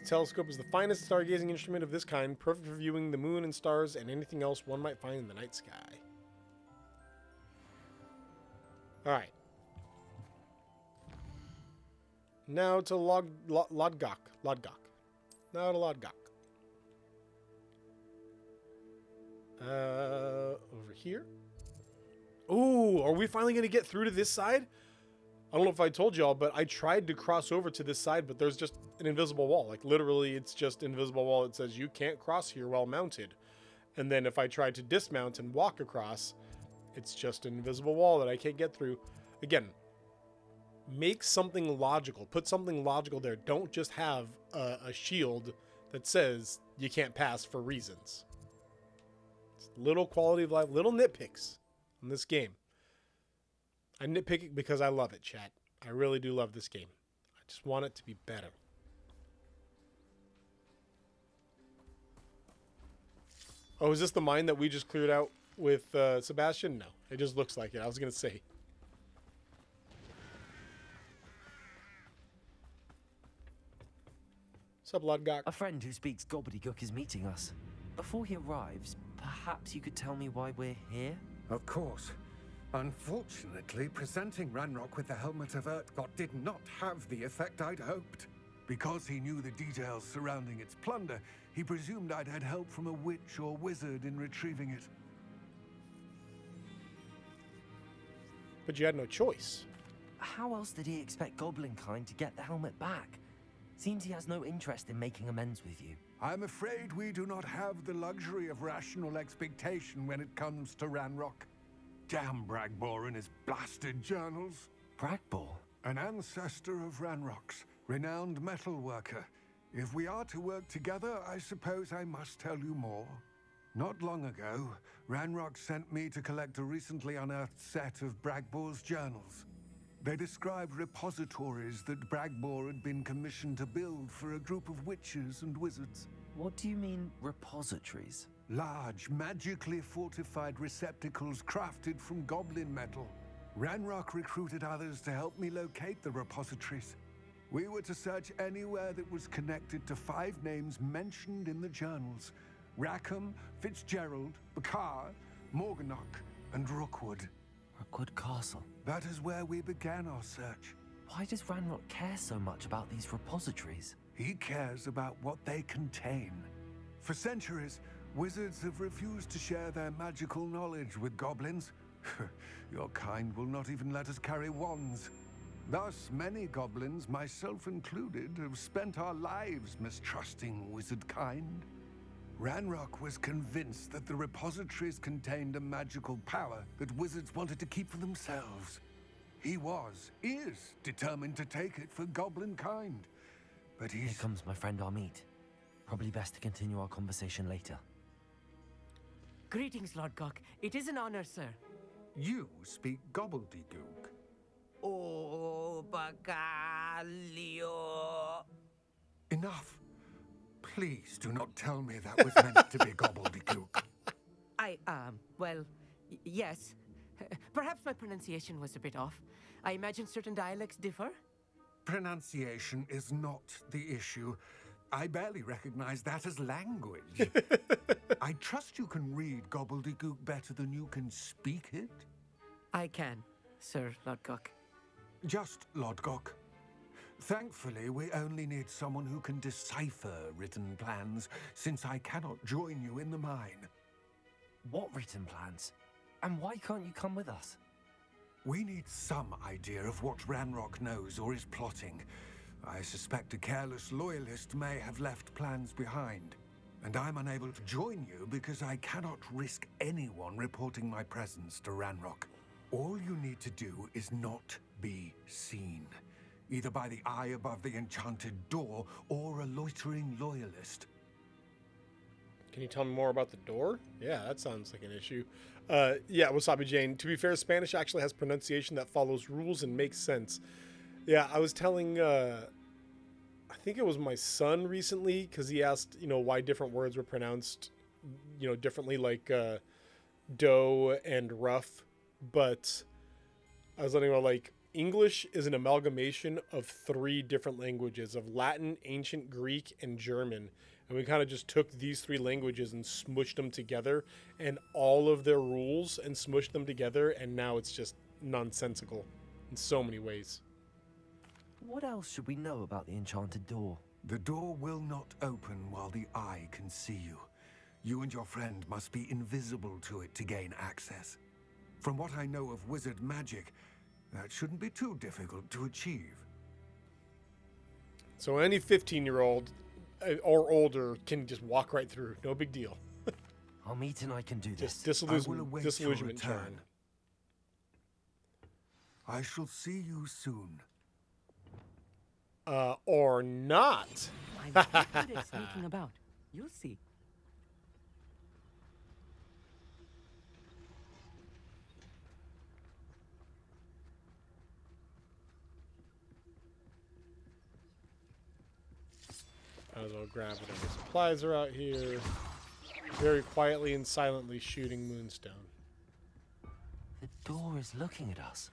The telescope is the finest stargazing instrument of this kind, perfect for viewing the moon and stars and anything else one might find in the night sky. Alright. Now to Lodgok. Now to Lodgok. Over here. Ooh, are we finally going to get through to this side? I don't know if I told y'all, but I tried to cross over to this side, but there's just an invisible wall. Like, literally, it's just an invisible wall that says you can't cross here while mounted. And then if I try to dismount and walk across, it's just an invisible wall that I can't get through. Again, make something logical. Put something logical there. Don't just have a shield that says you can't pass for reasons. It's little quality of life, little nitpicks in this game. I nitpick it because I love it, chat. I really do love this game. I just want it to be better. Oh, is this the mine that we just cleared out with Sebastian? No, it just looks like it. I was going to say. What's up, Lodgok? A friend who speaks gobbledygook is meeting us. Before he arrives, perhaps you could tell me why we're here? Of course. Unfortunately, presenting Ranrock with the Helmet of Urtkot did not have the effect I'd hoped. Because he knew the details surrounding its plunder, he presumed I'd had help from a witch or wizard in retrieving it. But you had no choice. How else did he expect Goblinkind to get the helmet back? Seems he has no interest in making amends with you. I'm afraid we do not have the luxury of rational expectation when it comes to Ranrock. Damn Bragbor and his blasted journals. Bragbor? An ancestor of Ranrock's, renowned metal worker. If we are to work together, I suppose I must tell you more. Not long ago, Ranrock sent me to collect a recently unearthed set of Bragbor's journals. They described repositories that Bragbor had been commissioned to build for a group of witches and wizards. What do you mean, repositories? Large, magically fortified receptacles crafted from goblin metal. Ranrock recruited others to help me locate the repositories. We were to search anywhere that was connected to 5 names mentioned in the journals: Rackham, Fitzgerald, Bakar, Morganach, and Rookwood. Rookwood Castle. That is where we began our search. Why does Ranrock care so much about these repositories? He cares about what they contain. For centuries, wizards have refused to share their magical knowledge with goblins. Your kind will not even let us carry wands. Thus, many goblins, myself included, have spent our lives mistrusting wizard kind. Ranrock was convinced that the repositories contained a magical power that wizards wanted to keep for themselves. He is determined to take it for goblin kind. But Here comes my friend Amit. Probably best to continue our conversation later. Greetings, Lord Gok. It is an honor, sir. You speak gobbledygook. Oh, Bagalio. Enough. Please do not tell me that was meant to be gobbledygook. Well, yes. Perhaps my pronunciation was a bit off. I imagine certain dialects differ. Pronunciation is not the issue. I barely recognize that as language. I trust you can read gobbledygook better than you can speak it? I can, Sir Lodgok. Just Lodgok. Thankfully, we only need someone who can decipher written plans, since I cannot join you in the mine. What written plans? And why can't you come with us? We need some idea of what Ranrock knows or is plotting. I suspect a careless loyalist may have left plans behind. And I'm unable to join you because I cannot risk anyone reporting my presence to Ranrock. All you need to do is not be seen, either by the eye above the enchanted door or a loitering loyalist. Can you tell me more about the door? Yeah, that sounds like an issue. Yeah, Wasabi Jane. To be fair, Spanish actually has pronunciation that follows rules and makes sense. Yeah, I was telling, I think it was my son recently, because he asked, why different words were pronounced, differently, like dough and rough. But I was letting him know, like, English is an amalgamation of 3 different languages, of Latin, Ancient Greek, and German. And we kind of just took these 3 languages and smushed them together, and all of their rules, and smushed them together, and now it's just nonsensical in so many ways. What else should we know about the enchanted door? The door will not open while the eye can see you. You and your friend must be invisible to it to gain access. From what I know of wizard magic, that shouldn't be too difficult to achieve. So any 15-year-old or older can just walk right through. No big deal. Amit and I can do this. Just disillusionment turn. I shall see you soon. Or not. I'm good at sneaking about. You'll see. Might as well grab whatever supplies are out here. Very quietly and silently shooting Moonstone. The door is looking at us.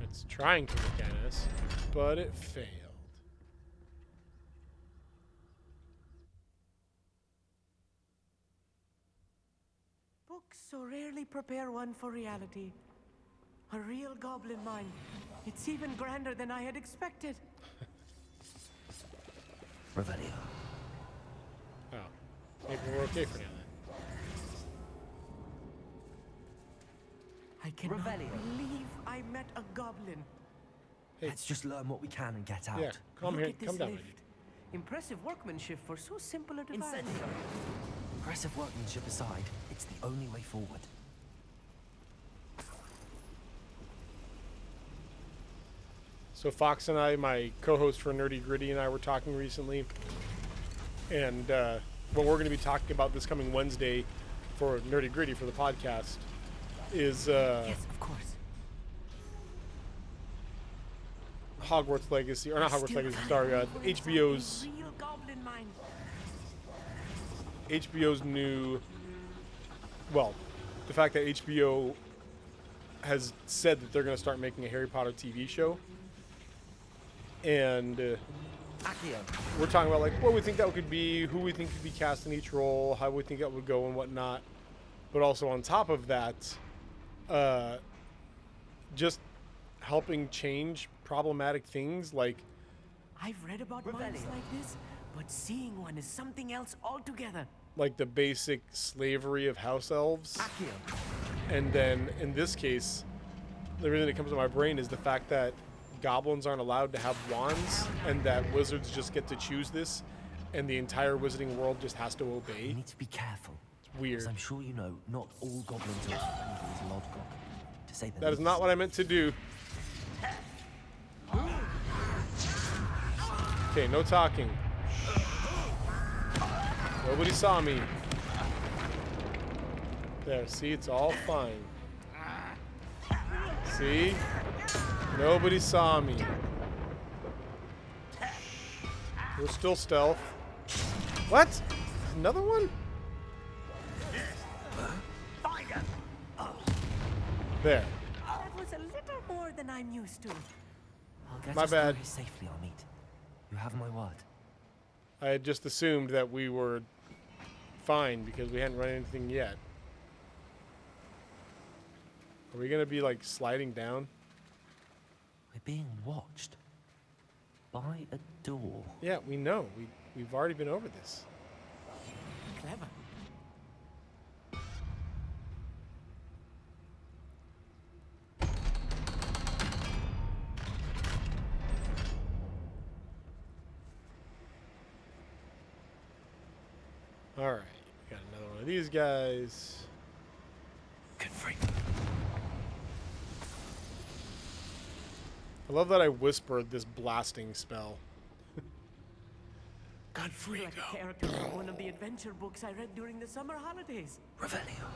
It's trying to look at us, but it failed. Books so rarely prepare one for reality. A real goblin mine. It's even grander than I had expected. Revelio. Oh. Maybe we're okay for now then. I cannot believe I met a goblin. Hey. Let's just learn what we can and get out. Yeah, come Look here, at this come down. lift. Impressive workmanship for so simple a device. Impressive workmanship aside, it's the only way forward. So Fox and I, my co-host for Nerdy Gritty, and I were talking recently, and what we're going to be talking about this coming Wednesday for Nerdy Gritty for the podcast is yes, of course. Hogwarts Legacy, or not Hogwarts Legacy, sorry, HBO's Real goblin mine. HBO's new, well, the fact that HBO has said that they're going to start making a Harry Potter TV show. And we're talking about like what we think that could be, who we think could be cast in each role, how we think that would go and whatnot. But also on top of that, just helping change problematic things like... I've read about mines like this, but seeing one is something else altogether. Like the basic slavery of house elves. And then in this case, the reason it comes to my brain is the fact that goblins aren't allowed to have wands, and that wizards just get to choose this, and the entire wizarding world just has to obey. You need to be careful. It's weird. As I'm sure you know, not all goblins are as friendly as Lodgok. To say the That is least. not what I meant to do. Okay, no talking. Nobody saw me. There, see, it's all fine. See? Nobody saw me. We're still stealth. What? Another one? Find him! There. That was a little more than I'm used to. I'll get My us bad. through here safely, Amit. You have my word. I had just assumed that we were fine because we hadn't run anything yet. Are we gonna be like sliding down? We're being watched. By a door. Yeah, we know. We've already been over this. Clever. Alright, got another one of these guys. I love that I whispered this blasting spell. I feel like a character from one of the adventure books I read during the summer holidays. Revelio.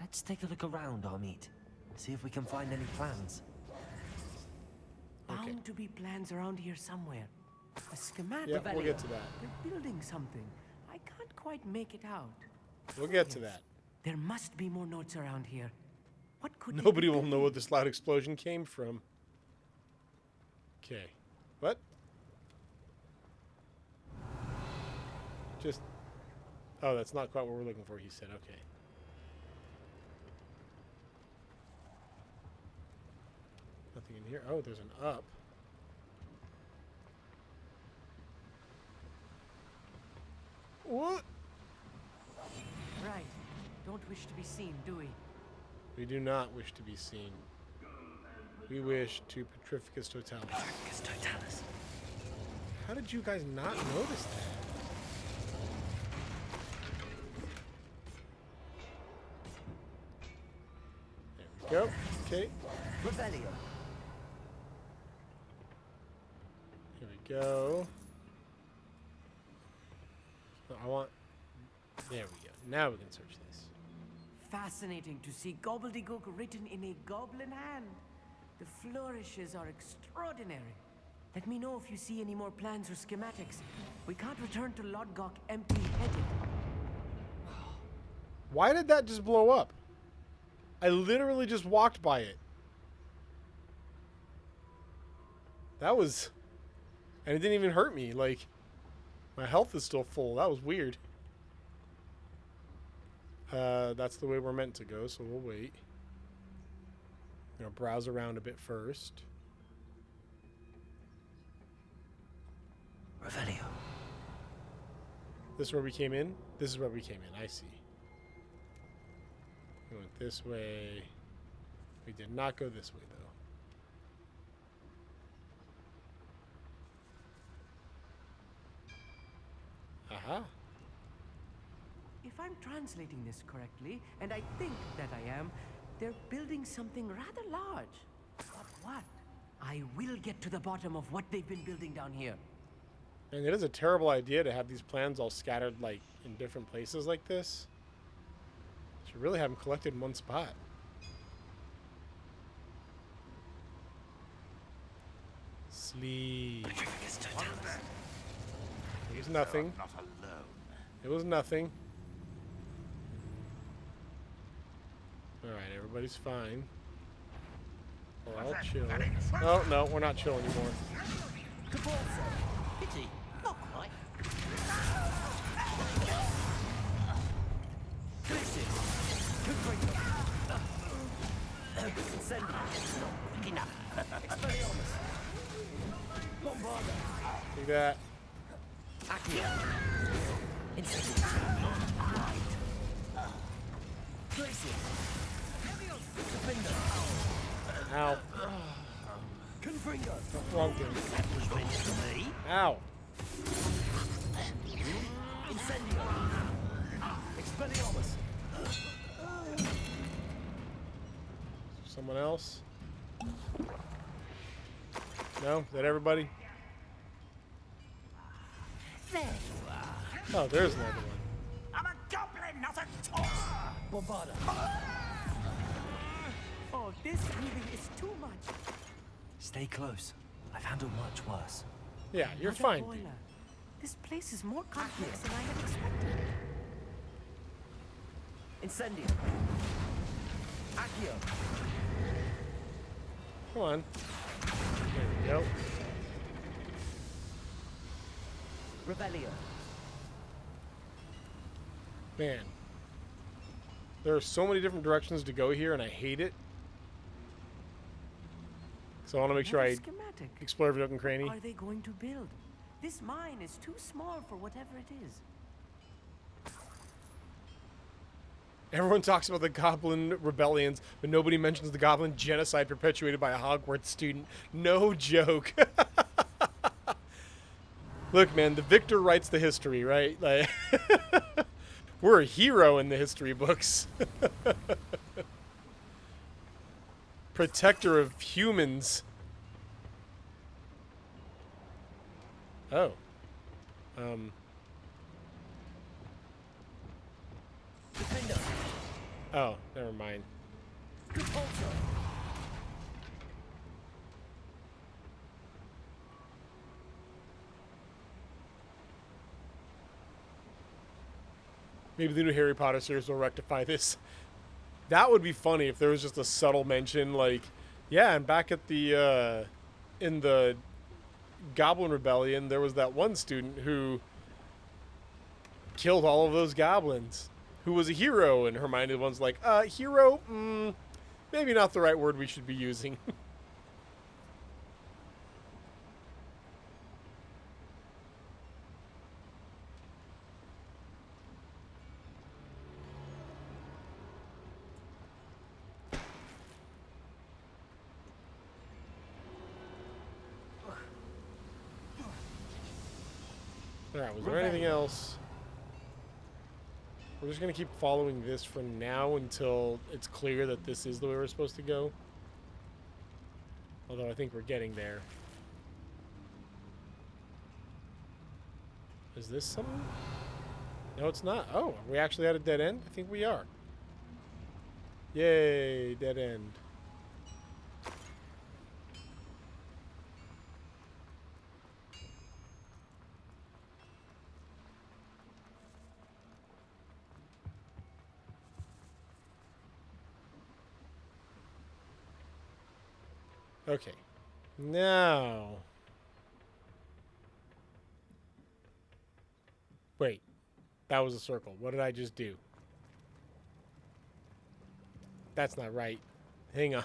Let's take a look around, Amit. See if we can find any plans. Bound to be plans around here somewhere. A schematic. Yeah, we'll get to that. They're building something. I can't quite make it out. We'll get to that. There must be more notes around here. What could they Nobody be will know building? where this loud explosion came from. Okay. What? Just... Oh, that's not quite what we're looking for, he said. Okay. Nothing in here. Oh, there's an up. What? Right. Don't wish to be seen, do we? We do not wish to be seen. We wish to Petrificus Totalis. Petrificus Totalis. How did you guys not notice that? There we go. Okay. Revelio. Here we go. Oh, I want... There we go. Now we can search this. Fascinating to see gobbledygook written in a goblin hand. The flourishes are extraordinary. Let me know if you see any more plans or schematics. We can't return to Lodgok empty-headed. Why did that just blow up? I literally just walked by it. That was... And it didn't even hurt me. Like, my health is still full. That was weird. That's the way we're meant to go, so we'll wait. I'm gonna browse around a bit first. Revelio. This is where we came in? This is where we came in, I see. We went this way. We did not go this way, though. Aha. If I'm translating this correctly, and I think that I am, they're building something rather large. But what? I will get to the bottom of what they've been building down here. And it is a terrible idea to have these plans all scattered, like, in different places like this. Should really have them collected in one spot. Sleep. It was nothing. Not alone. It was nothing. Alright, everybody's fine. We're all chill. Oh, no, we're not chill anymore. Pity. Not quite. Take that. Ow. Wrong thing. Ow. Someone else? No? Is that everybody? There you are. Oh, there's another one. I'm a goblin, not a toy. Bombarda. Oh, this really is too much. Stay close. I've handled much worse. Yeah, you're Another fine. boiler. This place is more complex than I had expected. Incendio. Accio. Come on. There we go. Revelio. Man. There are so many different directions to go here, and I hate it. So I want to make sure I Schematic. explore every nook and cranny. What are they going to build? This mine is too small for whatever it is. Everyone talks about the Goblin rebellions, but nobody mentions the Goblin genocide perpetuated by a Hogwarts student. No joke. Look, man, the victor writes the history, right? Like, we're a hero in the history books. Protector of humans. Oh. Oh, never mind. Maybe the new Harry Potter series will rectify this. That would be funny if there was just a subtle mention, like, yeah, and back at the, in the Goblin Rebellion, there was that one student who killed all of those goblins, who was a hero, and Hermione one's like, hero? Maybe not the right word we should be using. Alright, was there anything else? We're just going to keep following this for now until it's clear that this is the way we're supposed to go. Although I think we're getting there. Is this something? No, it's not. Oh, are we actually at a dead end? I think we are. Yay, dead end. Okay. Now. Wait. That was a circle. What did I just do? That's not right. Hang on.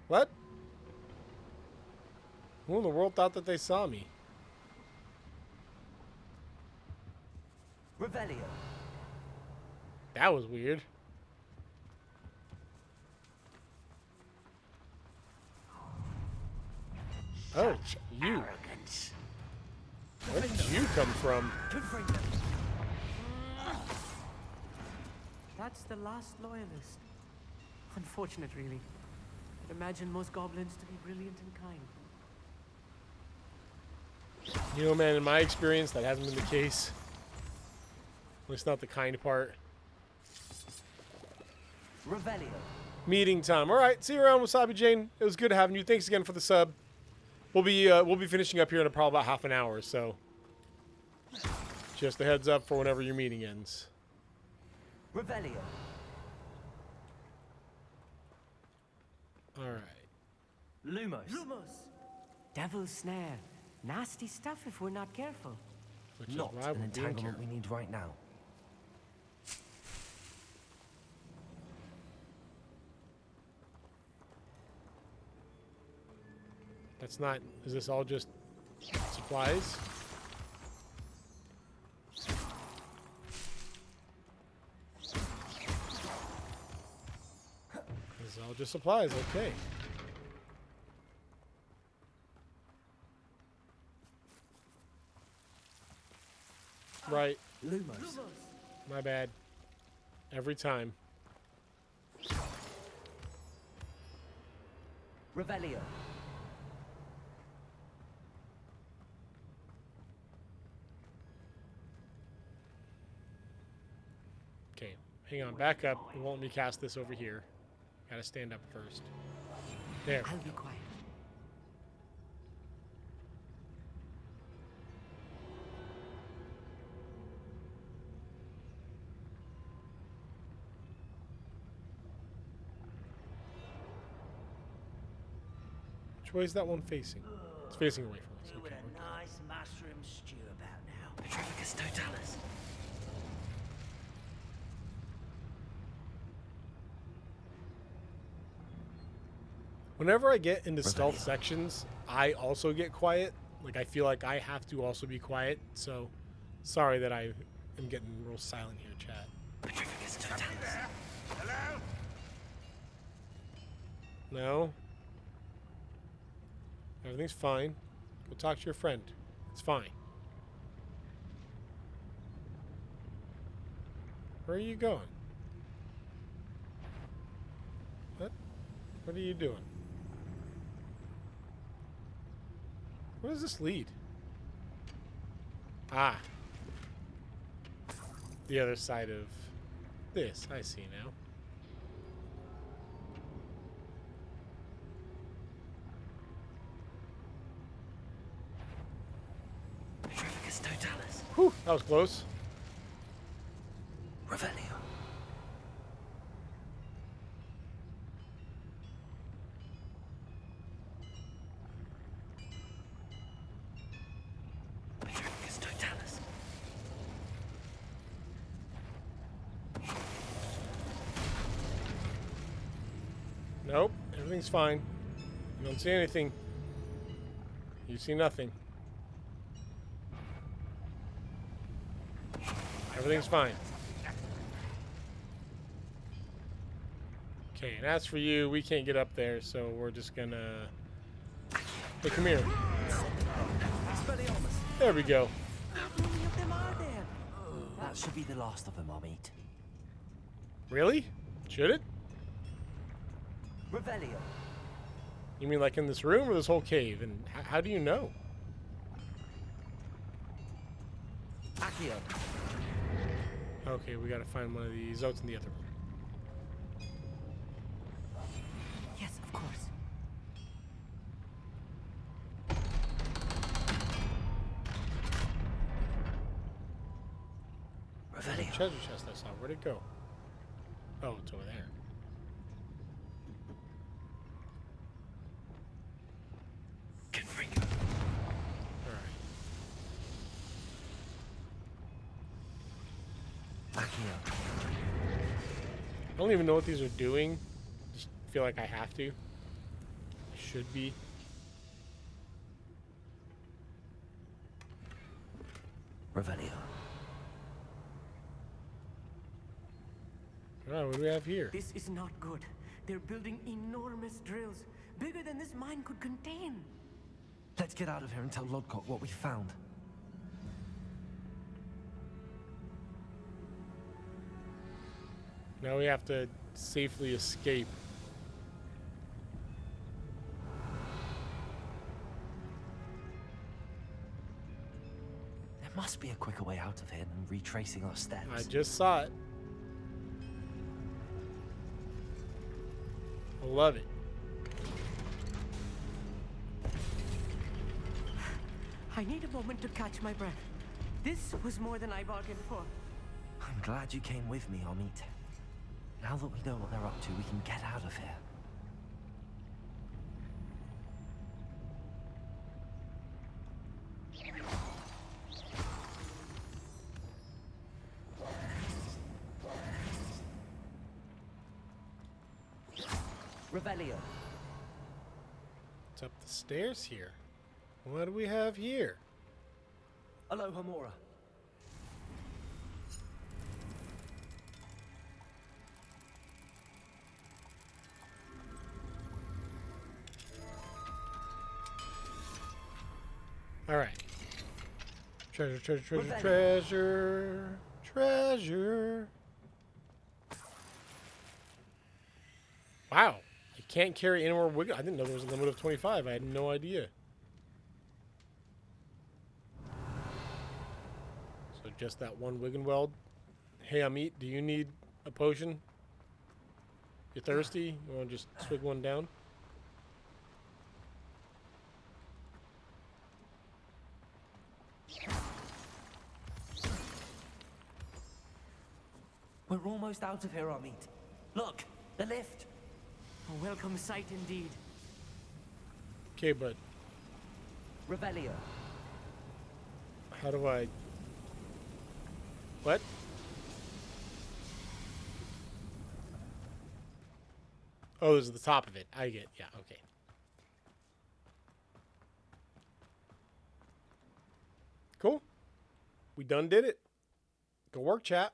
What? Who in the world thought that they saw me? Revelio. That was weird. Oh, you. Arrogance. Where did you come from? That's the last loyalist. Unfortunate, really. I'd imagine most goblins to be brilliant and kind. You know, man, in my experience, that hasn't been the case. At least not the kind part. Revelio. Meeting time. All right, see you around, Wasabi Jane. It was good having you. Thanks again for the sub. We'll be finishing up here in probably about half an hour, so just a heads up for whenever your meeting ends. Revelio. All right. Lumos. Lumos. Devil's snare. Nasty stuff if we're not careful. Which is Not why an we're being entanglement careful. we need right now. That's not. Is this all just supplies? This is all just supplies. Okay. Right. Lumos. My bad. Every time. Revelio. Okay. Hang on. Back up. It won't let me cast this over here. Gotta stand up first. There. I'll be quiet. Which way is that one facing? It's facing away from us. Who with Okay. a nice mushroom stew about now? Petrificus totalis. Whenever I get into stealth sections, I also get quiet. Like, I feel like I have to also be quiet. So, sorry that I am getting real silent here, chat. Petrificus totalis. Hello? No. Everything's fine. Go talk to your friend. It's fine. Where are you going? What? What are you doing? Where does this lead? Ah. The other side of this. I see now. Petrificus totalis. Whew, that was close. Revelio. Petrificus totalis. Nope, everything's fine. You don't see anything. You see nothing. Everything's fine. Okay, and as for you, we can't get up there, so we're just gonna... Hey, come here. There we go. How many of them are there? That should be the last of them, I'll meet. Really? Should it? Revelio. You mean like in this room or this whole cave? And how do you know? Accio. Okay, we gotta find one of these. Oh, it's in the other room. Yes, of course. Revelio. Treasure chest I saw. Where'd it go? Oh, it's over there. Confringo. Alright. Accio. I don't even know what these are doing. Just feel like I have to. Should be. Revelio. Alright, what do we have here? This is not good. They're building enormous drills, bigger than this mine could contain. Let's get out of here and tell Lodcock what we found. Now we have to safely escape. There must be a quicker way out of here than retracing our steps. I just saw it. I love it. I need a moment to catch my breath. This was more than I bargained for. I'm glad you came with me, Amit. Now that we know what they're up to, we can get out of here. Revelio. It's up the stairs here. What do we have here? Alohomora. All right. Treasure, treasure, treasure, treasure, treasure. Wow. I can't carry any more wiggle. I didn't know there was a limit of 25. I had no idea. So just that one Wiggenweld. Hey, Amit, do you need a potion? You thirsty? You want to just swig one down? We're almost out of here, Amit. Look, the lift. A welcome sight indeed. Okay, bud. Revelio. How do I... What? Oh, this is the top of it. I get, yeah, okay. Cool. We done did it. Good work, chat.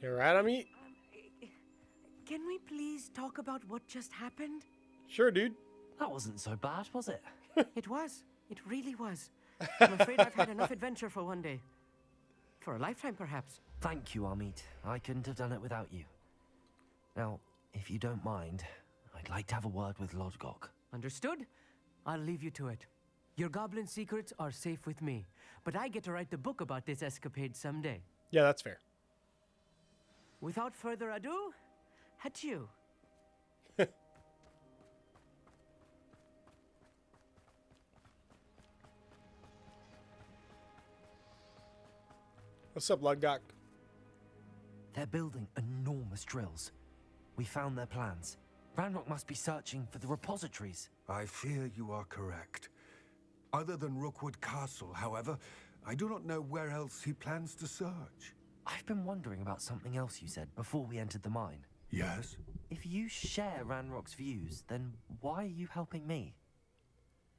You alright, Amit? Can we please talk about what just happened? Sure, dude. That wasn't so bad, was it? It was. It really was. I'm afraid I've had enough adventure for one day. For a lifetime, perhaps. Thank you, Amit. I couldn't have done it without you. Now, if you don't mind, I'd like to have a word with Lodgok. Understood? I'll leave you to it. Your goblin secrets are safe with me, but I get to write the book about this escapade someday. Yeah, that's fair. Without further ado, adieu. What's up, Lodgok? They're building enormous drills. We found their plans. Ranrock must be searching for the repositories. I fear you are correct. Other than Rookwood Castle, however, I do not know where else he plans to search. I've been wondering about something else you said before we entered the mine. Yes? If you share Ranrock's views, then why are you helping me?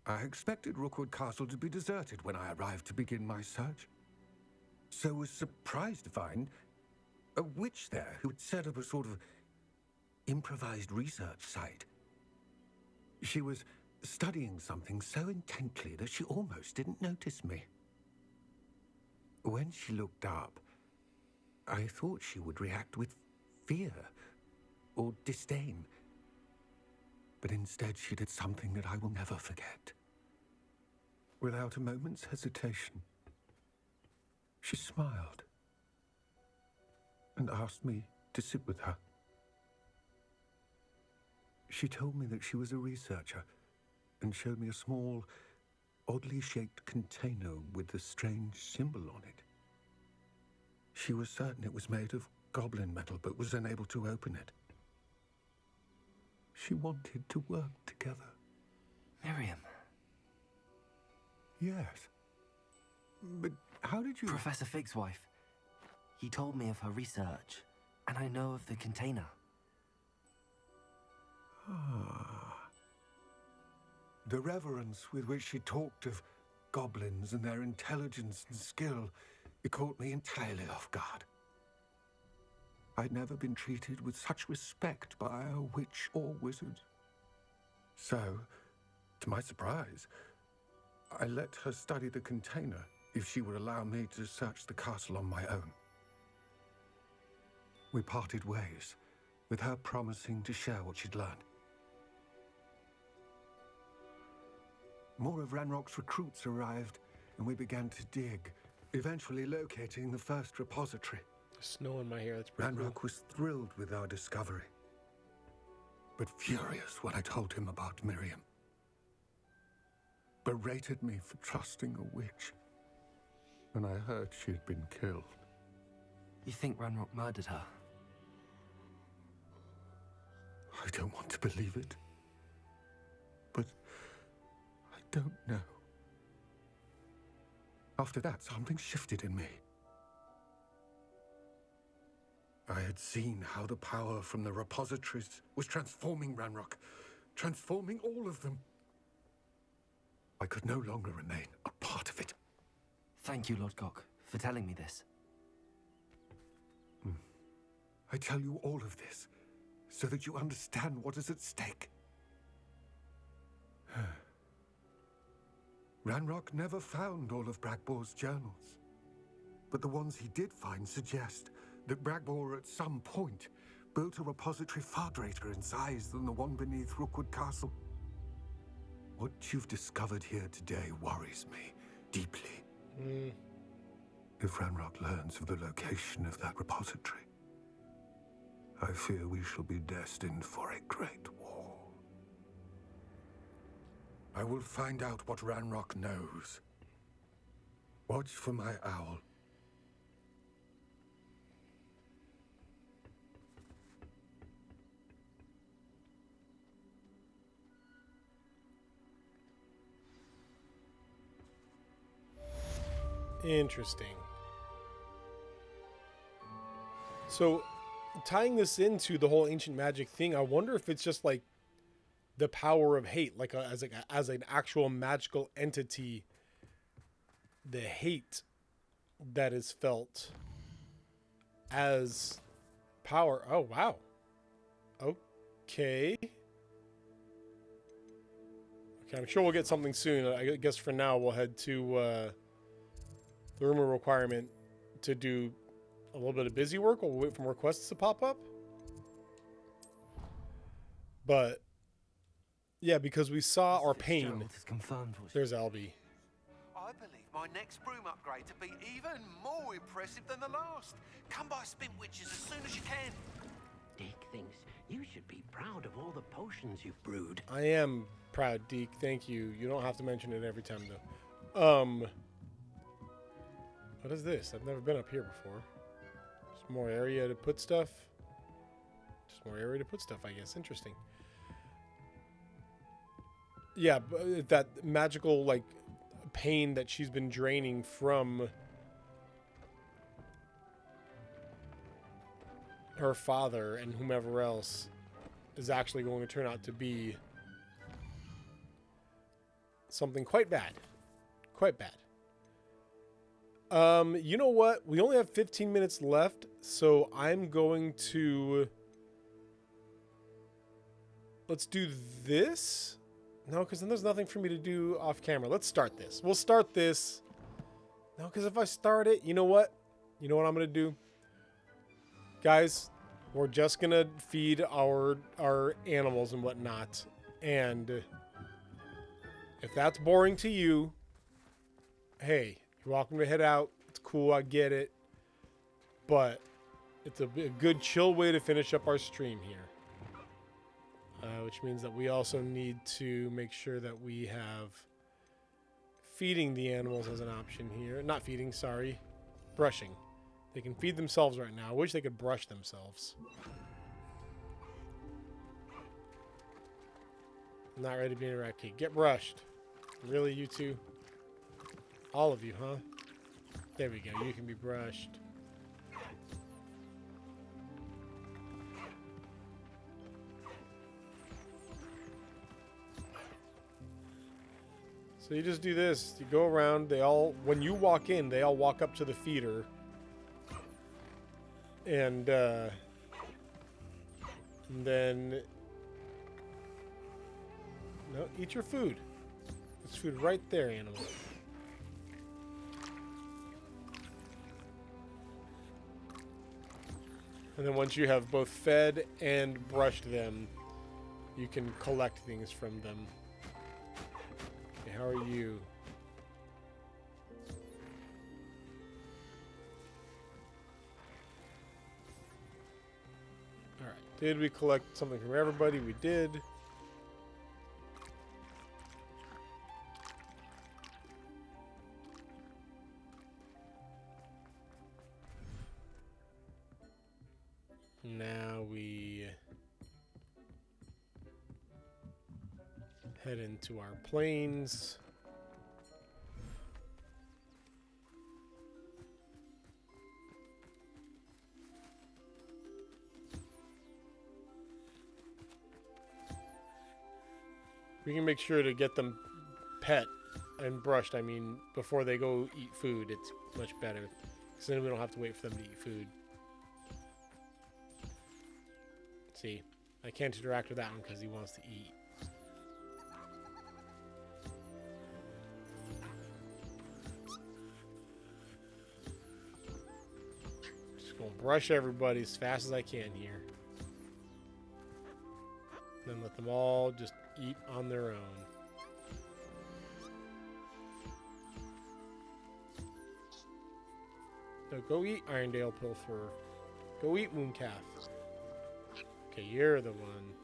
I expected Rookwood Castle to be deserted when I arrived to begin my search. So was surprised to find a witch there who had set up a sort of improvised research site. She was studying something so intently that she almost didn't notice me. When she looked up, I thought she would react with fear or disdain. But instead she did something that I will never forget. Without a moment's hesitation, she smiled and asked me to sit with her. She told me that she was a researcher and showed me a small, oddly shaped container with a strange symbol on it. She was certain it was made of goblin metal, but was unable to open it. She wanted to work together. Miriam. Yes. But how did you... Professor Fig's wife. He told me of her research, and I know of the container. Ah. The reverence with which she talked of goblins and their intelligence and skill, it caught me entirely off guard. I'd never been treated with such respect by a witch or wizard. So, to my surprise, I let her study the container if she would allow me to search the castle on my own. We parted ways, with her promising to share what she'd learned. More of Ranrock's recruits arrived, and we began to dig, eventually locating the first repository. Snow in my hair, that's pretty Ranrock cool. was thrilled with our discovery, but furious when I told him about Miriam. Berated me for trusting a witch when I heard she had been killed. You think Ranrock murdered her? I don't want to believe it, but I don't know. After that, something shifted in me. I had seen how the power from the repositories was transforming Ranrock, transforming all of them. I could no longer remain a part of it. Thank you, Lodgok, for telling me this. I tell you all of this so that you understand what is at stake. Ranrock never found all of Bragbor's journals, but the ones he did find suggest that Bragbor at some point built a repository far greater in size than the one beneath Rookwood Castle. What you've discovered here today worries me, deeply. Mm. If Ranrock learns of the location of that repository, I fear we shall be destined for a great war. I will find out what Ranrock knows. Watch for my owl. Interesting. So, tying this into the whole ancient magic thing, I wonder if it's just like the power of hate, like as an actual magical entity, the hate that is felt as power. Oh wow. Okay. Okay, I'm sure we'll get something soon. I guess for now we'll head to the rumor requirement to do a little bit of busy work while we wait for more quests to pop up. But yeah, because we saw our pain. There's Albie. I believe my next broom upgrade to be even more impressive than the last. Come by Spin Witches as soon as you can. Dick thinks you should be proud of all the potions you've brewed. I am proud, Deke. Thank you. You don't have to mention it every time, though. What is this? I've never been up here before. Just more area to put stuff. Just more area to put stuff, I guess. Interesting. Yeah, that magical, like, pain that she's been draining from her father and whomever else is actually going to turn out to be something quite bad. Quite bad. You know what? We only have 15 minutes left, so I'm going to... Let's do this. No, because then there's nothing for me to do off camera. Let's start this. We'll start this. No, because if I start it, you know what? You know what I'm going to do? Guys, we're just going to feed our animals and whatnot. And if that's boring to you, hey, you're welcome to head out. It's cool, I get it. But it's a good chill way to finish up our stream here. Which means that we also need to make sure that we have feeding the animals as an option here. Not feeding, sorry. Brushing. They can feed themselves right now. I wish they could brush themselves. Not ready to be in a rat cage. Get brushed. Really, you two? All of you, huh? There we go. You can be brushed. So you just do this. You go around. They all, when you walk in, they all walk up to the feeder. And then... No, eat your food. There's food right there, animal. And then once you have both fed and brushed them, you can collect things from them. Okay, how are you? Alright, did we collect something from everybody? We did. Now we head into our planes. We can make sure to get them pet and brushed, I mean, before they go eat food. It's much better, because then we don't have to wait for them to eat food. See, I can't interact with that one because he wants to eat. Just gonna brush everybody as fast as I can here. Then let them all just eat on their own. No, go eat Irondale Pilfer. Go eat Mooncalf. Okay, you're the one.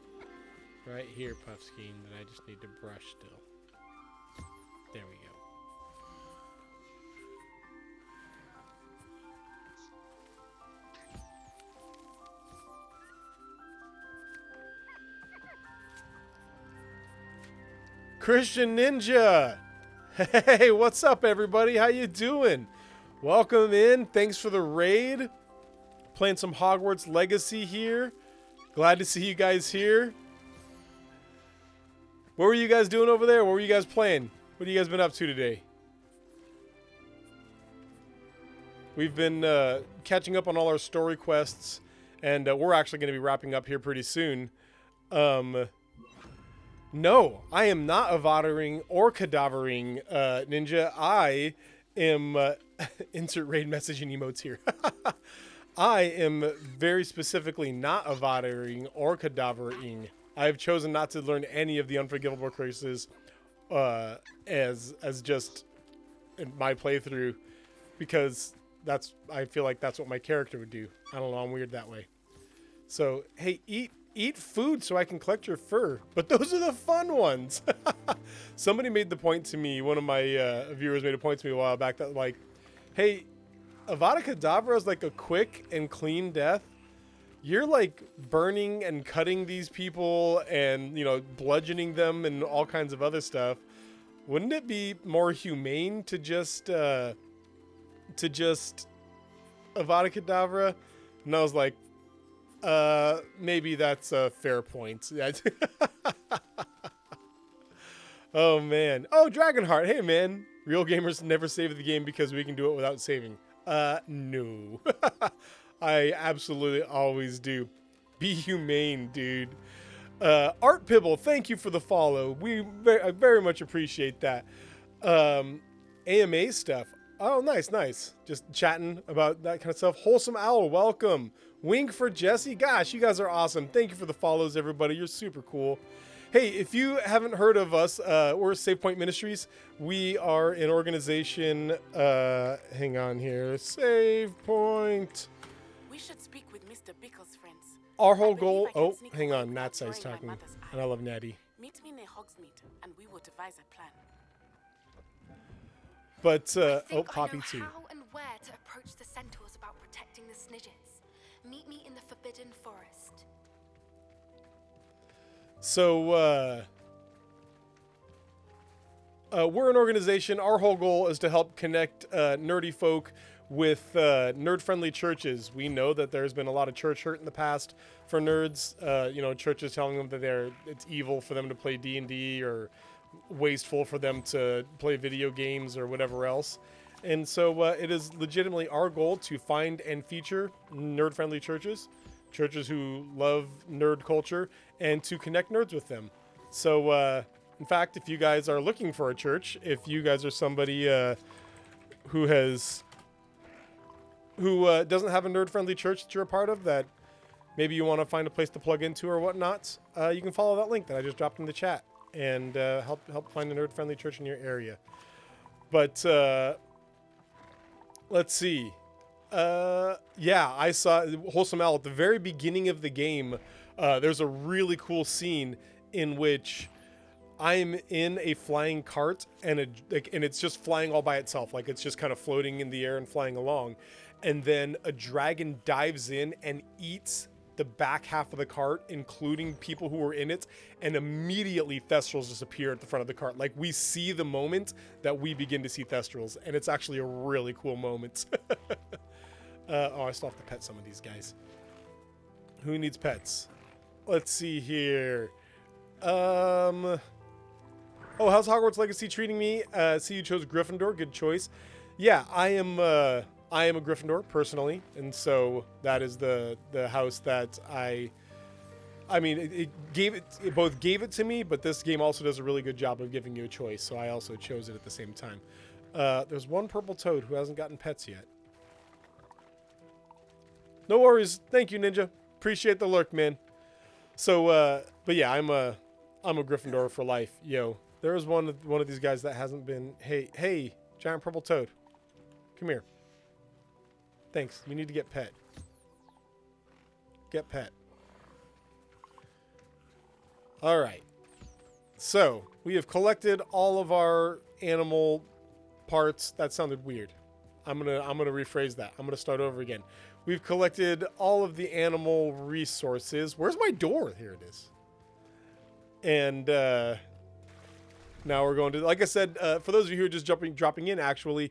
Right here, Puffskein, that I just need to brush still. There we go. Christian Ninja! Hey, what's up, everybody? How you doing? Welcome in. Thanks for the raid. Playing some Hogwarts Legacy here. Glad to see you guys here. What were you guys doing over there? What were you guys playing? What have you guys been up to today? We've been catching up on all our story quests, and we're actually going to be wrapping up here pretty soon. No, I am not avataring or cadavering, Ninja. I am... insert raid messaging emotes here. I am very specifically not avataring or cadavering. I have chosen not to learn any of the unforgivable curses as just in my playthrough, because I feel like that's what my character would do. I don't know, I'm weird that way. So, hey, eat food so I can collect your fur. But those are the fun ones. Somebody made the point to me, one of my viewers made a point to me a while back that, like, hey, Avada Kedavra is like a quick and clean death. You're like burning and cutting these people and, you know, bludgeoning them and all kinds of other stuff. Wouldn't it be more humane to just Avada Kedavra? And I was like, maybe that's a fair point. Oh, man. Oh, Dragonheart. Hey, man. Real gamers never save the game because we can do it without saving. No. I absolutely always do. Be humane, dude. Art Pibble, thank you for the follow. I very much appreciate that. AMA stuff. Oh, nice. Just chatting about that kind of stuff. Wholesome Owl, welcome. Wink for Jesse. Gosh, you guys are awesome. Thank you for the follows, everybody. You're super cool. Hey, if you haven't heard of us, we're Save Point Ministries. We are an organization. Hang on here. Save Point. We should speak with Mr. Bickle's friends. Our whole goal. Oh, hang on. Nat's talking. And I love Natty. Meet me near Hogsmeade, and we will devise a plan. But, Poppy too. How and where to approach the centaurs about protecting the Snidgets. Meet me in the Forbidden Forest. So, we're an organization. Our whole goal is to help connect nerdy folk with nerd-friendly churches. We know that there's been a lot of church hurt in the past for nerds. You know, churches telling them that it's evil for them to play D&D or wasteful for them to play video games or whatever else. And so it is legitimately our goal to find and feature nerd-friendly churches who love nerd culture, and to connect nerds with them. So, in fact, if you guys are looking for a church, if you guys are somebody who doesn't have a nerd-friendly church that you're a part of, that maybe you want to find a place to plug into or whatnot, you can follow that link that I just dropped in the chat and help find a nerd-friendly church in your area. But let's see. Yeah, I saw Wholesome Owl at the very beginning of the game. There's a really cool scene in which I'm in a flying cart and it's just flying all by itself. Like, it's just kind of floating in the air and flying along. And then a dragon dives in and eats the back half of the cart, including people who were in it, and immediately Thestrals just appear at the front of the cart. Like, we see the moment that we begin to see Thestrals, and it's actually a really cool moment. I still have to pet some of these guys. Who needs pets? Let's see here. Oh, how's Hogwarts Legacy treating me? See, you chose Gryffindor. Good choice. Yeah, I am a Gryffindor personally, and so that is the house that I mean, it both gave it to me, but this game also does a really good job of giving you a choice, so I also chose it at the same time. There's one purple toad who hasn't gotten pets yet. No worries. Thank you, Ninja. Appreciate the lurk, man. So, but yeah, I'm a Gryffindor for life. Yo, there is one of these guys that hasn't been. Hey, giant purple toad, come here. Thanks. You need to get pet. Get pet. All right. So we have collected all of our animal parts. That sounded weird. I'm gonna rephrase that. I'm gonna start over again. We've collected all of the animal resources. Where's my door? Here it is. And now we're going to, like I said, for those of you who are just dropping in, actually,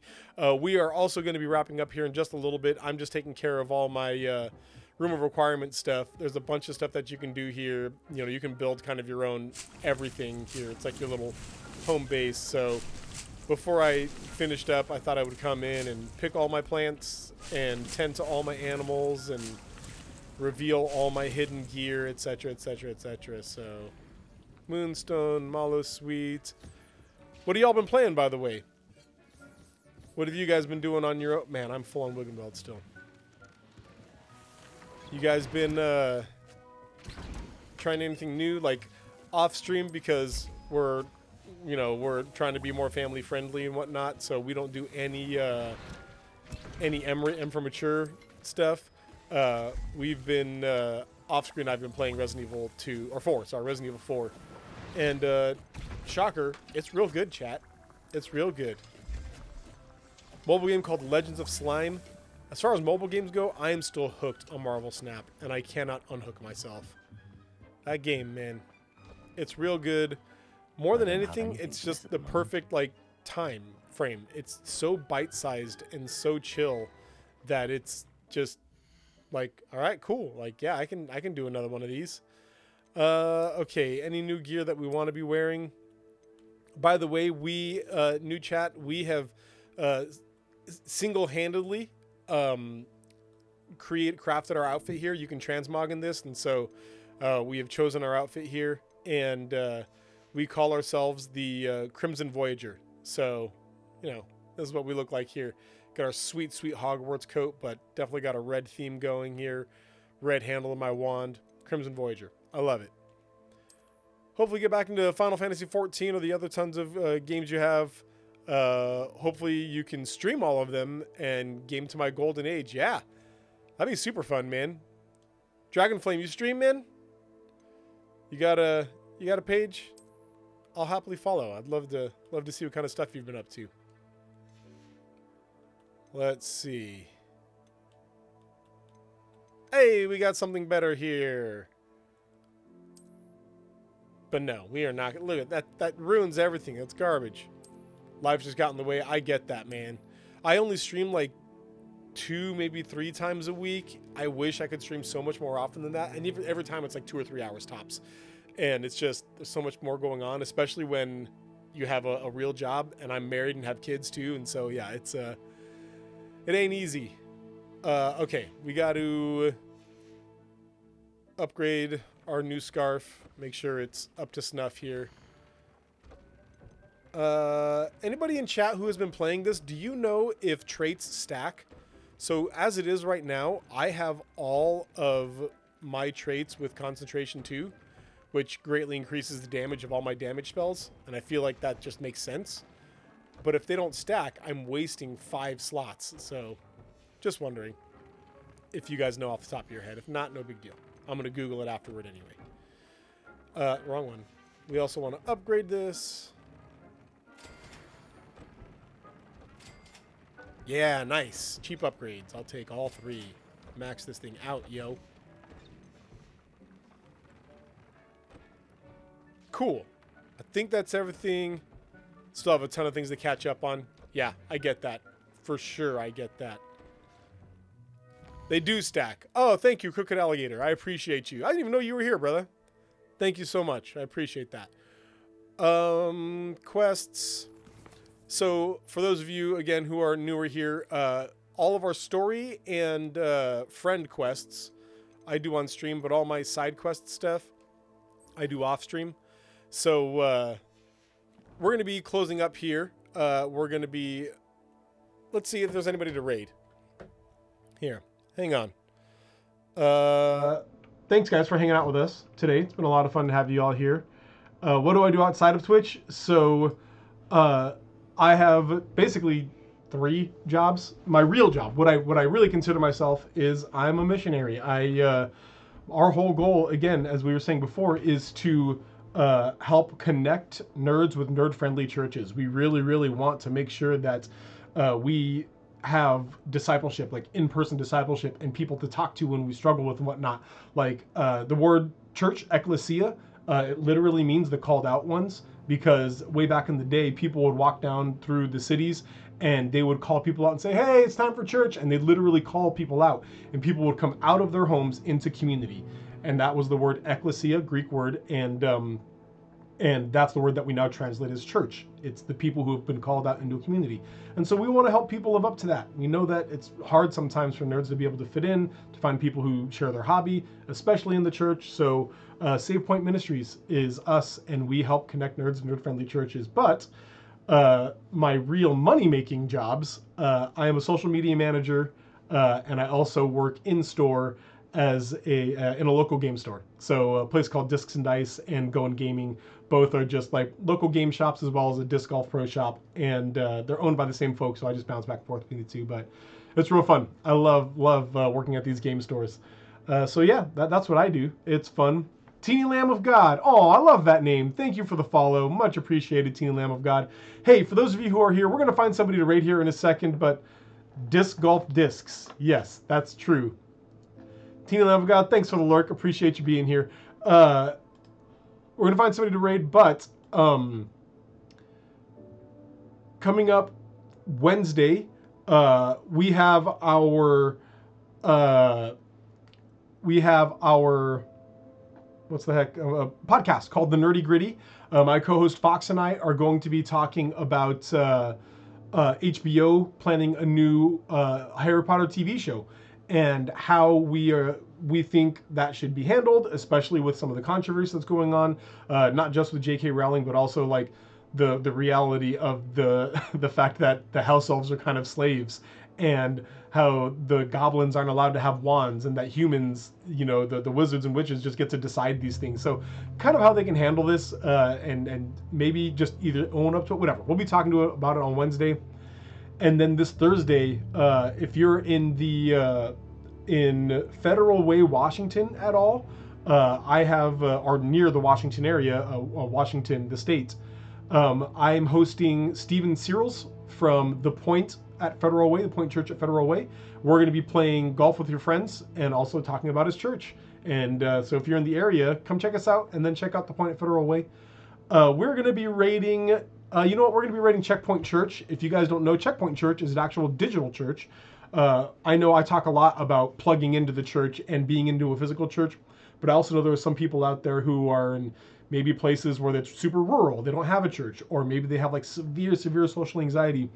we are also going to be wrapping up here in just a little bit. I'm just taking care of all my room of requirement stuff. There's a bunch of stuff that you can do here. You know, you can build kind of your own everything here. It's like your little home base. So before I finished up, I thought I would come in and pick all my plants and tend to all my animals and reveal all my hidden gear, etc., etc., etc. So Moonstone, Malo Sweet. What have y'all been playing, by the way? What have you guys been doing on your own? Man, I'm full on Wiggenweld still. You guys been trying anything new, like off stream, because we're trying to be more family friendly and whatnot, so we don't do any M for Mature stuff. We've been off screen. I've been playing Resident Evil 4, and shocker, it's real good, chat. It's real good. Mobile game called Legends of Slime. As far as mobile games go, I am still hooked on Marvel Snap, and I cannot unhook myself. That game, man, it's real good. More than anything, it's just the perfect time frame. It's so bite-sized and so chill that it's just like, all right, cool. Like, yeah, I can do another one of these. Okay, any new gear that we want to be wearing? By the way, we new chat, we have single-handedly crafted our outfit here. You can transmog in this, and so we have chosen our outfit here, and we call ourselves the Crimson Voyager. So, you know, this is what we look like here. Got our sweet, sweet Hogwarts coat, but definitely got a red theme going here. Red handle of my wand. Crimson Voyager. I love it. Hopefully get back into Final Fantasy XIV or the other tons of games you have. Hopefully you can stream all of them and game to my golden age. Yeah, that'd be super fun, man. Dragonflame, you stream, man? You got a page? I'll happily follow. I'd love to see what kind of stuff you've been up to. Let's see. Hey, we got something better here. But no, we are not. Look at that. That ruins everything. That's garbage. Life just got in the way. I get that, man. I only stream like 2, maybe 3 times a week. I wish I could stream so much more often than that. And every time it's like 2 or 3 hours tops. And it's just, there's so much more going on, especially when you have a real job. And I'm married and have kids too. And so, yeah, it ain't easy. Okay, we got to upgrade our new scarf. Make sure it's up to snuff here. Anybody in chat who has been playing this, do you know if traits stack? So as it is right now, I have all of my traits with concentration 2, which greatly increases the damage of all my damage spells. And I feel like that just makes sense. But if they don't stack, I'm wasting 5 slots. So just wondering if you guys know off the top of your head. If not, no big deal. I'm going to Google it afterward anyway. Wrong one. We also want to upgrade this. Yeah, nice. Cheap upgrades. I'll take all 3. Max this thing out, yo. Cool. I think that's everything. Still have a ton of things to catch up on. Yeah, I get that. For sure, I get that. They do stack. Oh, thank you, Crooked Alligator. I appreciate you. I didn't even know you were here, brother. Thank you so much. I appreciate that. Quests. So, for those of you, again, who are newer here, all of our story and friend quests I do on stream, but all my side quest stuff I do off stream. So, we're going to be closing up here. We're going to be... Let's see if there's anybody to raid. Here. Hang on. Thanks, guys, for hanging out with us today. It's been a lot of fun to have you all here. What do I do outside of Twitch? So, I have basically 3 jobs. My real job, what I really consider myself, is I'm a missionary. Our whole goal, again, as we were saying before, is to help connect nerds with nerd-friendly churches. We really want to make sure that we have discipleship, like in-person discipleship, and people to talk to when we struggle with and whatnot. Like the word church, ecclesia, it literally means the called out ones, because way back in the day, people would walk down through the cities and they would call people out and say, hey, it's time for church. And they'd literally call people out, and people would come out of their homes into community. And that was the word ecclesia, Greek word. And that's the word that we now translate as church. It's the people who have been called out into a community. And so we want to help people live up to that. We know that it's hard sometimes for nerds to be able to fit in, to find people who share their hobby, especially in the church. So Save Point Ministries is us, and we help connect nerds and nerd-friendly churches. But my real money-making jobs, I am a social media manager, and I also work in-store as in a local game store. So a place called Discs and Dice and Going Gaming, both are just like local game shops as well as a disc golf pro shop, and they're owned by the same folks, so I just bounce back and forth between the two. But it's real fun. I love working at these game stores. So yeah, that's what I do. It's fun. Teeny Lamb of God. Oh, I love that name. Thank you for the follow. Much appreciated, Teeny Lamb of God. Hey, for those of you who are here, we're going to find somebody to raid here in a second, but Disc Golf Discs. Yes, that's true. Teeny Lamb of God, thanks for the lurk. Appreciate you being here. We're going to find somebody to raid, but coming up Wednesday, we have our podcast called The Nerdy Gritty. My co-host Fox and I are going to be talking about HBO planning a new Harry Potter TV show, and how we think that should be handled, especially with some of the controversy that's going on, not just with J.K. Rowling, but also like the reality of the fact that the house elves are kind of slaves, and how the goblins aren't allowed to have wands, and that humans, the wizards and witches just get to decide these things. So kind of how they can handle this, and maybe just either own up to it, whatever. We'll be talking about it on Wednesday. And then this Thursday, if you're in Federal Way, Washington at all, I have, or near the Washington area, Washington, the state, I'm hosting Stephen Searles from The Point at Federal Way, the Point Church at Federal Way. We're going to be playing golf with your friends and also talking about his church. And so if you're in the area, come check us out, and then check out The Point at Federal Way. We're going to be raiding... we're going to be raiding Checkpoint Church. If you guys don't know, Checkpoint Church is an actual digital church. I know I talk a lot about plugging into the church and being into a physical church, but I also know there are some people out there who are in maybe places where it's super rural. They don't have a church, or maybe they have like severe social anxiety.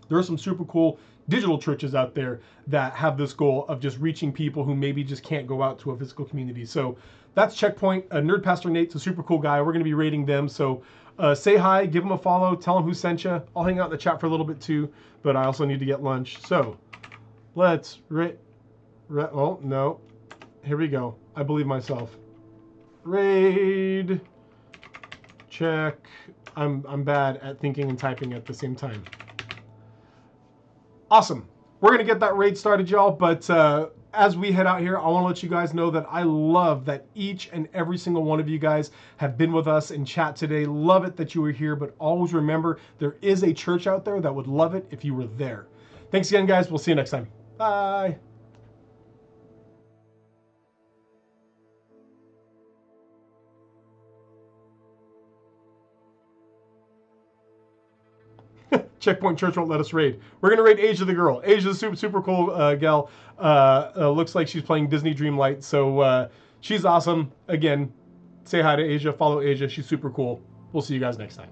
There are some super cool digital churches out there that have this goal of just reaching people who maybe just can't go out to a physical community. So that's Checkpoint. Nerd Pastor Nate's a super cool guy. We're going to be raiding them. So say hi, give him a follow, tell him who sent you. I'll hang out in the chat for a little bit too, but I also need to get lunch. So let's oh no, here we go. I believe myself. Raid. Check. I'm bad at thinking and typing at the same time. Awesome. We're going to get that raid started, y'all, but as we head out here, I want to let you guys know that I love that each and every single one of you guys have been with us in chat today. Love it that you were here, but always remember there is a church out there that would love it if you were there. Thanks again, guys. We'll see you next time. Bye. Checkpoint Church won't let us raid. We're going to raid Asia the girl. Asia's super cool gal. Looks like she's playing Disney Dreamlight. So she's awesome. Again, say hi to Asia. Follow Asia. She's super cool. We'll see you guys next time.